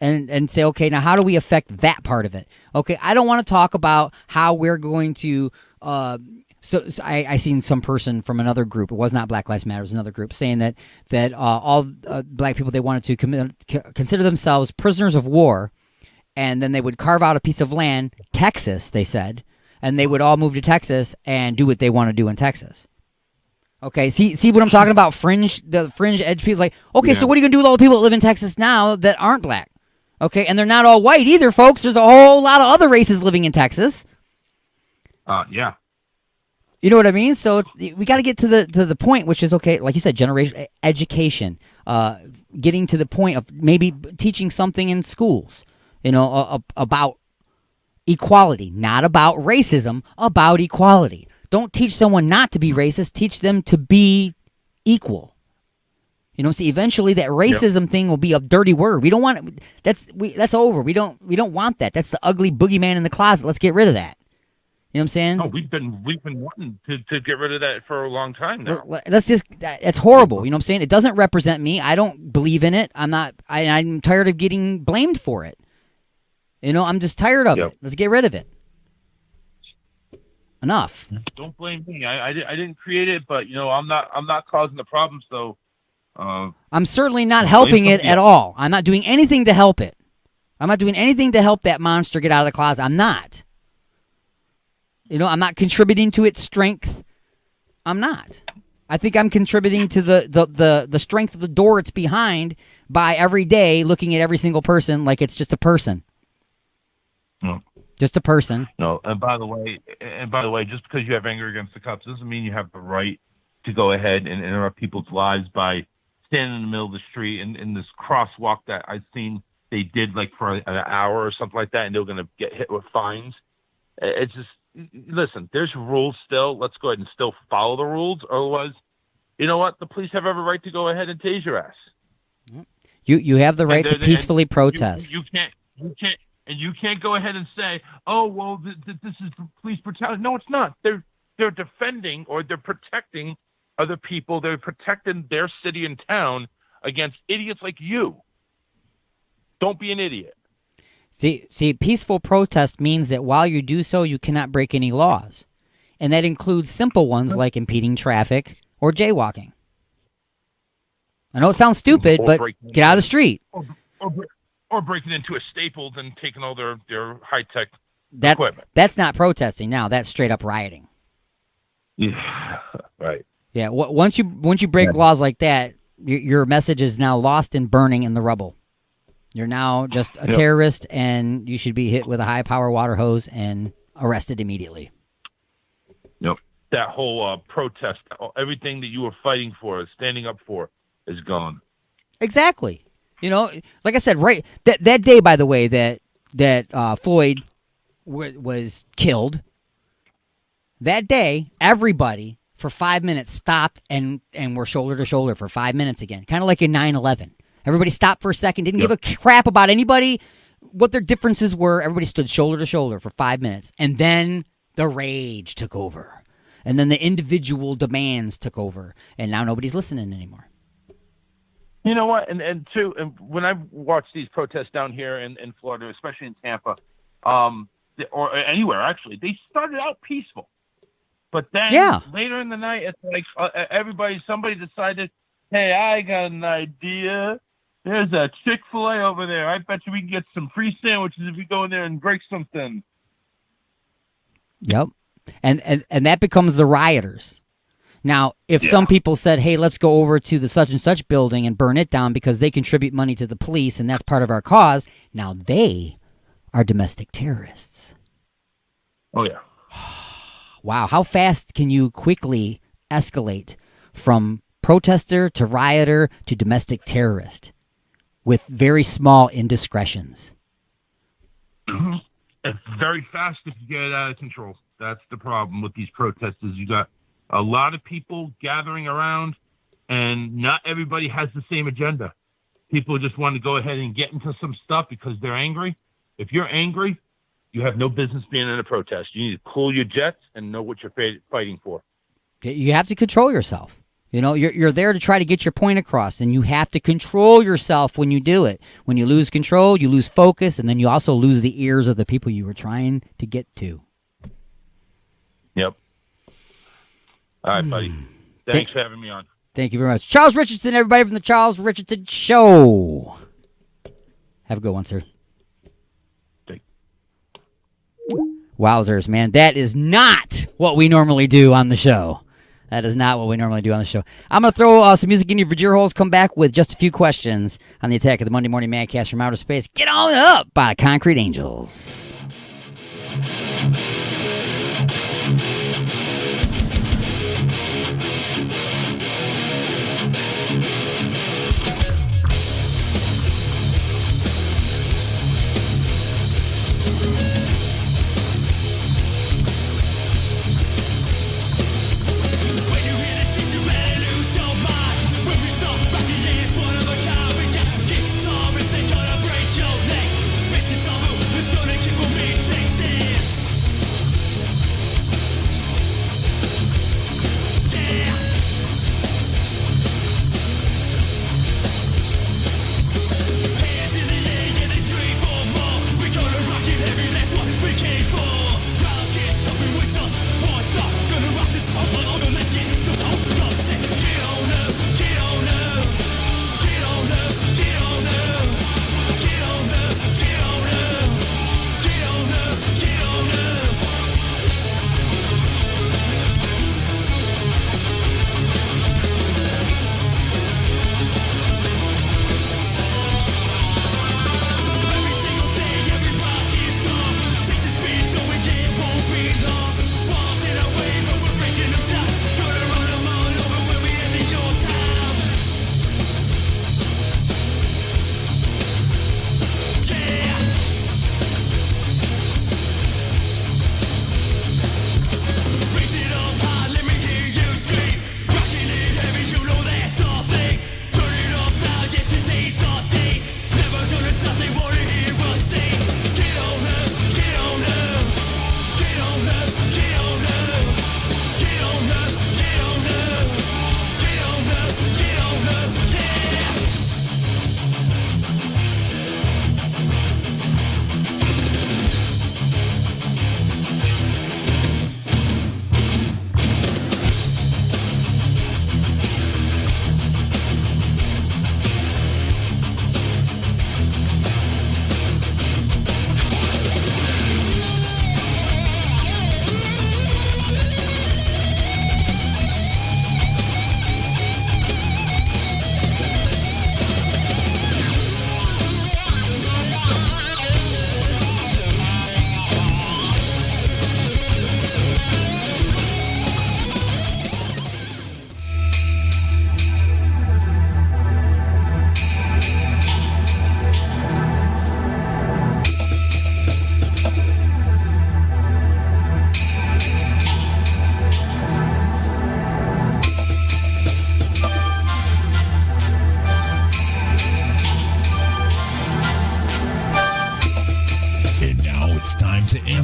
and say, okay, now how do we affect that part of it? Okay, I don't want to talk about how we're going to So I seen some person from another group. It was not Black Lives Matter. It was another group saying that all black people, they wanted to consider themselves prisoners of war, and then they would carve out a piece of land, Texas, they said, and they would all move to Texas and do what they want to do in Texas. Okay, see what I'm talking about? The fringe edge people. Like, okay, so what are you gonna do with all the people that live in Texas now that aren't black? Okay, and they're not all white either, folks. There's a whole lot of other races living in Texas. Yeah. You know what I mean? So we got to get to the point, which is, okay, like you said, generation education, getting to the point of maybe teaching something in schools, about equality, not about racism, about equality. Don't teach someone not to be racist. Teach them to be equal. See, eventually that racism thing will be a dirty word. We don't want that's over. We don't want that. That's the ugly boogeyman in the closet. Let's get rid of that. You know what I'm saying? Oh, we've been wanting to get rid of that for a long time now. It's horrible. You know what I'm saying? It doesn't represent me. I don't believe in it. I'm tired of getting blamed for it. I'm just tired of it. Let's get rid of it. Enough. Don't blame me. I didn't create it, but I'm not causing the problem. So I'm certainly not helping it at all. I'm not doing anything to help it. I'm not doing anything to help that monster get out of the closet. I'm not. I'm not contributing to its strength. I'm not. I think I'm contributing to the strength of the door it's behind by every day looking at every single person like it's just a person. No. Just a person. No. And by the way, just because you have anger against the cops doesn't mean you have the right to go ahead and interrupt people's lives by standing in the middle of the street in this crosswalk that I've seen they did like for an hour or something like that, and they're going to get hit with fines. It's just, listen, there's rules still. Let's go ahead and still follow the rules. Otherwise, you know what? The police have every right to go ahead and tase your ass. You have the right to peacefully protest. You can't go ahead and say, oh, well, this is police brutality. No, it's not. They're defending or they're protecting other people. They're protecting their city and town against idiots like you. Don't be an idiot. See, peaceful protest means that while you do so, you cannot break any laws. And that includes simple ones like impeding traffic or jaywalking. I know it sounds stupid, but get out of the street. Or breaking into a Staples and taking all their high-tech equipment. That's not protesting now. That's straight up rioting. Yeah, right. Yeah, once you break laws like that, your message is now lost and burning in the rubble. You're now just a terrorist, and you should be hit with a high-power water hose and arrested immediately. Yep. That whole protest, everything that you were fighting for, standing up for, is gone. Exactly. You know, like I said, right that day, by the way, that Floyd was killed. That day, everybody for 5 minutes stopped and were shoulder to shoulder for 5 minutes again, kind of like in 9/11. Everybody stopped for a second, didn't give a crap about anybody, what their differences were. Everybody stood shoulder to shoulder for 5 minutes, and then the rage took over, and then the individual demands took over, and now nobody's listening anymore. You know what? And when I watch these protests down here in Florida, especially in Tampa, or anywhere actually, they started out peaceful, but then later in the night, it's like somebody decided, hey, I got an idea. There's a Chick-fil-A over there. I bet you we can get some free sandwiches if we go in there and break something. Yep, and that becomes the rioters. Now, if some people said, hey, let's go over to the such and such building and burn it down because they contribute money to the police and that's part of our cause, now they are domestic terrorists. Oh, yeah. Wow, how fast can you quickly escalate from protester to rioter to domestic terrorist with very small indiscretions? It's very fast if you get it out of control. That's the problem with these protests is you got a lot of people gathering around, and not everybody has the same agenda. People just want to go ahead and get into some stuff because they're angry. If you're angry, you have no business being in a protest. You need to cool your jets and know what you're fighting for. You have to control yourself. You know, you're there to try to get your point across, and you have to control yourself when you do it. When you lose control, you lose focus, and then you also lose the ears of the people you were trying to get to. Yep. All right, buddy. Thanks for having me on. Thank you very much. Charles Richardson, everybody from the Charles Richardson Show. Have a good one, sir. Wowzers, man. That is not what we normally do on the show. That is not what we normally do on the show. I'm going to throw some music in your ear holes, come back with just a few questions on the Attack of the Monday Morning Madcast from Outer Space. Get on up by Concrete Angels.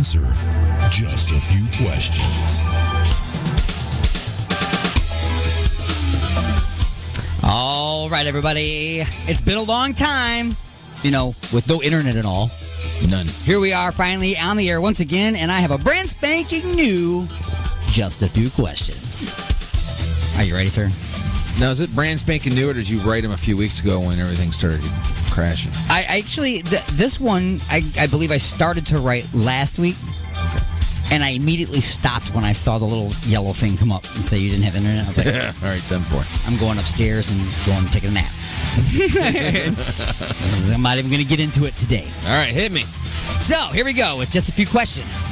answer just a few questions. All right, everybody. It's been a long time, with no internet at all. None. Here we are finally on the air once again, and I have a brand spanking new Just a Few Questions. Are you ready, sir? Now, is it brand spanking new, or did you write them a few weeks ago when everything started crashing? I actually, this one, I believe I started to write last week, and I immediately stopped when I saw the little yellow thing come up and say you didn't have internet. I was like, all right, 10-4. I'm going upstairs and going to take a nap. I'm not even going to get into it today. All right, hit me. So, here we go with just a few questions.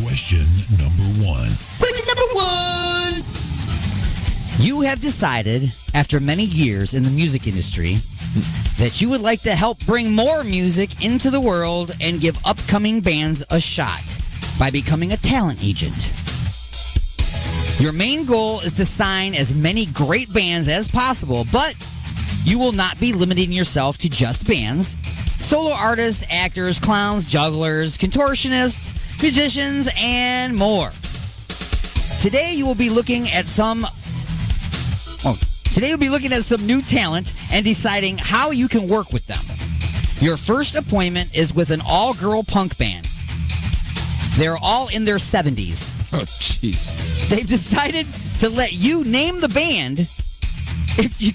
Question number 1. Question number 1. You have decided, after many years in the music industry, that you would like to help bring more music into the world and give upcoming bands a shot by becoming a talent agent. Your main goal is to sign as many great bands as possible, but you will not be limiting yourself to just bands. Solo artists, actors, clowns, jugglers, contortionists, musicians, and more. Today you will be looking at some new talent and deciding how you can work with them. Your first appointment is with an all-girl punk band. They're all in their 70s. Oh, jeez. They've decided to let you name the band if you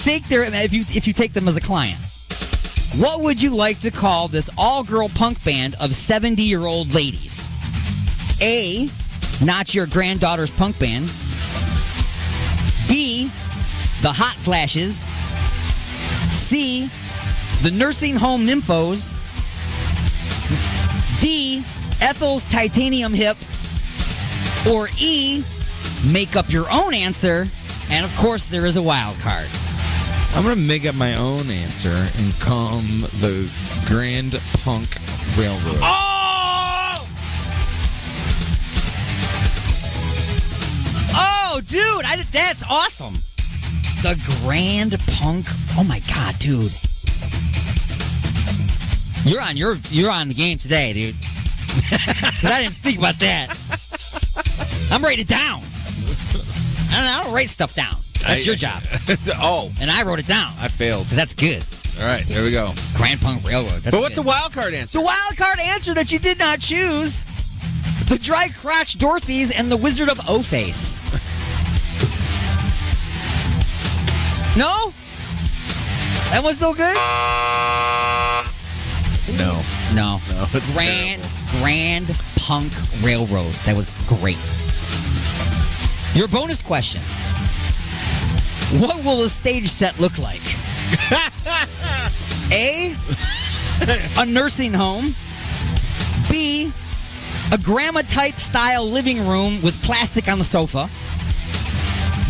take them as a client. What would you like to call this all-girl punk band of 70-year-old ladies? A, Not Your Granddaughter's Punk Band. B, The Hot Flashes. C, The Nursing Home Nymphos. D, Ethel's Titanium Hip. Or E, make up your own answer. And of course, there is a wild card. I'm going to make up my own answer and call them the Grand Punk Railroad. Oh! Oh, dude, that's awesome. The Grand Punk. Oh my God, dude. You're on the game today, dude. 'Cause I didn't think about that. I'm writing it down. I don't write stuff down. That's your job. Oh. And I wrote it down. I failed. Because that's good. All right, there we go. Grand Punk Railroad. But what's the wild card answer? The wild card answer that you did not choose. The Dry Crotch Dorothies and the Wizard of O-Face. No? That was no good? No. It's Grand Punk Railroad. That was great. Your bonus question. What will the stage set look like? A, a nursing home. B, a grandma-type style living room with plastic on the sofa.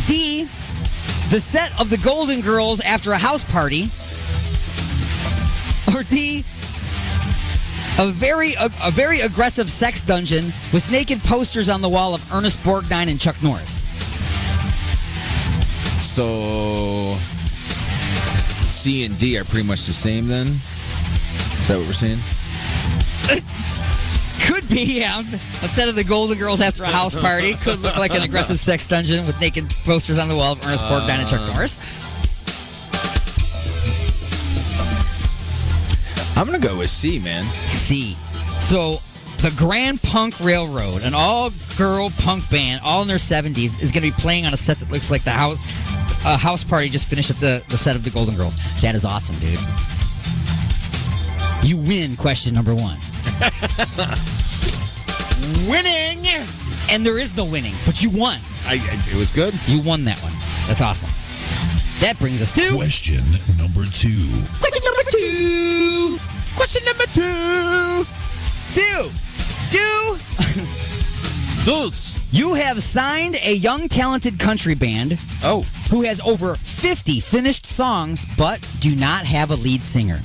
D, the set of the Golden Girls after a house party. Or D, a very aggressive sex dungeon with naked posters on the wall of Ernest Borgnine and Chuck Norris. So C and D are pretty much the same then? Is that what we're saying? Could be, yeah. Instead of the Golden Girls after a house party, could look like an aggressive sex dungeon with naked posters on the wall of Ernest Borgnine and Chuck Norris. I'm going to go with C, man. C. So, the Grand Punk Railroad, an all-girl punk band, all in their 70s, is going to be playing on a set that looks like the house party just finished at the set of the Golden Girls. That is awesome, dude. You win question number 1. Winning! And there is no winning, but you won. It was good. You won that one. That's awesome. That brings us to... Question number 2. Question number 2! Question number 2! You have signed a young, talented country band who has over 50 finished songs, but do not have a lead singer.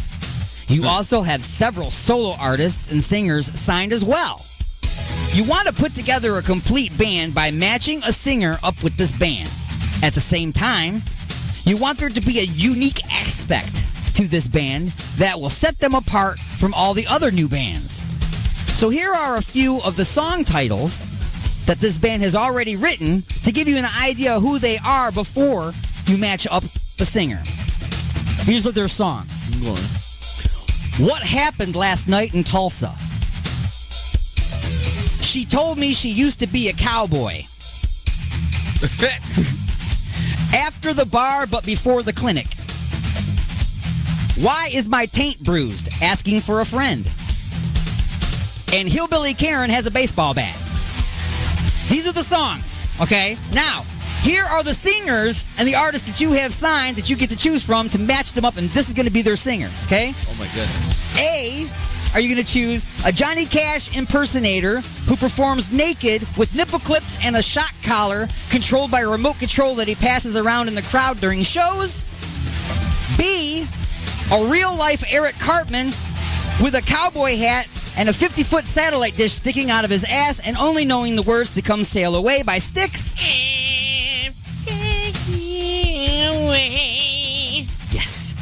You also have several solo artists and singers signed as well. You want to put together a complete band by matching a singer up with this band. At the same time, you want there to be a unique aspect to this band that will set them apart from all the other new bands. So here are a few of the song titles that this band has already written to give you an idea of who they are before you match up the singer. These are their songs. What Happened Last Night in Tulsa? She Told Me She Used to Be a Cowboy. After the Bar But Before the Clinic. Why Is My Taint Bruised? Asking for a Friend. And Hillbilly Karen Has a Baseball Bat. These are the songs, okay? Now, here are the singers and the artists that you have signed that you get to choose from to match them up, and this is going to be their singer, okay? Oh, my goodness. A, are you going to choose a Johnny Cash impersonator who performs naked with nipple clips and a shock collar controlled by a remote control that he passes around in the crowd during shows? B, a real-life Eric Cartman with a cowboy hat and a 50-foot satellite dish sticking out of his ass and only knowing the words to Come Sail Away by Styx? Yes.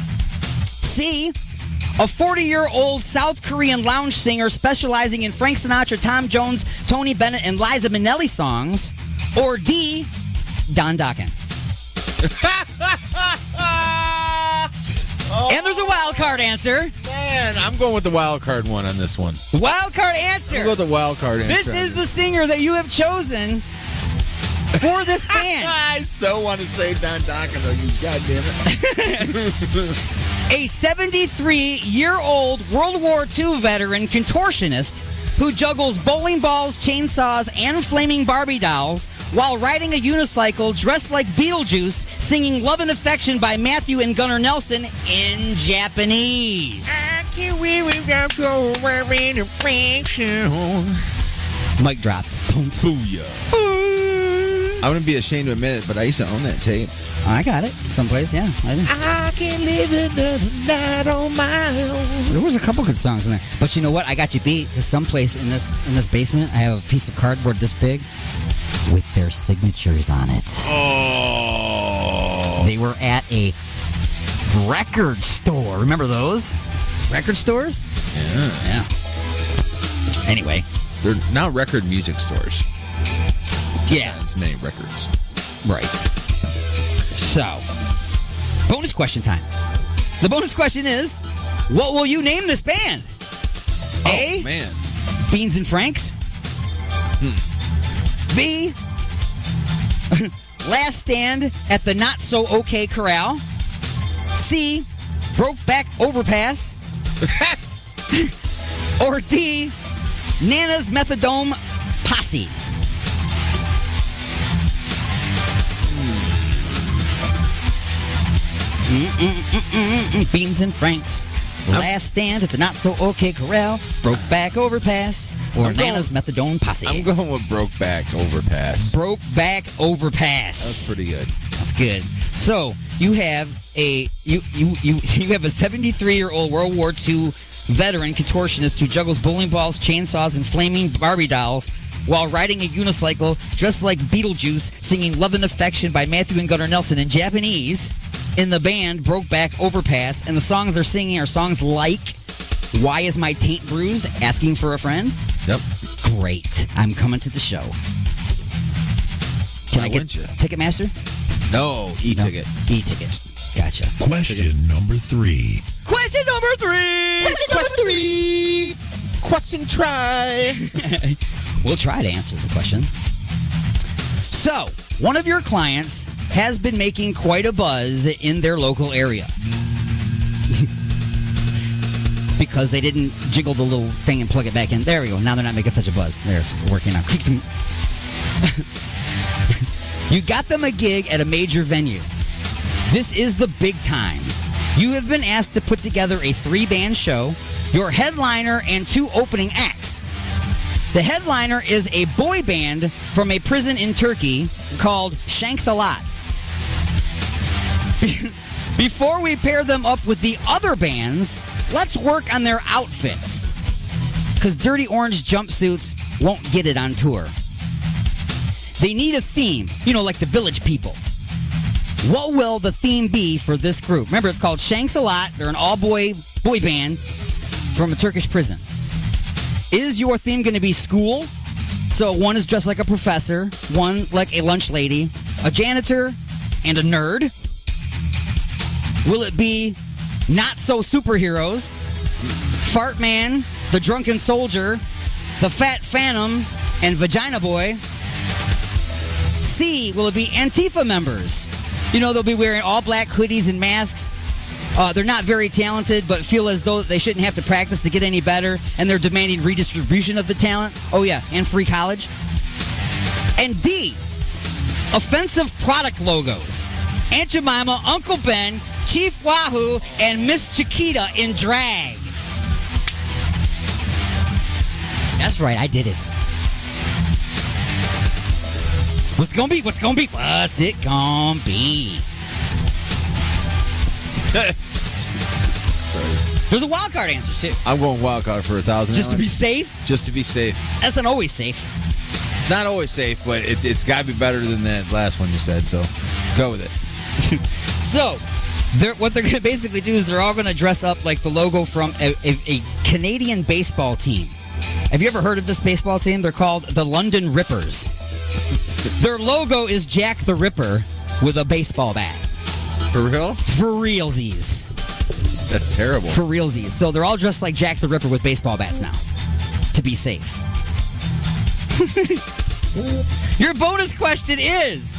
C, a 40-year-old South Korean lounge singer specializing in Frank Sinatra, Tom Jones, Tony Bennett, and Liza Minnelli songs? Or D, Don Dokken? And there's a wild card answer. Man, I'm going with the wild card one on this one. Wild card answer. I'm going with the wild card answer. This is the singer that you have chosen for this band. I so want to say Don Dokken, though. You goddamn it. A 73-year-old World War II veteran contortionist who juggles bowling balls, chainsaws, and flaming Barbie dolls while riding a unicycle dressed like Beetlejuice, singing Love and Affection by Matthew and Gunnar Nelson in Japanese. Mic dropped. Booyah. I'm going to be ashamed to admit it, but I used to own that tape. I got it someplace, yeah. I can live another night on my own. There was a couple good songs in there. But you know what? I got you beat. To someplace in this basement, I have a piece of cardboard this big with their signatures on it. Oh. They were at a record store. Remember those? Record stores? Yeah. Anyway. They're now record music stores. Yeah. As many records. Right. So, bonus question time. The bonus question is, what will you name this band? A, man. Beans and Franks. B, Last Stand at the Not So Okay Corral. C, Brokeback Overpass. Or D, Nana's Methadone Posse. Beans and Franks. Last Stand at the Not So Okay Corral. Brokeback Overpass. Or Nana's Methadone Posse. I'm going with Brokeback Overpass. Brokeback Overpass. That's pretty good. That's good. So you have a you have a 73-year-old World War II veteran contortionist who juggles bowling balls, chainsaws, and flaming Barbie dolls while riding a unicycle dressed like Beetlejuice, singing Love and Affection by Matthew and Gunnar Nelson in Japanese in the band Brokeback Overpass. And the songs they're singing are songs like Why Is My Taint Bruised? Asking for a Friend. Yep. Great. I'm coming to the show. Can I get Ticketmaster? No, e-ticket. No. E-ticket. Gotcha. Question number 3. Question number 3. Question try. We'll try to answer the question. So, one of your clients has been making quite a buzz in their local area. Because they didn't jiggle the little thing and plug it back in. There we go. Now they're not making such a buzz. There, it's working out. You got them a gig at a major venue. This is the big time. You have been asked to put together a 3-band show, your headliner and 2 opening acts. The headliner is a boy band from a prison in Turkey called Shanks-a-Lot. Before we pair them up with the other bands, let's work on their outfits. Because dirty orange jumpsuits won't get it on tour. They need a theme, like the Village People. What will the theme be for this group? Remember, it's called Shanks-a-Lot. They're an all-boy boy band from a Turkish prison. Is your theme going to be school? So one is dressed like a professor, one like a lunch lady, a janitor, and a nerd. Will it be not so superheroes? Fart Man, the drunken soldier, the fat phantom, and vagina boy? C, will it be Antifa members? You know, they'll be wearing all black hoodies and masks. They're not very talented, but feel as though they shouldn't have to practice to get any better, and they're demanding redistribution of the talent. Oh, yeah, and free college. And D, offensive product logos. Aunt Jemima, Uncle Ben, Chief Wahoo, and Miss Chiquita in drag. That's right, I did it. What's it gonna be? What's it gonna be? What's it gonna be? There's a wild card answer too. I'm going wild card for $1,000. Just to be safe? Just to be safe. That's not always safe. It's not always safe, but it's got to be better than that last one you said, so go with it. So, what they're going to basically do is they're all going to dress up like the logo from a Canadian baseball team. Have you ever heard of this baseball team? They're called the London Rippers. Their logo is Jack the Ripper with a baseball bat. For real? For realsies. That's terrible. For realsies. So they're all dressed like Jack the Ripper with baseball bats now. To be safe. Your bonus question is,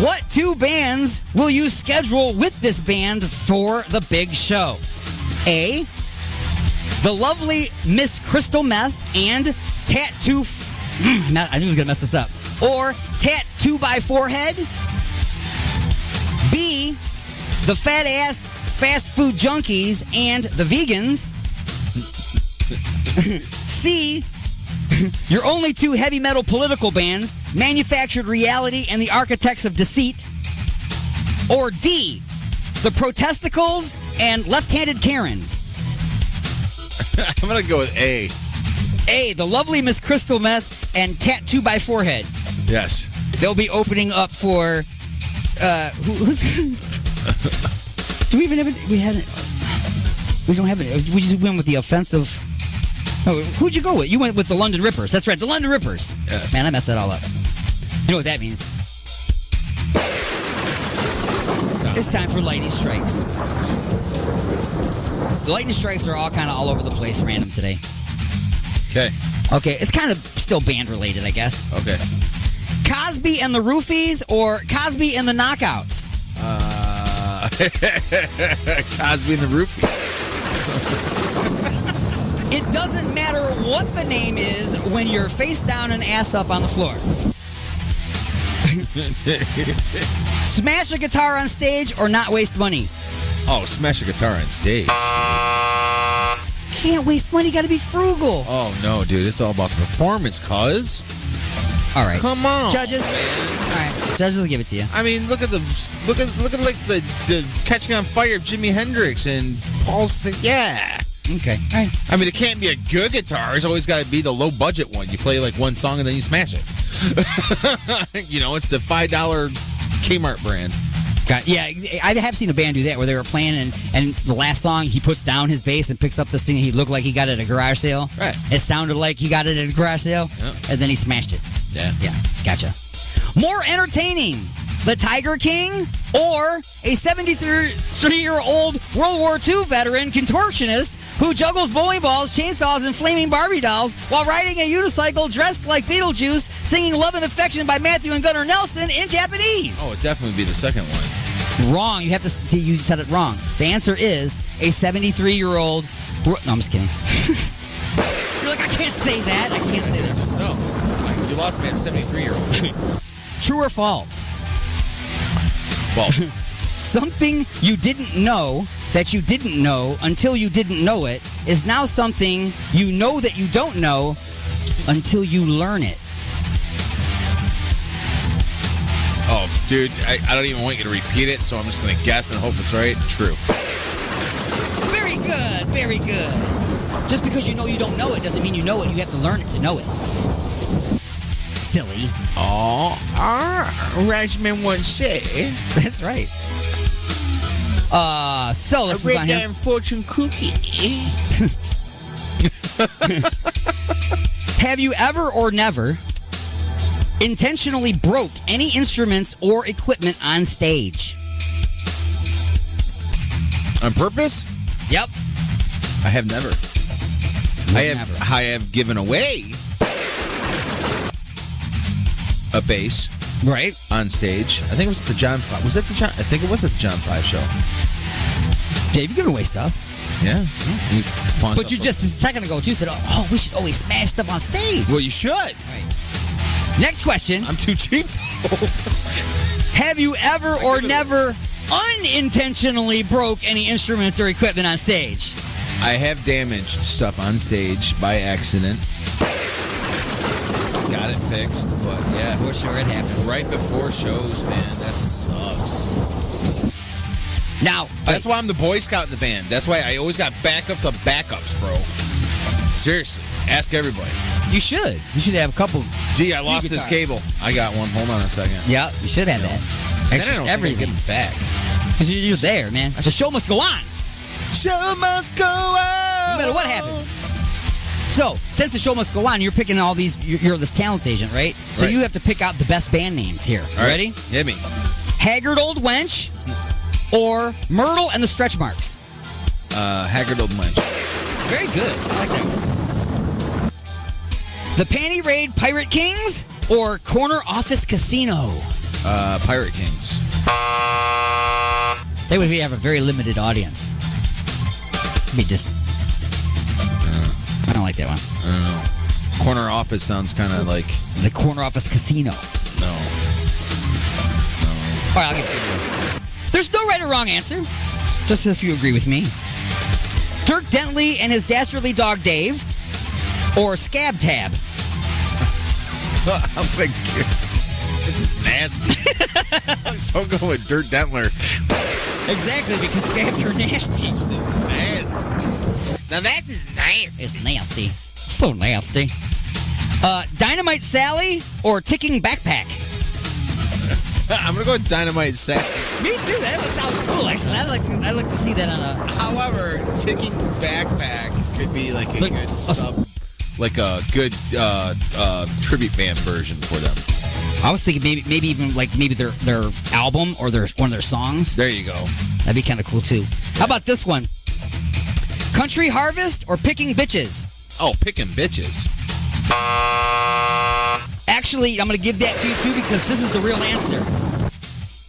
what two bands will you schedule with this band for the big show? A, the lovely Miss Crystal Meth and Tattoo... I knew I was going to mess this up. Or Tattoo by Forehead. B, the fat ass fast food junkies and the vegans. C, your only two heavy metal political bands, Manufactured Reality and the Architects of Deceit. Or D, the Protesticles and Left-Handed Karen. I'm going to go with A. A, the lovely Miss Crystal Meth and Tattoo by Forehead. Yes. They'll be opening up for... who's... Do we even have it? We don't have it. We just went with the offensive... Oh, who'd you go with? You went with the London Rippers. That's right, the London Rippers. Yes. Man, I messed that all up. You know what that means. It's time for lightning strikes. The lightning strikes are all kind of all over the place, random today. Okay, it's kind of still band related, I guess. Okay. Cosby and the Roofies or Cosby and the Knockouts? Cosby and the Roofies. It doesn't matter what the name is when you're face down and ass up on the floor. Smash a guitar on stage or not waste money? Oh, smash a guitar on stage. Can't waste money, gotta be frugal. Oh, no, dude. It's all about the performance, cuz. All right. Come on. Judges? All right. Judges will give it to you. I mean, look at like the Catching on Fire of Jimi Hendrix and Paul's... Yeah. Okay. All right. I mean, it can't be a good guitar. It's always got to be the low-budget one. You play like one song and then you smash it. You know, it's the $5 Kmart brand. Yeah, I have seen a band do that where they were playing and the last song he puts down his bass and picks up this thing he looked like he got it at a garage sale. Right. It sounded like he got it at a garage sale. Yep. And then he smashed it. Yeah. Yeah, gotcha. More entertaining, the Tiger King or a 73-year-old World War II veteran contortionist who juggles bowling balls, chainsaws, and flaming Barbie dolls while riding a unicycle dressed like Beetlejuice, singing Love and Affection by Matthew and Gunnar Nelson in Japanese. Oh, it definitely would be the second one. Wrong. You have to see. You said it wrong. The answer is a 73-year-old... No, I'm just kidding. You're like, I can't say that. I can't say that. No. You lost me at 73-year-old. True or false? False. Something you didn't know that you didn't know until you didn't know it is now something you know that you don't know until you learn it. Oh, dude, I don't even want you to repeat it, so I'm just going to guess and hope it's right. True. Very good. Very good. Just because you know you don't know it doesn't mean you know it. You have to learn it to know it. Silly. Oh, Regiment once said. That's right. So let's move on here. Fortune cookie. Have you ever or never intentionally broke any instruments or equipment on stage? On purpose? Yep. I have never. I have given away a bass. Right. On stage. I think it was at the John 5. Was it the John? I think it was at the John 5 show. Yeah, you've given away stuff. Yeah. But you just a second ago, too, said, oh, we should always smash stuff on stage. Well, you should. Right. Next question. I'm too cheap. Have you ever or never unintentionally broke any instruments or equipment on stage? I have damaged stuff on stage by accident. Got it fixed, but yeah. For sure it happens. Right before shows, man. That sucks. Now, that's why I'm the Boy Scout in the band. That's why I always got backups of backups, bro. Seriously. Ask everybody. You should. You should have a couple. Gee, I lost this cable. I got one. Hold on a second. Yeah, you should have that. Then I don't everything. get it back. Because you're there, man. The show must go on. Show must go on. No matter what happens. So, since the show must go on, you're picking all these. You're this talent agent, right? So you have to pick out the best band names here. All right. Ready? Hit me. Haggard Old Wench or Myrtle and the Stretch Marks? Haggard Old Wench. Very good. I like that one. The Panty Raid Pirate Kings or Corner Office Casino? Pirate Kings. They would have a very limited audience. Be just. I don't like that one. I don't know. Corner Office sounds kind of like the Corner Office Casino. No. All right, I'll get you. There's no right or wrong answer. Just if you agree with me. Dirk Dentley and his dastardly dog Dave, or Scab Tab. I'm like, it's just nasty. So go with Dirk Dentler. Exactly, because scabs are nasty. It's nasty. Now that's just nasty. It's nasty. So nasty. Dynamite Sally or Ticking Backpack? I'm gonna go with Dynamite Sally. Me too. That sounds cool. Actually, I'd like to see that on a. However, Ticking Backpack could be like a good tribute band version for them. I was thinking maybe even like their album or one of their songs. There you go. That'd be kind of cool too. How about this one? Country Harvest or Picking Bitches? Oh, Picking Bitches. Actually, I'm going to give that to you too because this is the real answer.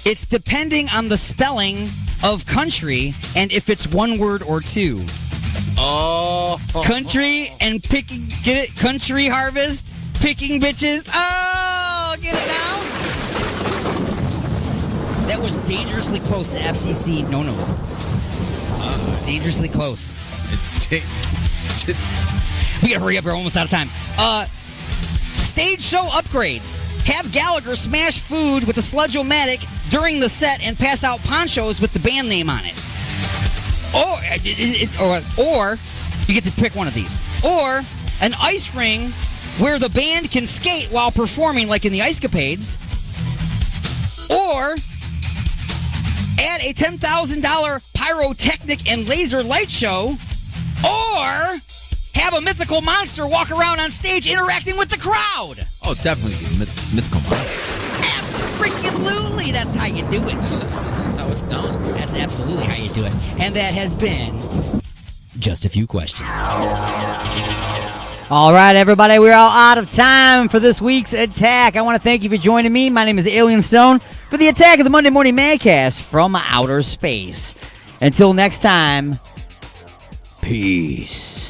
It's depending on the spelling of country and if it's one word or two. Oh. Country and picking, get it? Country Harvest, Picking Bitches. Oh, get it now? That was dangerously close to FCC no-nos. Dangerously close. We gotta hurry up, we're almost out of time. Stage show upgrades. Have Gallagher smash food with a Sludge-O-Matic during the set and pass out ponchos with the band name on it. Or you get to pick one of these. Or an ice ring where the band can skate while performing like in the Ice Capades. Or add a $10,000 pyrotechnic and laser light show. Or have a mythical monster walk around on stage interacting with the crowd. Oh, definitely mythical monster. Absolutely, that's how you do it. That's how it's done. That's absolutely how you do it. And that has been just a few questions. All right, everybody, we're all out of time for this week's Attack. I want to thank you for joining me. My name is Alien Stone for the Attack of the Monday Morning Madcast from Outer Space. Until next time, peace.